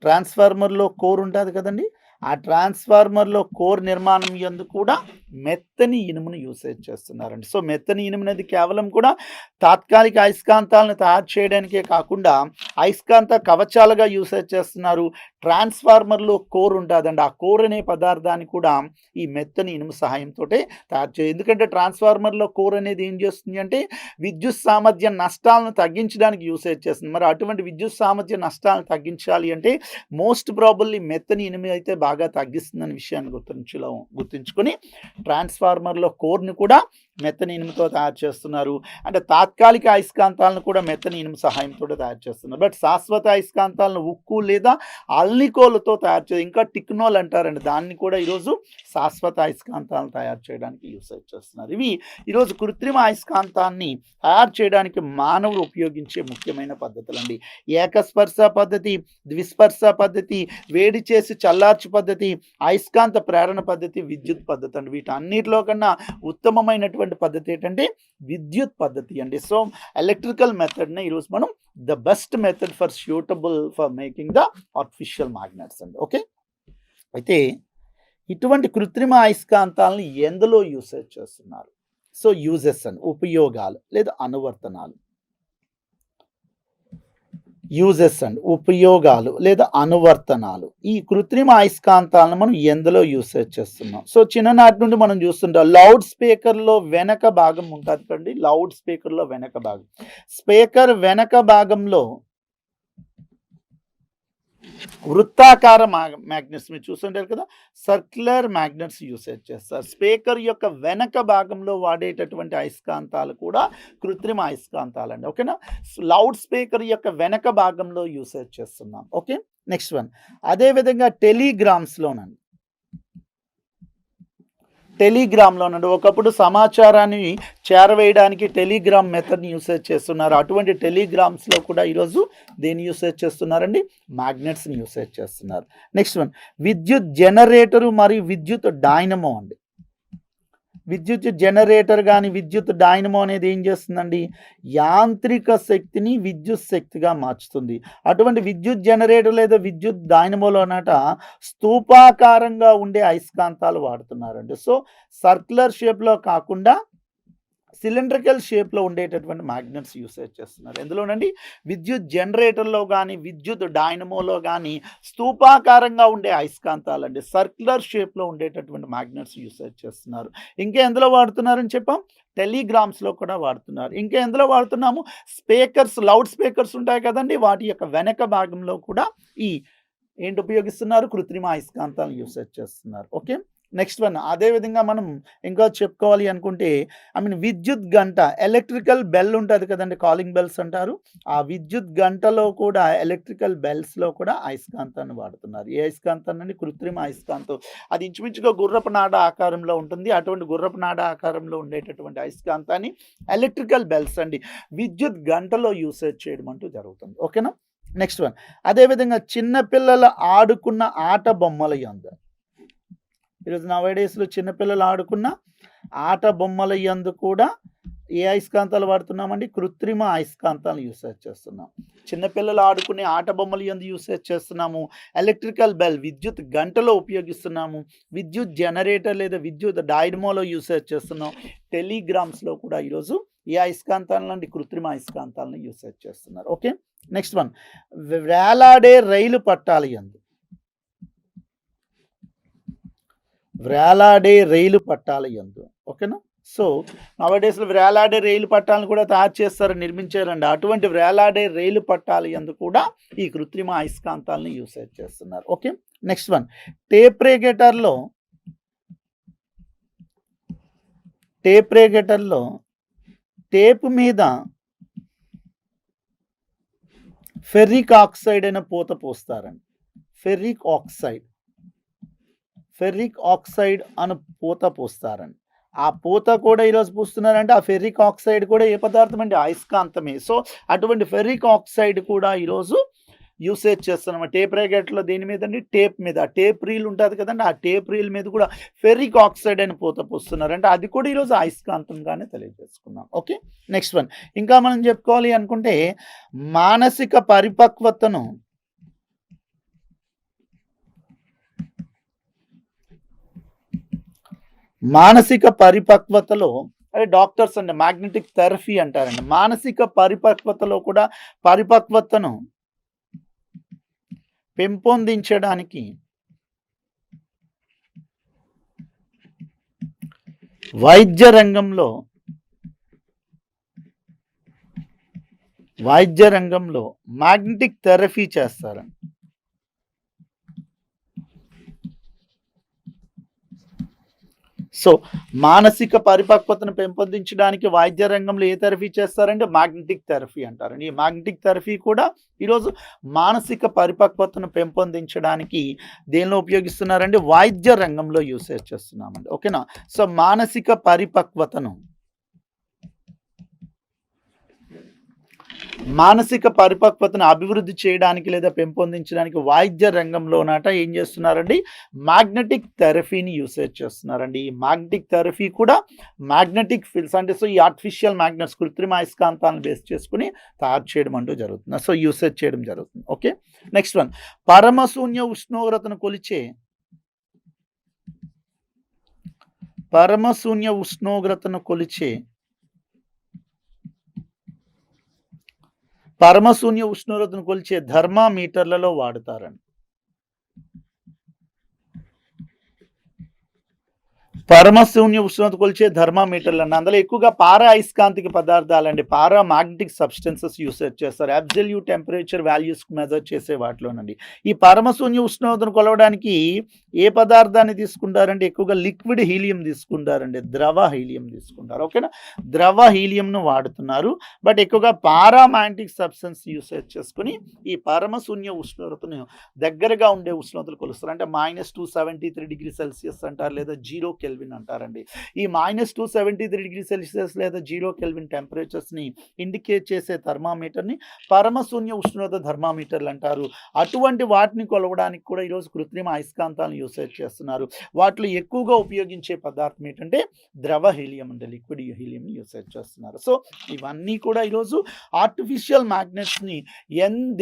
ట్రాన్స్ఫార్మర్లో కోర్ ఉంటుంది కదండి, ఆ ట్రాన్స్ఫార్మర్లో కోర్ నిర్మాణం యందు కూడా మెత్తని ఇనుమును యూసేజ్ చేస్తున్నారండి. సో, మెత్తని ఇనుము అనేది కేవలం కూడా తాత్కాలిక అయస్కాంతాలను తయారు చేయడానికే కాకుండా అయస్కాంత కవచాలుగా యూసేజ్ చేస్తున్నారు. ట్రాన్స్‌ఫార్మర్‌లో కోర్ ఉంటాదండి. ఆ కోర్ అనే పదార్థాన్ని కూడా ఈ మెత్తని ఇనుము సహాయంతోటే ఎందుకంటే ట్రాన్స్‌ఫార్మర్‌లో కోర్ అనేది ఏం చేస్తుంది అంటే విద్యుత్ సామర్థ్య నష్టాలను తగ్గించడానికి యూసేజ్ చేస్తుంది. మరి అటువంటి విద్యుత్ సామర్థ్య నష్టాలను తగ్గించాలి అంటే మోస్ట్ ప్రాబబ్లీ మెత్తని ఇనుము అయితే బాగా తగ్గిస్తుందనే విషయాన్ని గుర్తుంచుకొని ట్రాన్స్‌ఫార్మర్‌లో కోర్‌ని కూడా మెత్తని ఇనుముతో తయారు చేస్తున్నారు. అంటే తాత్కాలిక అయస్కాంతాలను కూడా మెత్తని ఇనుము సహాయంతో తయారు చేస్తున్నారు. బట్ శాశ్వత అయస్కాంతాలను ఉక్కు లేదా అల్నికోలతో తయారు ఇంకా టిక్నోల్ అంటారండి. దాన్ని కూడా ఈరోజు శాశ్వత అయస్కాంతాలను తయారు చేయడానికి యూసేజ్ చేస్తున్నారు. ఇవి ఈరోజు కృత్రిమ అయస్కాంతాన్ని తయారు చేయడానికి మానవుడు ఉపయోగించే ముఖ్యమైన పద్ధతులండి. ఏకస్పర్శ పద్ధతి, ద్విస్పర్శ పద్ధతి, వేడి చేసి చల్లార్చు పద్ధతి, అయస్కాంత ప్రేరణ పద్ధతి, విద్యుత్ పద్ధతి అండి. వీటన్నిటిలో కన్నా ఉత్తమమైనటువంటి పద్ధతి ఏంటంటే విద్యుత్ పద్ధతి అండి. సో, ఎలక్ట్రికల్ మెథడ్‌ని ఈరోజు మనం the best method suitable for making the artificial magnets అండి. ఓకే. అయితే ఇటువంటి కృత్రిమ అయస్కాంతాలను ఎందులో యూసేజ్ చేస్తున్నారు? సో, యూజెస్ అండి, ఉపయోగాలు లేదా అనువర్తనాలు. ఉపయోగాలు లేదా అనువర్తనాలు. ఈ కృత్రిమ అయస్కాంతాలను మనం ఎందులో యూసేజ్ చేస్తున్నాం? సో, చిన్ననాటి నుండి మనం చూస్తుంటాం లౌడ్ స్పీకర్‌లో వెనక భాగం ఉంటది కదండీ. లౌడ్ స్పీకర్‌లో వెనక భాగం. స్పీకర్ వెనక భాగంలో వృత్తాకార మ్యాగ్నెట్స్ మీరు చూస్తుంటారు కదా, సర్క్యులర్ మ్యాగ్నెట్స్ యూసేజ్ చేస్తారు. స్పీకర్ యొక్క వెనక భాగంలో వాడేటటువంటి అయస్కాంతాలు కూడా కృత్రిమ అయస్కాంతాలండి. ఓకేనా. లౌడ్ స్పీకర్ యొక్క వెనక భాగంలో యూసేజ్ చేస్తున్నాం. ఓకే. నెక్స్ట్ వన్, అదేవిధంగా టెలిగ్రామ్స్లోనండి. ఒకప్పుడు సమాచారాన్ని చేరవేయడానికి టెలిగ్రామ్ మెథడ్ని యూసేజ్ చేస్తున్నారు. అటువంటి టెలిగ్రామ్స్లో కూడా ఈరోజు దేన్ని యూసేజ్ చేస్తున్నారండి? మ్యాగ్నెట్స్ని యూసేజ్ చేస్తున్నారు. నెక్స్ట్ వన్, విద్యుత్ జనరేటరు మరియు విద్యుత్ డైనమో అండి. విద్యుత్ జనరేటర్ కానీ విద్యుత్ డైనమో అనేది ఏం చేస్తుందండి? యాంత్రిక శక్తిని విద్యుత్ శక్తిగా మార్చుతుంది. అటువంటి విద్యుత్ జనరేటర్ లేదా విద్యుత్ డైనమోలోనట స్తూపాకారంగా ఉండే అయస్కాంతాలు వాడుతున్నారండి. సో, సర్క్యులర్ షేప్లో కాకుండా సిలిండ్రికల్ షేప్లో ఉండేటటువంటి మ్యాగ్నెట్స్ యూసేజ్ చేస్తున్నారు. ఎందులోనండి? విద్యుత్ జనరేటర్లో కానీ విద్యుత్ డైనమోలో కానీ స్తూపాకారంగా ఉండే అయస్కాంతాలండి, సర్క్యులర్ షేప్లో ఉండేటటువంటి మ్యాగ్నెట్స్ యూసేజ్ చేస్తున్నారు. ఇంకా ఎందులో వాడుతున్నారని చెప్పాం? టెలిగ్రామ్స్లో కూడా వాడుతున్నారు. ఇంకా ఎందులో వాడుతున్నాము? స్పీకర్స్, లౌడ్ స్పీకర్స్ ఉంటాయి కదండి, వాటి యొక్క వెనక భాగంలో కూడా ఈ ఏంటి ఉపయోగిస్తున్నారు? కృత్రిమ అయస్కాంతాలను యూసేజ్ చేస్తున్నారు. ఓకే. నెక్స్ట్ వన్, అదేవిధంగా మనం ఇంకా చెప్పుకోవాలి అనుకుంటే విద్యుత్ గంట, ఎలక్ట్రికల్ బెల్ ఉంటుంది కదండి, కాలింగ్ బెల్స్ అంటారు. ఆ విద్యుత్ గంటలో కూడా ఎలక్ట్రికల్ బెల్స్లో కూడా అయస్కాంతాన్ని వాడుతున్నారు. ఏ అయస్కాంతాన్ని అండి? కృత్రిమ అయస్కాంతం. అది ఇంచుమించుగా గుర్రపు నాడ ఆకారంలో ఉంటుంది. అటువంటి గుర్రపు నాడ ఆకారంలో ఉండేటటువంటి అయస్కాంతాన్ని ఎలక్ట్రికల్ బెల్స్ అండి విద్యుత్ గంటలో యూసేజ్ చేయడం అంటూ జరుగుతుంది. ఓకేనా. నెక్స్ట్ వన్, అదేవిధంగా చిన్నపిల్లలు ఆడుకున్న ఆట బొమ్మల యందు, ఈరోజు నవడేస్లో చిన్నపిల్లలు ఆడుకున్న ఆట బొమ్మల యందు కూడా ఏ అయస్కాంతాలు వాడుతున్నామండి? కృత్రిమ అయస్కాంతాలను యూసేజ్ చేస్తున్నాం. చిన్నపిల్లలు ఆడుకునే ఆట బొమ్మల యందు యూసేజ్ చేస్తున్నాము. ఎలక్ట్రికల్ బెల్ విద్యుత్ గంటలో ఉపయోగిస్తున్నాము. విద్యుత్ జనరేటర్ లేదా విద్యుత్ డైనమోలో యూసేజ్ చేస్తున్నాం. టెలిగ్రామ్స్లో కూడా ఈరోజు ఏ అయస్కాంతాలను? కృత్రిమ అయస్కాంతాలను యూసేజ్ చేస్తున్నారు. ఓకే. నెక్స్ట్ వన్, వేలాడే రైలు పట్టాల యందు. ఓకేనా. సో, నవడేస్లో వేలాడే రైలు పట్టాలను కూడా తయారు చేస్తారు, నిర్మించారండి. అటువంటి వేలాడే రైలు పట్టాల యందు కూడా ఈ కృత్రిమ అయస్కాంతాలను యూసేజ్ చేస్తున్నారు. ఓకే. నెక్స్ట్ వన్, టేప్ రేగేటర్లో టేపు మీద ఫెర్రిక్ ఆక్సైడ్ అయిన పూత పోస్తారండి. ఫెర్రిక్ ఆక్సైడ్ అను పూత పోస్తారండి. ఆ పూత కూడా ఈరోజు పూస్తున్నారంటే ఆ ఫెర్రిక్ ఆక్సైడ్ కూడా ఏ పదార్థం అండి? అయస్కాంతమే. సో, అటువంటి ఫెర్రిక్ ఆక్సైడ్ కూడా ఈరోజు యూసేజ్ చేస్తున్నాం. టేప్ రేగేటర్లో దేని మీద అండి? టేప్ మీద. టేప్ రీల్ ఉంటుంది కదండి, ఆ టేప్ రీల్ మీద కూడా ఫెర్రిక్ ఆక్సైడ్ అని పూత పూస్తున్నారు. అంటే అది కూడా ఈరోజు అయస్కాంతంగానే తెలియజేసుకున్నాం. ఓకే. నెక్స్ట్ వన్, ఇంకా మనం చెప్పుకోవాలి అనుకుంటే మానసిక పరిపక్వతను మానసిక పరిపక్వతలో అదే డాక్టర్స్ అండి మ్యాగ్నెటిక్ థెరపీ అంటారండి. మానసిక పరిపక్వతలో కూడా పరిపక్వతను పెంపొందించడానికి వైద్య రంగంలో మ్యాగ్నెటిక్ థెరపీ చేస్తారండి. సో మానసిక పరిపక్వతను పెంపొందించడానికి వైద్య రంగంలో ఏ థెరపీ చేస్తారంటే మ్యాగ్నెటిక్ థెరపీ అంటారండి. ఈ మ్యాగ్నెటిక్ థెరపీ కూడా ఈరోజు మానసిక పరిపక్వతను పెంపొందించడానికి దేనిలో ఉపయోగిస్తున్నారండి? వైద్య రంగంలో యూసేజ్ చేస్తున్నామండి. ఓకేనా? సో మానసిక పరిపక్వతను అభివృద్ధి చేయడానికి లేదా పెంపొందించడానికి వైద్య రంగంలోనట ఏం చేస్తున్నారండి? మ్యాగ్నెటిక్ థెరపీని యూసేజ్ చేస్తున్నారండి. ఈ మ్యాగ్నెటిక్ థెరపీ కూడా మ్యాగ్నెటిక్ ఫీల్డ్స్ అంటే సో ఈ ఆర్టిఫిషియల్ మ్యాగ్నెట్స్ కృత్రిమ అయస్కాంతాలను బేస్ చేసుకుని తయారు చేయడం అంటూ జరుగుతుంది. సో యూసేజ్ చేయడం జరుగుతుంది. ఓకే, నెక్స్ట్ వన్, పరమశూన్య ఉష్ణోగ్రతను కొలిచే పరమశూన్య ఉష్ణోగ్రతను కొలిచే థర్మామీటర్లలో వాడతారండి. పరమశూన్య ఉష్ణోగ్రత కొలిచే థర్మామీటర్లు అండి. అందులో ఎక్కువగా పారా అయస్కాంతిక పదార్థాలండి, పారా మ్యాగ్నెటిక్ సబ్స్టెన్సెస్ యూసేజ్ చేస్తారు. అబ్సల్యూట్ టెంపరేచర్ వాల్యూస్ మెజర్ చేసే వాటిలోనండి. ఈ పరమశూన్య ఉష్ణోగ్రతను కొలవడానికి ఏ పదార్థాన్ని తీసుకుంటారంటే ఎక్కువగా లిక్విడ్ హీలియం తీసుకుంటారండి, ద్రవ హీలియం తీసుకుంటారు. ఓకేనా? ద్రవ హీలియంను వాడుతున్నారు, బట్ ఎక్కువగా పారా మ్యాగ్నెటిక్ సబ్స్టెన్స్ యూసేజ్ చేసుకుని ఈ పరమశూన్య ఉష్ణోగ్రతను దగ్గరగా ఉండే ఉష్ణోగ్రతలు కొలుస్తారు. అంటే -273 డిగ్రీ సెల్సియస్ అంటారు, లేదా 0 కెల్విన్ అంటారండి. ఈ -273 డిగ్రీ సెల్సియస్ లేదా 0 కెల్విన్ టెంపరేచర్స్ని ఇండికేట్ చేసే థర్మామీటర్ని పరమశూన్య ఉష్ణోగ్రత థర్మామీటర్లు అంటారు. అటువంటి వాటిని కొలవడానికి కూడా ఈరోజు కృత్రిమ అయస్కాంతాలను యూసేజ్ చేస్తున్నారు. వాటిలో ఎక్కువగా ఉపయోగించే పదార్థం ఏంటంటే ద్రవ హీలియం అంటే లిక్విడ్ హీలియం యూసేజ్ చేస్తున్నారు. సో ఇవన్నీ కూడా ఈరోజు ఆర్టిఫిషియల్ మ్యాగ్నెట్స్ని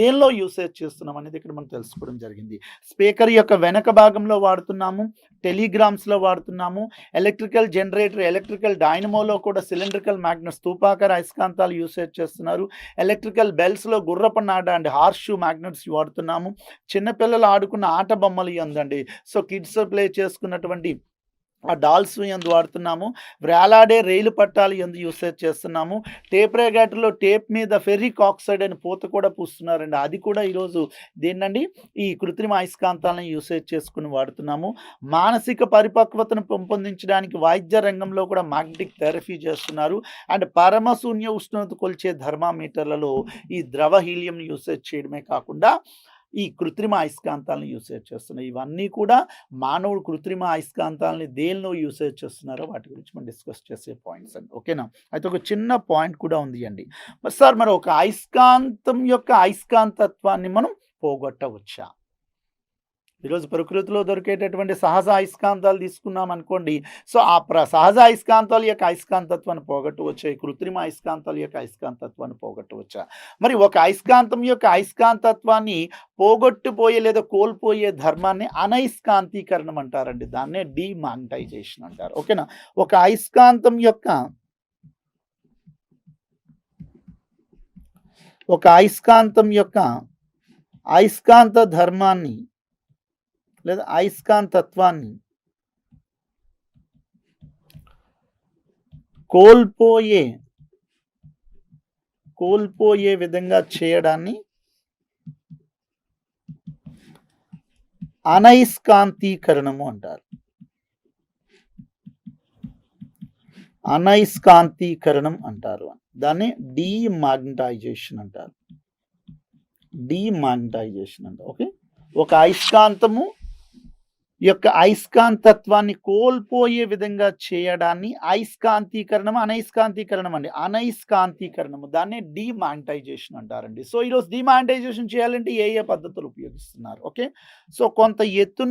దేనిలో యూసేజ్ చేస్తున్నాం అనేది ఇక్కడ మనం తెలుసుకోవడం జరిగింది. స్పీకర్ యొక్క వెనక భాగంలో వాడుతున్నాము, టెలిగ్రామ్స్లో వాడుతున్నాము, ఎలక్ట్రికల్ జనరేటర్, ఎలక్ట్రికల్ డైనమోలో కూడా సిలిండ్రికల్ మ్యాగ్నెట్ స్థూపాకార అయస్కాంతాలు యూసేజ్ చేస్తున్నారు. ఎలక్ట్రికల్ బెల్స్లో గుర్రపు నాడ అండ్ హార్షూ మ్యాగ్నెట్స్ వాడుతున్నాము. చిన్నపిల్లలు ఆడుకున్న ఆట బొమ్మలు అందండి, సో కిడ్స్ ప్లే చేసుకున్నటువంటి ఆ డాల్స్ ఎందు వాడుతున్నాము. వేలాడే రైలు పట్టాలు ఎందు యూసేజ్ చేస్తున్నాము. టేప్ రేగాటర్లో టేప్ మీద ఫెర్రిక్ ఆక్సైడ్ అని పూత కూడా పూస్తున్నారండి, అది కూడా ఈరోజు దేన్నండి? ఈ కృత్రిమ అయస్కాంతాలను యూసేజ్ చేసుకుని వాడుతున్నాము. మానసిక పరిపక్వతను పెంపొందించడానికి వైద్య రంగంలో కూడా మ్యాగ్నెటిక్ థెరపీ చేస్తున్నారు. అండ్ పరమశూన్య ఉష్ణోగ్రత కొలిచే థర్మామీటర్లలో ఈ ద్రవ హీలియం యూసేజ్ చేయడమే కాకుండా ఈ కృత్రిమ అయస్కాంతాలను యూసేజ్ చేస్తున్నాయి. ఇవన్నీ కూడా మానవుడు కృత్రిమ అయస్కాంతాలని దేనిలో యూసేజ్ చేస్తున్నారో వాటి గురించి మనం డిస్కస్ చేసే పాయింట్స్ అండి. ఓకేనా? అయితే ఒక చిన్న పాయింట్ కూడా ఉంది అండి. సార్ మరి ఒక అయస్కాంతం యొక్క అయస్కాంతత్వాన్ని మనం పోగొట్టవచ్చా? ఈరోజు ప్రకృతిలో దొరికేటటువంటి సహజ అయస్కాంతాలు తీసుకున్నాం అనుకోండి, సో ఆ సహజ అయస్కాంతాల యొక్క అయస్కాంతత్వాన్ని పోగొట్టవచ్చా? ఈ కృత్రిమ అయస్కాంతాల యొక్క అయస్కాంతత్వాన్ని పోగొట్టవచ్చా? మరి ఒక అయస్కాంతం యొక్క అయస్కాంతత్వాన్ని పోగొట్టుపోయే లేదా కోల్పోయే ధర్మాన్ని అనయస్కాంతీకరణం అంటారండి. దాన్నే డీమాగ్నటైజేషన్ అంటారు. ఓకేనా? ఒక అయస్కాంతం యొక్క అయస్కాంత ధర్మాన్ని లేదా అయస్కాంతత్వాన్ని కోల్పోయే విధంగా చేయడాన్ని అనయస్కాంతీకరణము అంటారు. అనయస్కాంతీకరణం అంటారు. దాన్ని డీమాగ్నటైజేషన్ అంటారు. ఓకే, ఒక అయస్కాంతము యొక్క అయస్కాంతత్వాన్ని కోల్పోయే విధంగా చేయడాన్ని అయస్కాంతీకరణం, అనయస్కాంతీకరణం అండి. అనయస్కాంతీకరణము దాన్ని డీమాగ్నటైజేషన్ అంటారండి. సో ఈరోజు డీమాగ్నటైజేషన్ చేయాలంటే ఏ పద్ధతులు ఉపయోగిస్తున్నారు? ఓకే, సో కొంత ఎత్తు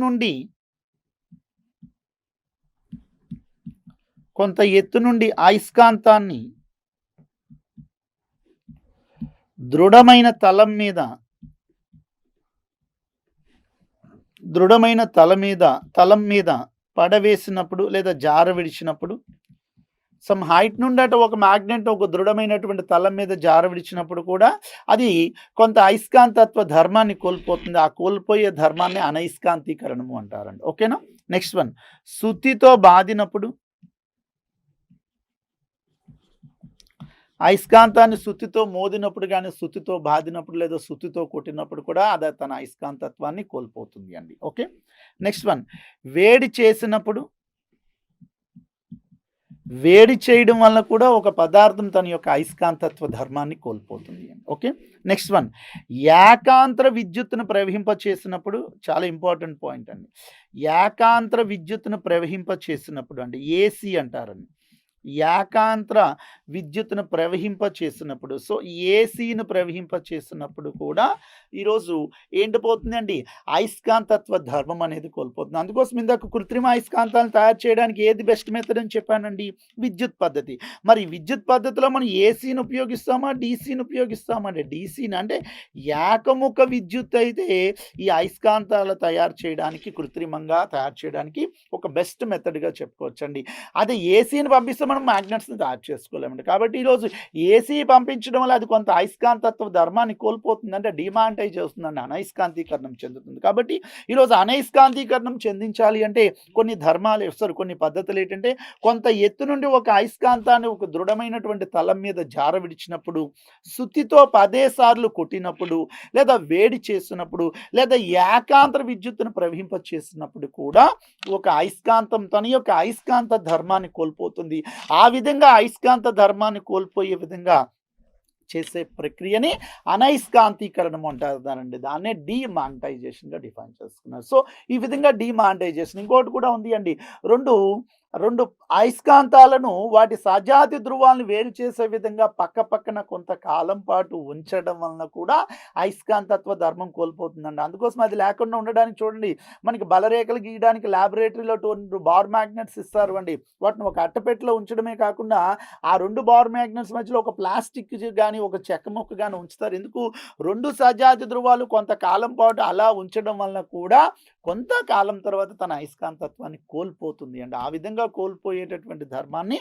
నుండి అయస్కాంతాన్ని దృఢమైన తలం మీద పడవేసినప్పుడు లేదా జార విడిచినప్పుడు సమ్ హైట్ నుండి అటు ఒక మ్యాగ్నెట్ ఒక దృఢమైనటువంటి తలం మీద జార విడిచినప్పుడు కూడా అది కొంత అయస్కాంతత్వ ధర్మాన్ని కోల్పోతుంది. ఆ కోల్పోయే ధర్మాన్ని అనయస్కాంతీకరణము అంటారండి. ఓకేనా? నెక్స్ట్ వన్, సుత్తితో బాదినప్పుడు అయస్కాంతాన్ని సుత్తితో మోదినప్పుడు గాని, సుత్తితో బాదినప్పుడు లేదా సుత్తితో కొట్టినప్పుడు కూడా అది తన అయస్కాంతత్వాన్ని కోల్పోతుంది అండి. ఓకే. నెక్స్ట్ వన్, వేడి చేసినప్పుడు వేడి చేయడం వల్ల కూడా ఒక పదార్థం తన యొక్క అయస్కాంతత్వ ధర్మాన్ని కోల్పోతుంది అండి. ఓకే. నెక్స్ట్ వన్, ఏకాంతర విద్యుత్తును ప్రవహింప చేసినప్పుడు చాలా ఇంపార్టెంట్ పాయింట్ అండి. ఏకాంతర విద్యుత్తును ప్రవహింప చేసినప్పుడు అండి ఏసీ అంటారండి. ఏకాంతర విద్యుత్తును ప్రవహింప చేసినప్పుడు సో ఏసీని ప్రవహింప చేసినప్పుడు కూడా ఈరోజు ఏంటి పోతుందండి అయస్కాంతత్వ ధర్మం అనేది కోల్పోతుంది. అందుకోసం ఇందాక కృత్రిమ అయస్కాంతాలను తయారు చేయడానికి ఏది బెస్ట్ మెథడ్ అని చెప్పానండి? విద్యుత్ పద్ధతి. మరి విద్యుత్ పద్ధతిలో మనం ఏసీని ఉపయోగిస్తామా డీసీని ఉపయోగిస్తామా అంటే డీసీని అంటే ఏకముఖ విద్యుత్ అయితే ఈ అయస్కాంతాలు తయారు చేయడానికి కృత్రిమంగా తయారు చేయడానికి ఒక బెస్ట్ మెథడ్గా చెప్పుకోవచ్చండి. అదే ఏసీని పంపిస్తే మనం మ్యాగ్నెట్స్ని తయారు చేసుకోలేమండి. కాబట్టి ఈరోజు ఏసీ పంపించడం వల్ల అది కొంత అయస్కాంతత్వ ధర్మాన్ని కోల్పోతుంది, అంటే డిమాంటైజ్ చేస్తుందండి, అనయస్కాంతీకరణం చెందుతుంది. కాబట్టి ఈరోజు అనయస్కాంతీకరణం చెందించాలి అంటే కొన్ని ధర్మాలు ఇస్తారు, కొన్ని పద్ధతులు ఏంటంటే కొంత ఎత్తు నుండి ఒక అయస్కాంతాన్ని ఒక దృఢమైనటువంటి తలం మీద జార విడిచినప్పుడు, సుత్తితో 10 సార్లు కొట్టినప్పుడు, లేదా వేడి చేసినప్పుడు, లేదా ఏకాంతర విద్యుత్తును ప్రవహింప చేసినప్పుడు కూడా ఒక అయస్కాంతం తన యొక్క అయస్కాంత ధర్మాన్ని కోల్పోతుంది. ఆ విధంగా అయస్కాంత ధర్మాన్ని కోల్పోయే విధంగా చేసే ప్రక్రియని అనయస్కాంతీకరణం అంటారండి. దాన్నే డీమాగ్నటైజేషన్గా డిఫైన్ చేసుకున్నారు. సో ఈ విధంగా డీమాగ్నటైజేషన్ ఇంకోటి కూడా ఉంది అండి. రెండు అయస్కాంతాలను వాటి సజాతి ధృవాలను వేరు చేసే విధంగా పక్క పక్కన కొంతకాలం పాటు ఉంచడం వలన కూడా అయస్కాంతత్వ ధర్మం కోల్పోతుందండి. అందుకోసం అది లేకుండా ఉండడానికి చూడండి, మనకి బలరేఖలు గీయడానికి ల్యాబొరేటరీలో 2 బార్ మ్యాగ్నెట్స్ ఇస్తారు అండి. వాటిని ఒక అట్టపెట్టెలో ఉంచడమే కాకుండా ఆ 2 బార్ మ్యాగ్నెట్స్ మధ్యలో ఒక ప్లాస్టిక్ కానీ ఒక చెక్క ముక్క కానీ ఉంచుతారు. ఎందుకు? 2 సజాతి ధృవాలు కొంతకాలం పాటు అలా ఉంచడం వలన కూడా కొంతకాలం తర్వాత తన అయస్కాంతత్వాన్ని కోల్పోతుంది అండి. ఆ విధంగా కోల్పోయేటటువంటి ధర్మాన్ని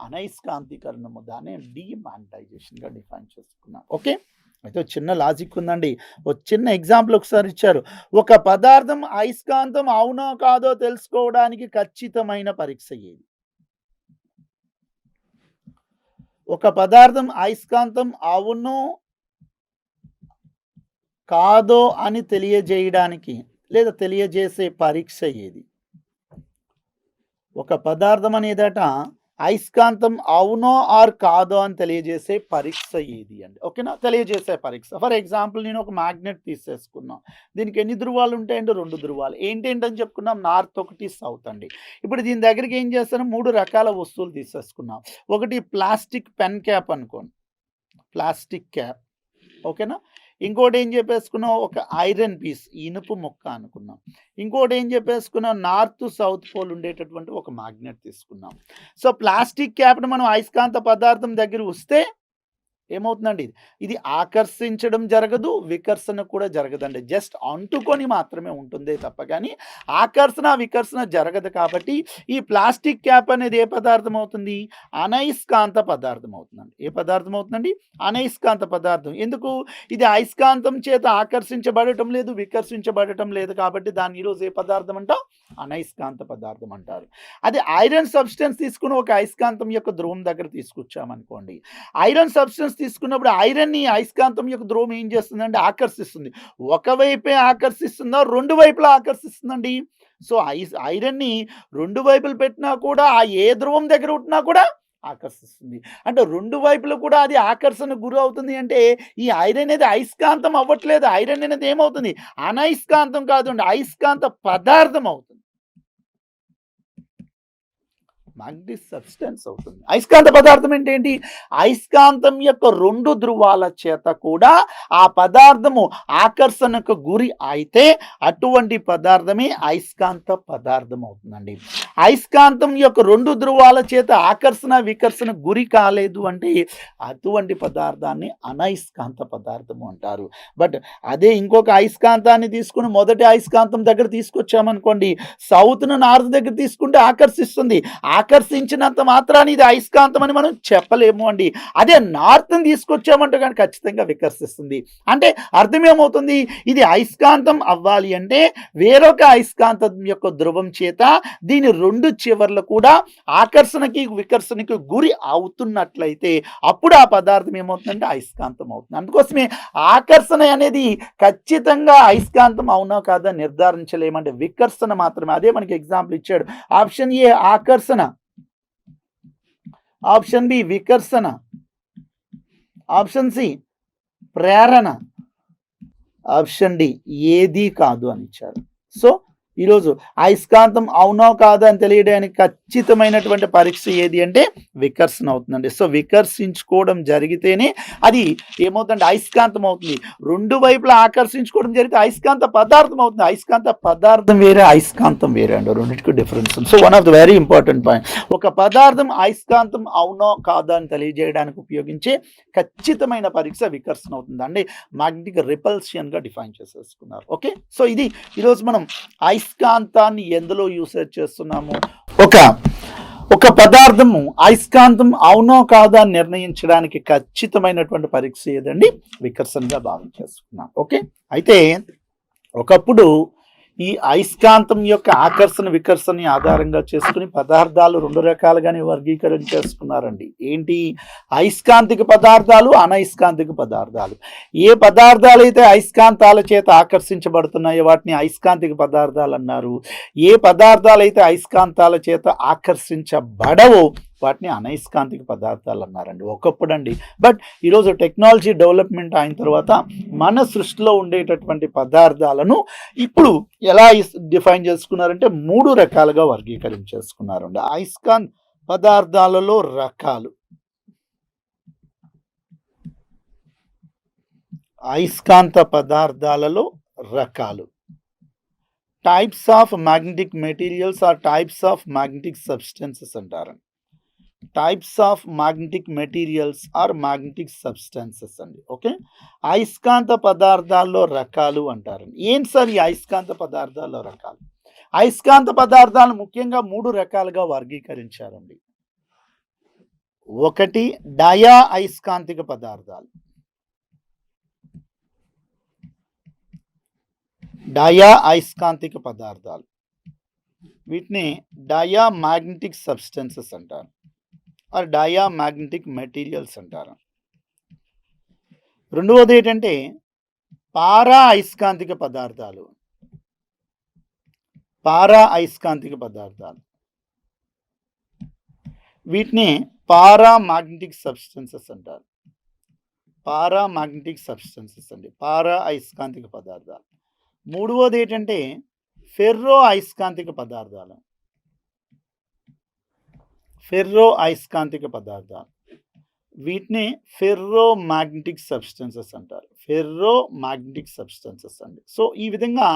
అనయస్కాంతీకరణము, దాన్ని డీమాగ్నటైజేషన్గా డిఫైన్ చేసుకున్నాం. ఓకే. అయితే చిన్న లాజిక్ ఉందండి. ఒక చిన్న ఎగ్జాంపుల్ ఒకసారి ఇచ్చారు. ఒక పదార్థం అయస్కాంతం అవునో కాదో తెలుసుకోవడానికి ఖచ్చితమైన పరీక్ష ఏది? ఒక పదార్థం అయస్కాంతం అవునో కాదో అని తెలియజేయడానికి లేదా తెలియజేసే పరీక్ష ఏది? ఒక పదార్థం అనేదట అయస్కాంతం అవునో ఆర్ కాదో అని తెలియజేసే పరీక్ష ఏది అండి. ఓకేనా? తెలియజేసే పరీక్ష. ఫర్ ఎగ్జాంపుల్ నేను ఒక మ్యాగ్నెట్ తీసేసుకున్నాం. దీనికి ఎన్ని ధృవాలు ఉంటాయండి? 2 ధృవాలు. ఏంటేంటని చెప్పుకున్నాం? నార్త్ ఒకటి, సౌత్ అండి. ఇప్పుడు దీని దగ్గరికి ఏం చేస్తాను? 3 రకాల వస్తువులు తీసేసుకున్నాం. ఒకటి ప్లాస్టిక్ పెన్ క్యాప్ అనుకోండి, ప్లాస్టిక్ క్యాప్. ఓకేనా? ఇంకోటి ఏం చెప్పేసుకున్నాం? ఒక ఐరన్ పీస్, ఇనుపు ముక్క అనుకున్నాం. ఇంకోటి ఏం చెప్పేసుకున్నాం? నార్త్ సౌత్ పోల్ ఉండేటటువంటి ఒక మ్యాగ్నెట్ తీసుకున్నాం. సో ప్లాస్టిక్ క్యాప్ని మనం అయస్కాంత పదార్థం దగ్గర వస్తే ఏమవుతుందండి? ఇది ఆకర్షించడం జరగదు, వికర్షణ కూడా జరగదండి. జస్ట్ అంటుకొని మాత్రమే ఉంటుందే తప్ప కానీ ఆకర్షణ వికర్షణ జరగదు. కాబట్టి ఈ ప్లాస్టిక్ క్యాప్ అనేది ఏ పదార్థం అవుతుంది? అనయస్కాంత పదార్థం అవుతుందండి. ఏ పదార్థం అవుతుందండి? అనయస్కాంత పదార్థం. ఎందుకు? ఇది అయస్కాంతం చేత ఆకర్షించబడటం లేదు, వికర్షించబడటం లేదు. కాబట్టి దాన్ని ఈరోజు ఏ పదార్థం అంటాం? అనయస్కాంత పదార్థం అంటారు. అదే ఐరన్ సబ్స్టెన్స్ తీసుకుని ఒక అయస్కాంతం యొక్క ధ్రువం దగ్గర తీసుకొచ్చామనుకోండి, ఐరన్ సబ్స్టెన్స్ తీసుకున్నప్పుడు ఐరన్ని అయస్కాంతం యొక్క ధ్రువం ఏం చేస్తుందంటే ఆకర్షిస్తుంది. ఒకవైపే ఆకర్షిస్తుందా? 2 వైపులా ఆకర్షిస్తుందండి. సో ఐరన్ని 2 వైపులు పెట్టినా కూడా ఆ ఏ ధ్రువం దగ్గర ఉంటున్నా కూడా ఆకర్షిస్తుంది. అంటే 2 వైపులు కూడా అది ఆకర్షణకు గురి అవుతుంది. అంటే ఈ ఐరన్ అనేది అయస్కాంతం అవ్వట్లేదు. ఐరన్ అనేది ఏమవుతుంది? అనయస్కాంతం కాదండి, అయస్కాంత పదార్థం అవుతుంది. మ్యాగ్నెటిక్ సబ్స్టెన్స్ అవుతుంది. అయస్కాంత పదార్థం అంటే ఏంటి? అయస్కాంతం యొక్క 2 ధ్రువాల చేత కూడా ఆ పదార్థము ఆకర్షణకు గురి అయితే అటువంటి పదార్థమే అయస్కాంత పదార్థం అవుతుందండి. అయస్కాంతం యొక్క 2 ధ్రువాల చేత ఆకర్షణ, వికర్షణ గురి కాలేదు అంటే అటువంటి పదార్థాన్ని అనయస్కాంత పదార్థము అంటారు. బట్ అదే ఇంకొక అయస్కాంతాన్ని తీసుకుని మొదటి అయస్కాంతం దగ్గర తీసుకొచ్చామనుకోండి, సౌత్‌ను నార్త్ దగ్గర తీసుకుంటే ఆకర్షిస్తుంది. ఆకర్షించినంత మాత్రాన ఇది అయస్కాంతం అని మనం చెప్పలేము అండి. అదే నార్త్‌ని తీసుకొచ్చామంటే గనుక ఖచ్చితంగా వికర్షిస్తుంది. అంటే అర్థం ఏమవుతుంది? ఇది అయస్కాంతం అవ్వాలి అంటే వేరొక అయస్కాంతం యొక్క ధ్రువం చేత దీని 2 చివర్లు కూడా ఆకర్షణకి, వికర్షణకి గురి అవుతున్నట్లయితే అప్పుడు ఆ పదార్థం ఏమవుతుందంటే అయస్కాంతం అవుతుంది. అందుకోసమే ఆకర్షణ అనేది ఖచ్చితంగా అయస్కాంతం అవునా కాదా నిర్ధారించలేమంటే వికర్షణ మాత్రమే. అదే మనకి ఎగ్జాంపుల్ ఇచ్చాడు. ఆప్షన్ ఏ ఆకర్షణ, ఆప్షన్ బి వికర్షణ, ఆప్షన్ సి ప్రేరణ, ఆప్షన్ డి ఏది కాదు అని ఇచ్చారు. సో ఈరోజు అయస్కాంతం అవునో కాదా అని తెలియడానికి ఖచ్చితమైనటువంటి పరీక్ష ఏది అంటే వికర్షణ అవుతుందండి. సో వికర్షించుకోవడం జరిగితేనే అది ఏమవుతుందంటే అయస్కాంతం అవుతుంది. 2 వైపులా ఆకర్షించుకోవడం జరిగితే అయస్కాంత పదార్థం అవుతుంది. అయస్కాంత పదార్థం వేరే, అయస్కాంతం వేరే అండి. రెండింటికి difference. So one of the very important point. ఒక పదార్థం అయస్కాంతం అవునో కాదా అని తెలియజేయడానికి ఉపయోగించే ఖచ్చితమైన పరీక్ష వికర్షణ అవుతుందండి. మ్యాగ్నెటిక్ రిపల్షన్గా డిఫైన్ చేసేసుకున్నారు. ఓకే, సో ఇది ఈరోజు మనం అయస్కాంతాన్ని ఎందులో యూసేజ్ చేస్తున్నాము? ఒక పదార్థము అయస్కాంతం అవునో కాదా నిర్ణయించడానికి ఖచ్చితమైనటువంటి పరీక్ష ఏదండి? వికర్షణగా భావించేసుకున్నాం. ఓకే, అయితే ఒకప్పుడు ఈ అయస్కాంతం యొక్క ఆకర్షణ, వికర్షణని ఆధారంగా చేసుకుని పదార్థాలు 2 రకాలుగానే వర్గీకరణ చేసుకున్నారండి. ఏంటి? అయస్కాంతిక పదార్థాలు, అనయస్కాంతిక పదార్థాలు. ఏ పదార్థాలు అయితే అయస్కాంతాల చేత ఆకర్షించబడుతున్నాయో వాటిని అయస్కాంతిక పదార్థాలు అన్నారు. ఏ పదార్థాలు అయితే అయస్కాంతాల చేత ఆకర్షించబడవో వాటిని అనయస్కాంతిక పదార్థాలు అన్నారండి ఒకప్పుడు అండి. బట్ ఈరోజు టెక్నాలజీ డెవలప్మెంట్ అయిన తర్వాత మన సృష్టిలో ఉండేటటువంటి పదార్థాలను ఇప్పుడు ఎలా డిఫైన్ చేసుకున్నారంటే 3 రకాలుగా వర్గీకరించేసుకున్నారండి. అయస్కాంత పదార్థాలలో రకాలు. అయస్కాంత పదార్థాలలో రకాలు. Types of magnetic materials or types of magnetic substances అంటారండి. Types of magnetic materials or magnetic substances అండి. ఓకే, అయస్కాంత పదార్థాల్లో రకాలు అంటారండి. ఏంటి సార్ ఈ అయస్కాంత పదార్థాల్లో రకాలు? అయస్కాంత పదార్థాలు ముఖ్యంగా 3 రకాలుగా వర్గీకరించారండి. ఒకటి డయా అయస్కాంతిక పదార్థాలు. డయా అయస్కాంతిక పదార్థాలు, వీటిని డయా మ్యాగ్నెటిక్ సబ్స్టెన్సెస్ అంటారు, ఆర్ డయా మ్యాగ్నెటిక్ మెటీరియల్స్ అంటారు. రెండవది ఏంటంటే పారా అయస్కాంతిక పదార్థాలు. పారా అయస్కాంతిక పదార్థాలు, వీటిని పారా మ్యాగ్నెటిక్ సబ్స్టెన్సెస్ అంటారు. పారా మ్యాగ్నెటిక్ సబ్స్టెన్సెస్ అండి, పారా అయస్కాంతిక పదార్థాలు. మూడవది ఏంటంటే ఫెర్రో అయస్కాంతిక పదార్థాలు. ఫెర్రో అయస్కాంతిక పదార్థాలు, వీటిని ఫెర్రో మ్యాగ్నెటిక్ సబ్స్టెన్సెస్ అంటారు. ఫెర్రో మ్యాగ్నెటిక్ సబ్స్టెన్సెస్ అండి. సో ఈ విధంగా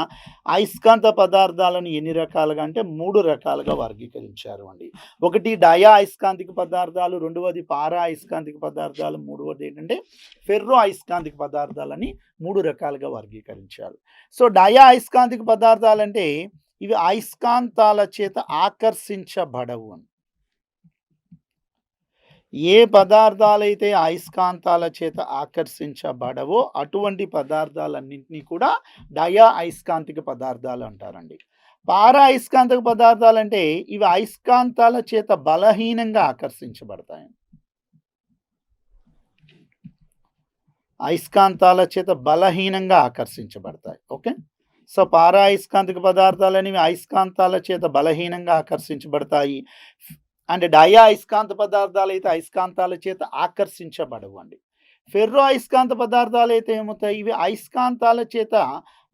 అయస్కాంత పదార్థాలను ఎన్ని రకాలుగా అంటే 3 రకాలుగా వర్గీకరించారు అండి. ఒకటి డయా అయస్కాంతిక పదార్థాలు, రెండవది పారా అయస్కాంతిక పదార్థాలు, మూడవది ఏంటంటే ఫెర్రో అయస్కాంతిక పదార్థాలని 3 రకాలుగా వర్గీకరించారు. సో డయా అయస్కాంతిక పదార్థాలంటే ఇవి అయస్కాంతాల చేత ఆకర్షించబడవు అని. ఏ పదార్థాలైతే అయస్కాంతాల చేత ఆకర్షించబడవో అటువంటి పదార్థాలన్నింటినీ కూడా డయా అయస్కాంతిక పదార్థాలు అంటారండి. పారా అయస్కాంతిక పదార్థాలు అంటే ఇవి అయస్కాంతాల చేత బలహీనంగా ఆకర్షించబడతాయి. అయస్కాంతాల చేత బలహీనంగా ఆకర్షించబడతాయి. ఓకే, సో పారా అయస్కాంతిక పదార్థాలు అనేవి అయస్కాంతాల చేత బలహీనంగా ఆకర్షించబడతాయి. అండ్ డయా అయస్కాంత పదార్థాలు అయితే అయస్కాంతాల చేత ఆకర్షించబడవు అండి. ఫెర్రో అయస్కాంత పదార్థాలు అయితే ఏమవుతాయి? ఇవి అయస్కాంతాల చేత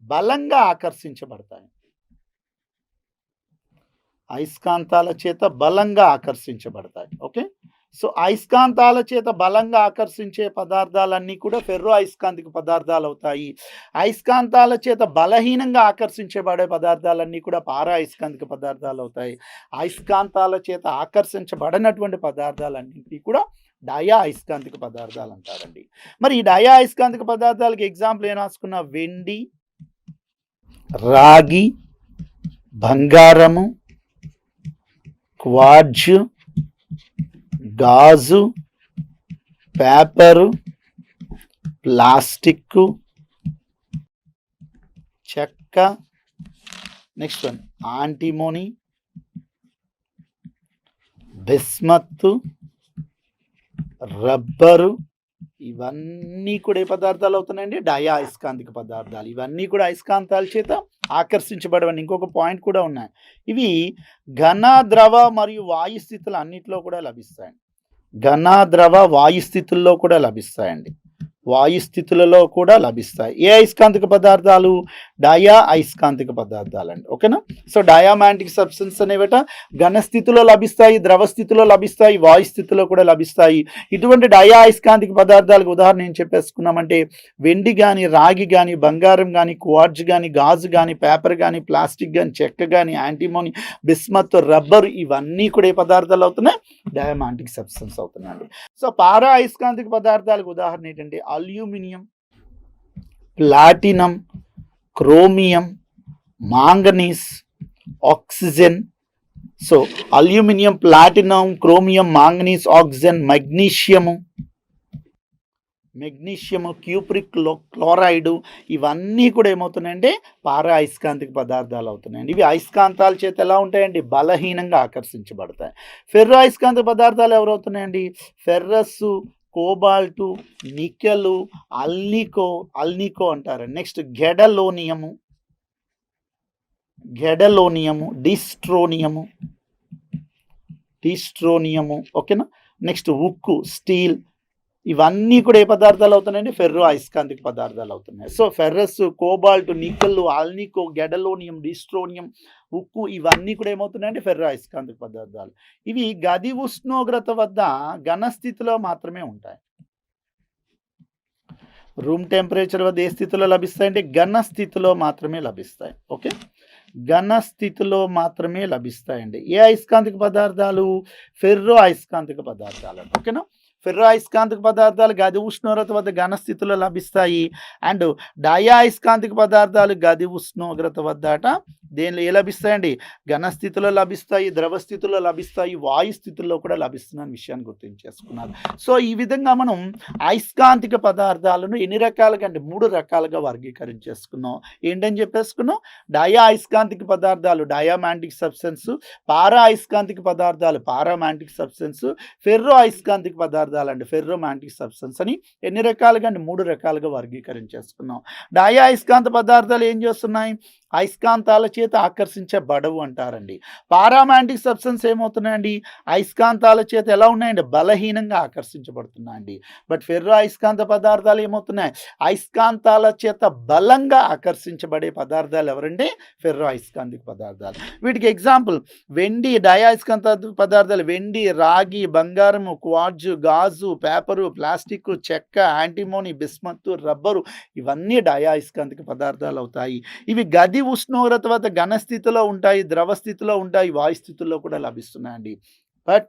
బలంగా ఆకర్షించబడతాయి. అయస్కాంతాల చేత బలంగా ఆకర్షించబడతాయి. ఓకే. సో అయస్కాంతాల చేత బలంగా ఆకర్షించే పదార్థాలన్నీ కూడా ఫెర్రో అయస్కాంతిక పదార్థాలు అవుతాయి. అయస్కాంతాల చేత బలహీనంగా ఆకర్షించబడే పదార్థాలన్నీ కూడా పారా అయస్కాంతిక పదార్థాలు అవుతాయి. అయస్కాంతాల చేత ఆకర్షించబడనటువంటి పదార్థాలన్నింటినీ కూడా డయా అయస్కాంతిక పదార్థాలు అంటారండి. మరి ఈ డయా అయస్కాంతిక పదార్థాలకి ఎగ్జాంపుల్ ఏం రాసుకున్నా? వెండి, రాగి, బంగారము, క్వార్జ్, గాజు, పేపరు, ప్లాస్టిక్, చెక్క, నెక్స్ట్ వన్ యాంటిమోనీ, బిస్మత్తు, రబ్బరు, ఇవన్నీ కూడా ఏ పదార్థాలు అవుతున్నాయండి? డయా అయస్కాంతిక పదార్థాలు. ఇవన్నీ కూడా అయస్కాంతాల చేత ఆకర్షించబడవని ఇంకొక పాయింట్ కూడా ఉన్నాయి. ఇవి ఘన, ద్రవ మరియు వాయు స్థితులు అన్నిట్లో కూడా లభిస్తాయండి. ఘన, ద్రవ, వాయు స్థితుల్లో కూడా లభిస్తాయండి. వాయు స్థితులలో కూడా లభిస్తాయి. ఏ అయస్కాంతిక పదార్థాలు? డయా అయస్కాంతిక పదార్థాలండి. ఓకేనా? సో డయామాంటిక్ సబ్స్టెన్స్ అనేవిట ఘన స్థితిలో లభిస్తాయి, ద్రవ స్థితిలో లభిస్తాయి, వాయు స్థితిలో కూడా లభిస్తాయి. ఇటువంటి డయా అయస్కాంతిక పదార్థాలకు ఉదాహరణ ఏం చెప్పేసుకున్నామంటే వెండి కానీ, రాగి కానీ, బంగారం కానీ, క్వార్జ్ కానీ, గాజు కానీ, పేపర్ కానీ, ప్లాస్టిక్ కానీ, చెక్క కానీ, యాంటిమోనీ, బిస్మత్, రబ్బర్, ఇవన్నీ కూడా ఏ పదార్థాలు అవుతున్నాయి? డయామాంటిక్ సబ్స్టెన్స్ అవుతున్నాయండి. సో పారా అయస్కాంతిక పదార్థాలకు ఉదాహరణ ఏంటంటే aluminium, platinum, chromium, manganese, oxygen. So aluminium, platinum, chromium, manganese, oxygen, magnesium, cupric chloride, ఇవన్నీ కూడా ఏమవుతున్నాయంటే పారా అయస్కాంతిక పదార్థాలు అవుతున్నాయండి. ఇవి అయస్కాంతాల చేత ఎలా ఉంటాయండి? బలహీనంగా ఆకర్షించబడతాయి. ఫెర్రో అయస్కాంతిక పదార్థాలు ఎవరవుతున్నాయండి? ఫెర్రస్సు, కోబాల్టు, నికెలు, అల్నికో అంటారు. నెక్స్ట్ గెడలోనియము, డిస్ట్రోనియము, ఓకేనా? నెక్స్ట్ ఉక్కు, స్టీల్, ఇవన్నీ కూడా ఏ పదార్థాలు అవుతున్నాయండి? ఫెర్రో అయస్కాంతిక పదార్థాలు అవుతున్నాయి. So ferrous, cobalt, nickel, alnico, gadolinium, dysprosium, ఉక్కు, ఇవన్నీ కూడా ఏమవుతున్నాయంటే ఫెర్రో అయస్కాంతిక పదార్థాలు. ఇవి గది ఉష్ణోగ్రత వద్ద ఘన స్థితిలో మాత్రమే ఉంటాయి. రూమ్ టెంపరేచర్ వద్ద ఏ స్థితిలో లభిస్తాయంటే ఘన స్థితిలో మాత్రమే లభిస్తాయి. ఓకే, ఘన స్థితిలో మాత్రమే లభిస్తాయండి. ఏ అయస్కాంతిక పదార్థాలు? ఫెర్రో అయస్కాంతిక పదార్థాలు. ఓకేనా? ఫెర్రో అయస్కాంతిక పదార్థాలు గది ఉష్ణోగ్రత వద్ద ఘన స్థితిలో లభిస్తాయి. అండ్ డయా అయస్కాంతిక పదార్థాలు గది ఉష్ణోగ్రత వద్ద దేనిలో ఏ లభిస్తాయండి? ఘన స్థితిలో లభిస్తాయి, ద్రవ స్థితిలో లభిస్తాయి, వాయు స్థితిలో కూడా లభిస్తున్న విషయాన్ని గుర్తించేసుకున్నారు. సో ఈ విధంగా మనం అయస్కాంతిక పదార్థాలను ఎన్ని రకాలుగా అంటే 3 రకాలుగా వర్గీకరించేసుకున్నాం. ఏంటని చెప్పేసుకున్నాం? డయా అయస్కాంతిక పదార్థాలు డయామాంటిక్ సబ్స్టెన్స్, పారా అయస్కాంతిక పదార్థాలు పారామాంటిక్ సబ్స్టెన్స్, ఫెర్రో అయస్కాంతిక పదార్థాలు అంటే ఫెర్రోమాంటిక్ సబ్స్టెన్స్ అని ఎన్ని రకాలుగా అంటే 3 రకాలుగా వర్గీకరించేసుకున్నాం. డయా అయస్కాంత పదార్థాలు ఏం చేస్తున్నాయి? అయస్కాంతాల చేత ఆకర్షించబడవు అంటారండి. పారామాంటిక్ సబ్స్టెన్స్ ఏమవుతున్నాయండి? అయస్కాంతాల చేత ఎలా ఉన్నాయండి? బలహీనంగా ఆకర్షించబడుతున్నాయండి. బట్ ఫెర్రో అయస్కాంత పదార్థాలు ఏమవుతున్నాయి? అయస్కాంతాల చేత బలంగా ఆకర్షించబడే పదార్థాలు ఎవరంటే ఫెర్రో అయస్కాంతిక పదార్థాలు. వీటికి ఎగ్జాంపుల్ వెండి, డయా అయస్కాంత పదార్థాలు వెండి, రాగి, బంగారము, క్వార్జ్, గాజు, పేపరు, ప్లాస్టిక్, చెక్క, యాంటిమోనీ, బిస్మత్తు, రబ్బరు, ఇవన్నీ డయా అయస్కాంతిక పదార్థాలు అవుతాయి. ఇవి గది ఉష్ణోగ్రత వద్ద ఘన స్థితిలో ఉంటాయి, ద్రవ స్థితిలో ఉంటాయి, వాయు స్థితిలో కూడా లభిస్తున్నాయండి. బట్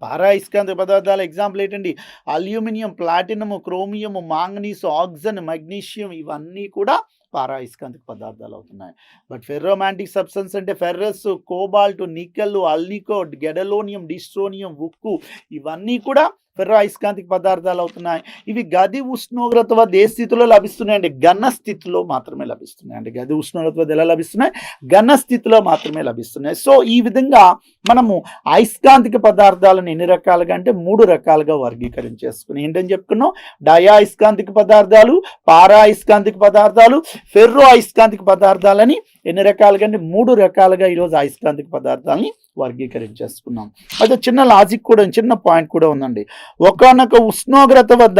పారా అయస్కాంతిక పదార్థాల ఎగ్జాంపుల్ ఏంటండి? Aluminium, platinum, chromium, manganese, oxygen, magnesium, ఇవన్నీ కూడా పారా అయస్కాంతిక పదార్థాలు అవుతున్నాయి. బట్ ఫెర్రోమాంటిక్ సబ్స్టెన్స్ అంటే ferrous, cobalt, nickel, అల్నికో, gadolinium, dysprosium, ఉక్కు, ఇవన్నీ కూడా ఫెర్రో అయస్కాంతిక పదార్థాలు అవుతున్నాయి. ఇవి గది ఉష్ణోగ్రత వద్ద ఏ స్థితిలో లభిస్తున్నాయండి? ఘన స్థితిలో మాత్రమే లభిస్తున్నాయండి. గది ఉష్ణోగ్రత వద్ద ఎలా లభిస్తున్నాయి? ఘన స్థితిలో మాత్రమే లభిస్తున్నాయి. సో ఈ విధంగా మనము అయస్కాంతిక పదార్థాలను ఎన్ని రకాలుగా అంటే 3 రకాలుగా వర్గీకరించేసుకుని ఏంటని చెప్పుకున్నాం? డయా అయస్కాంతిక పదార్థాలు, పారా అయస్కాంతిక పదార్థాలు, ఫెర్రో అయస్కాంతిక పదార్థాలని ఎన్ని రకాలుగా అంటే 3 రకాలుగా ఈరోజు అయస్కాంతిక పదార్థాలని వర్గీకరించేసుకున్నాం. అయితే చిన్న లాజిక్ కూడా, చిన్న పాయింట్ కూడా ఉందండి. ఒకానొక ఉష్ణోగ్రత వద్ద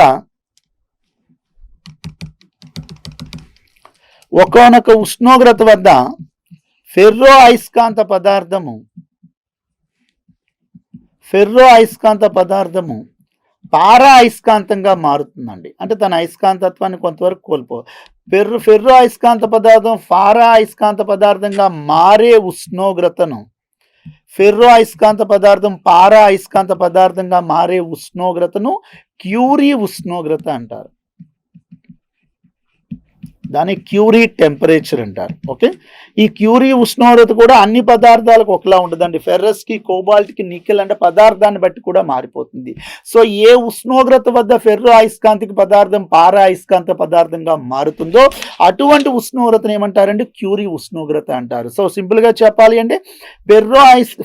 ఫెర్రో అయస్కాంత పదార్థము ఫెర్రో అయస్కాంత పదార్థము పారా అయస్కాంతంగా మారుతుందండి. అంటే తన అయస్కాంతత్వాన్ని కొంతవరకు ఫెర్రో అయస్కాంత పదార్థం పారా అయస్కాంత పదార్థంగా మారే ఉష్ణోగ్రతను ఫెర్రో అయస్కాంత పదార్థం పారా అయస్కాంత పదార్థంగా మారే ఉష్ణోగ్రతను క్యూరీ ఉష్ణోగ్రత అంటారు. దాన్ని క్యూరీ టెంపరేచర్ అంటారు. ఓకే, ఈ క్యూరీ ఉష్ణోగ్రత కూడా అన్ని పదార్థాలకు ఒకలా ఉండదండి. ఫెర్రస్కి, కోబాల్ట్కి, నికెల్ అంటే పదార్థాన్ని బట్టి కూడా మారిపోతుంది. సో ఏ ఉష్ణోగ్రత వద్ద ఫెర్రో అయస్కాంతిక పదార్థం పారా అయస్కాంత పదార్థంగా మారుతుందో అటువంటి ఉష్ణోగ్రతను ఏమంటారంటే క్యూరీ ఉష్ణోగ్రత అంటారు. సో సింపుల్గా చెప్పాలి అంటే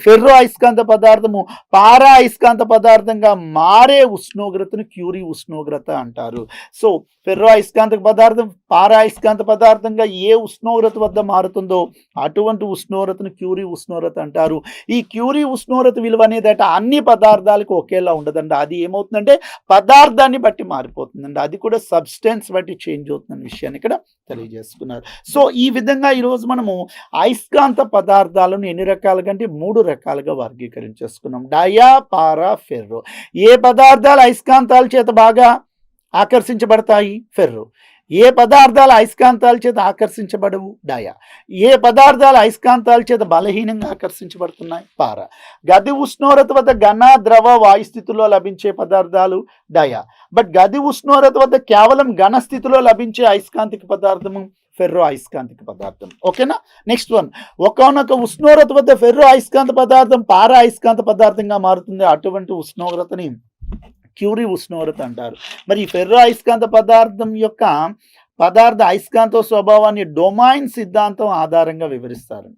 ఫెర్రో అయస్కాంత పదార్థము పారా అయస్కాంత పదార్థంగా మారే ఉష్ణోగ్రతను క్యూరీ ఉష్ణోగ్రత అంటారు. సో ఫెర్రో అయస్కాంతిక పదార్థం పారా అయస్కాంత పదార్థంగా ఏ ఉష్ణోగ్రత వద్ద మారుతుందో అటువంటి ఉష్ణోగ్రతను క్యూరీ ఉష్ణోగ్రత అంటారు. ఈ క్యూరీ ఉష్ణోగ్రత విలువ అనేది అన్ని పదార్థాలకు ఒకేలా ఉండదండి. అది ఏమవుతుందంటే పదార్థాన్ని బట్టి మారిపోతుందండి. అది కూడా సబ్స్టెన్స్ బట్టి చేంజ్ అవుతుందన్న విషయాన్ని ఇక్కడ తెలియజేసుకున్నారు. సో ఈ విధంగా ఈరోజు మనము అయస్కాంత పదార్థాలను ఎన్ని రకాలుగా అంటే 3 రకాలుగా వర్గీకరించేసుకున్నాం. డయా, పారా, ఫెర్రో. ఏ పదార్థాలు అయస్కాంతాల చేత బాగా ఆకర్షించబడతాయి? ఫెర్రో. ఏ పదార్థాలు అయస్కాంతాల చేత ఆకర్షించబడవు? డయా. ఏ పదార్థాలు అయస్కాంతాల చేత బలహీనంగా ఆకర్షించబడుతున్నాయి? పారా. గది ఉష్ణోగ్రత వద్ద ఘన, ద్రవ, వాయు స్థితిలో లభించే పదార్థాలు డయా. బట్ గది ఉష్ణోగ్రత వద్ద కేవలం ఘన స్థితిలో లభించే అయస్కాంతిక పదార్థము ఫెర్రో అయస్కాంతిక పదార్థం. ఓకేనా? నెక్స్ట్ వన్, ఒకనొక ఉష్ణోగ్రత వద్ద ఫెర్రో అయస్కాంత పదార్థం పారా అయస్కాంత పదార్థంగా మారుతుంది. అటువంటి ఉష్ణోగ్రతని క్యూరీ ఉష్ణోగ్రత అంటారు. మరి ఈ ఫెర్రో అయస్కాంత పదార్థం యొక్క అయస్కాంత స్వభావాన్ని డొమైన్ సిద్ధాంతం ఆధారంగా వివరిస్తారు.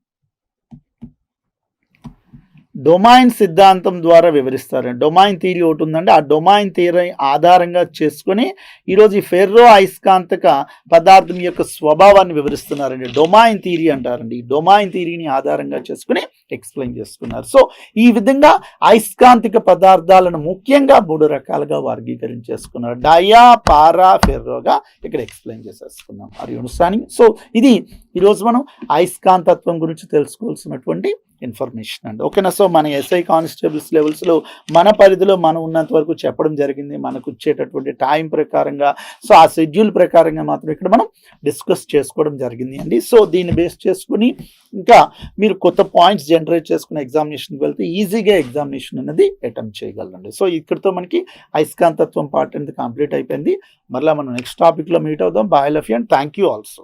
డొమైన్ సిద్ధాంతం ద్వారా వివరిస్తారండి. డొమైన్ థియరీ ఒకటి ఉందండి. ఆ డొమైన్ థియరీ ఆధారంగా చేసుకుని ఈరోజు ఈ ఫెర్రో అయస్కాంతక పదార్థం యొక్క స్వభావాన్ని వివరిస్తున్నారండి. డొమైన్ థియరీ అంటారండి. ఈ డొమైన్ థియరీని ఆధారంగా చేసుకుని ఎక్స్ప్లెయిన్ చేసుకున్నారు. సో ఈ విధంగా అయస్కాంతిక పదార్థాలను ముఖ్యంగా 3 రకాలుగా వర్గీకరించేసుకున్నారు. డయా, పారా, ఫెర్రోగా ఇక్కడ ఎక్స్ప్లెయిన్ చేసేసుకున్నాం. Are you understanding? సో ఇది ఈరోజు మనం అయస్కాంతత్వం గురించి తెలుసుకోవాల్సినటువంటి ఇన్ఫర్మేషన్ అండి. ఓకేనా? సో మన ఎస్ఐ కానిస్టేబుల్స్ లెవెల్స్లో మన పరిధిలో మనం ఉన్నంత వరకు చెప్పడం జరిగింది. మనకు వచ్చేటటువంటి టైం ప్రకారంగా, సో ఆ షెడ్యూల్ ప్రకారంగా మాత్రం ఇక్కడ మనం డిస్కస్ చేసుకోవడం జరిగింది అండి. సో దీన్ని బేస్ చేసుకుని ఇంకా మీరు కొత్త పాయింట్స్ జనరేట్ చేసుకుని ఎగ్జామినేషన్కి వెళ్తే ఈజీగా ఎగ్జామినేషన్ అనేది అటెంప్ట్ చేయగలరండి. సో ఇక్కడితో మనకి అయస్కాంతత్వం పార్ట్ అనేది కంప్లీట్ అయిపోయింది. మరలా మనం నెక్స్ట్ టాపిక్లో మీట్ అవుదాం. Bye love you and thank you also.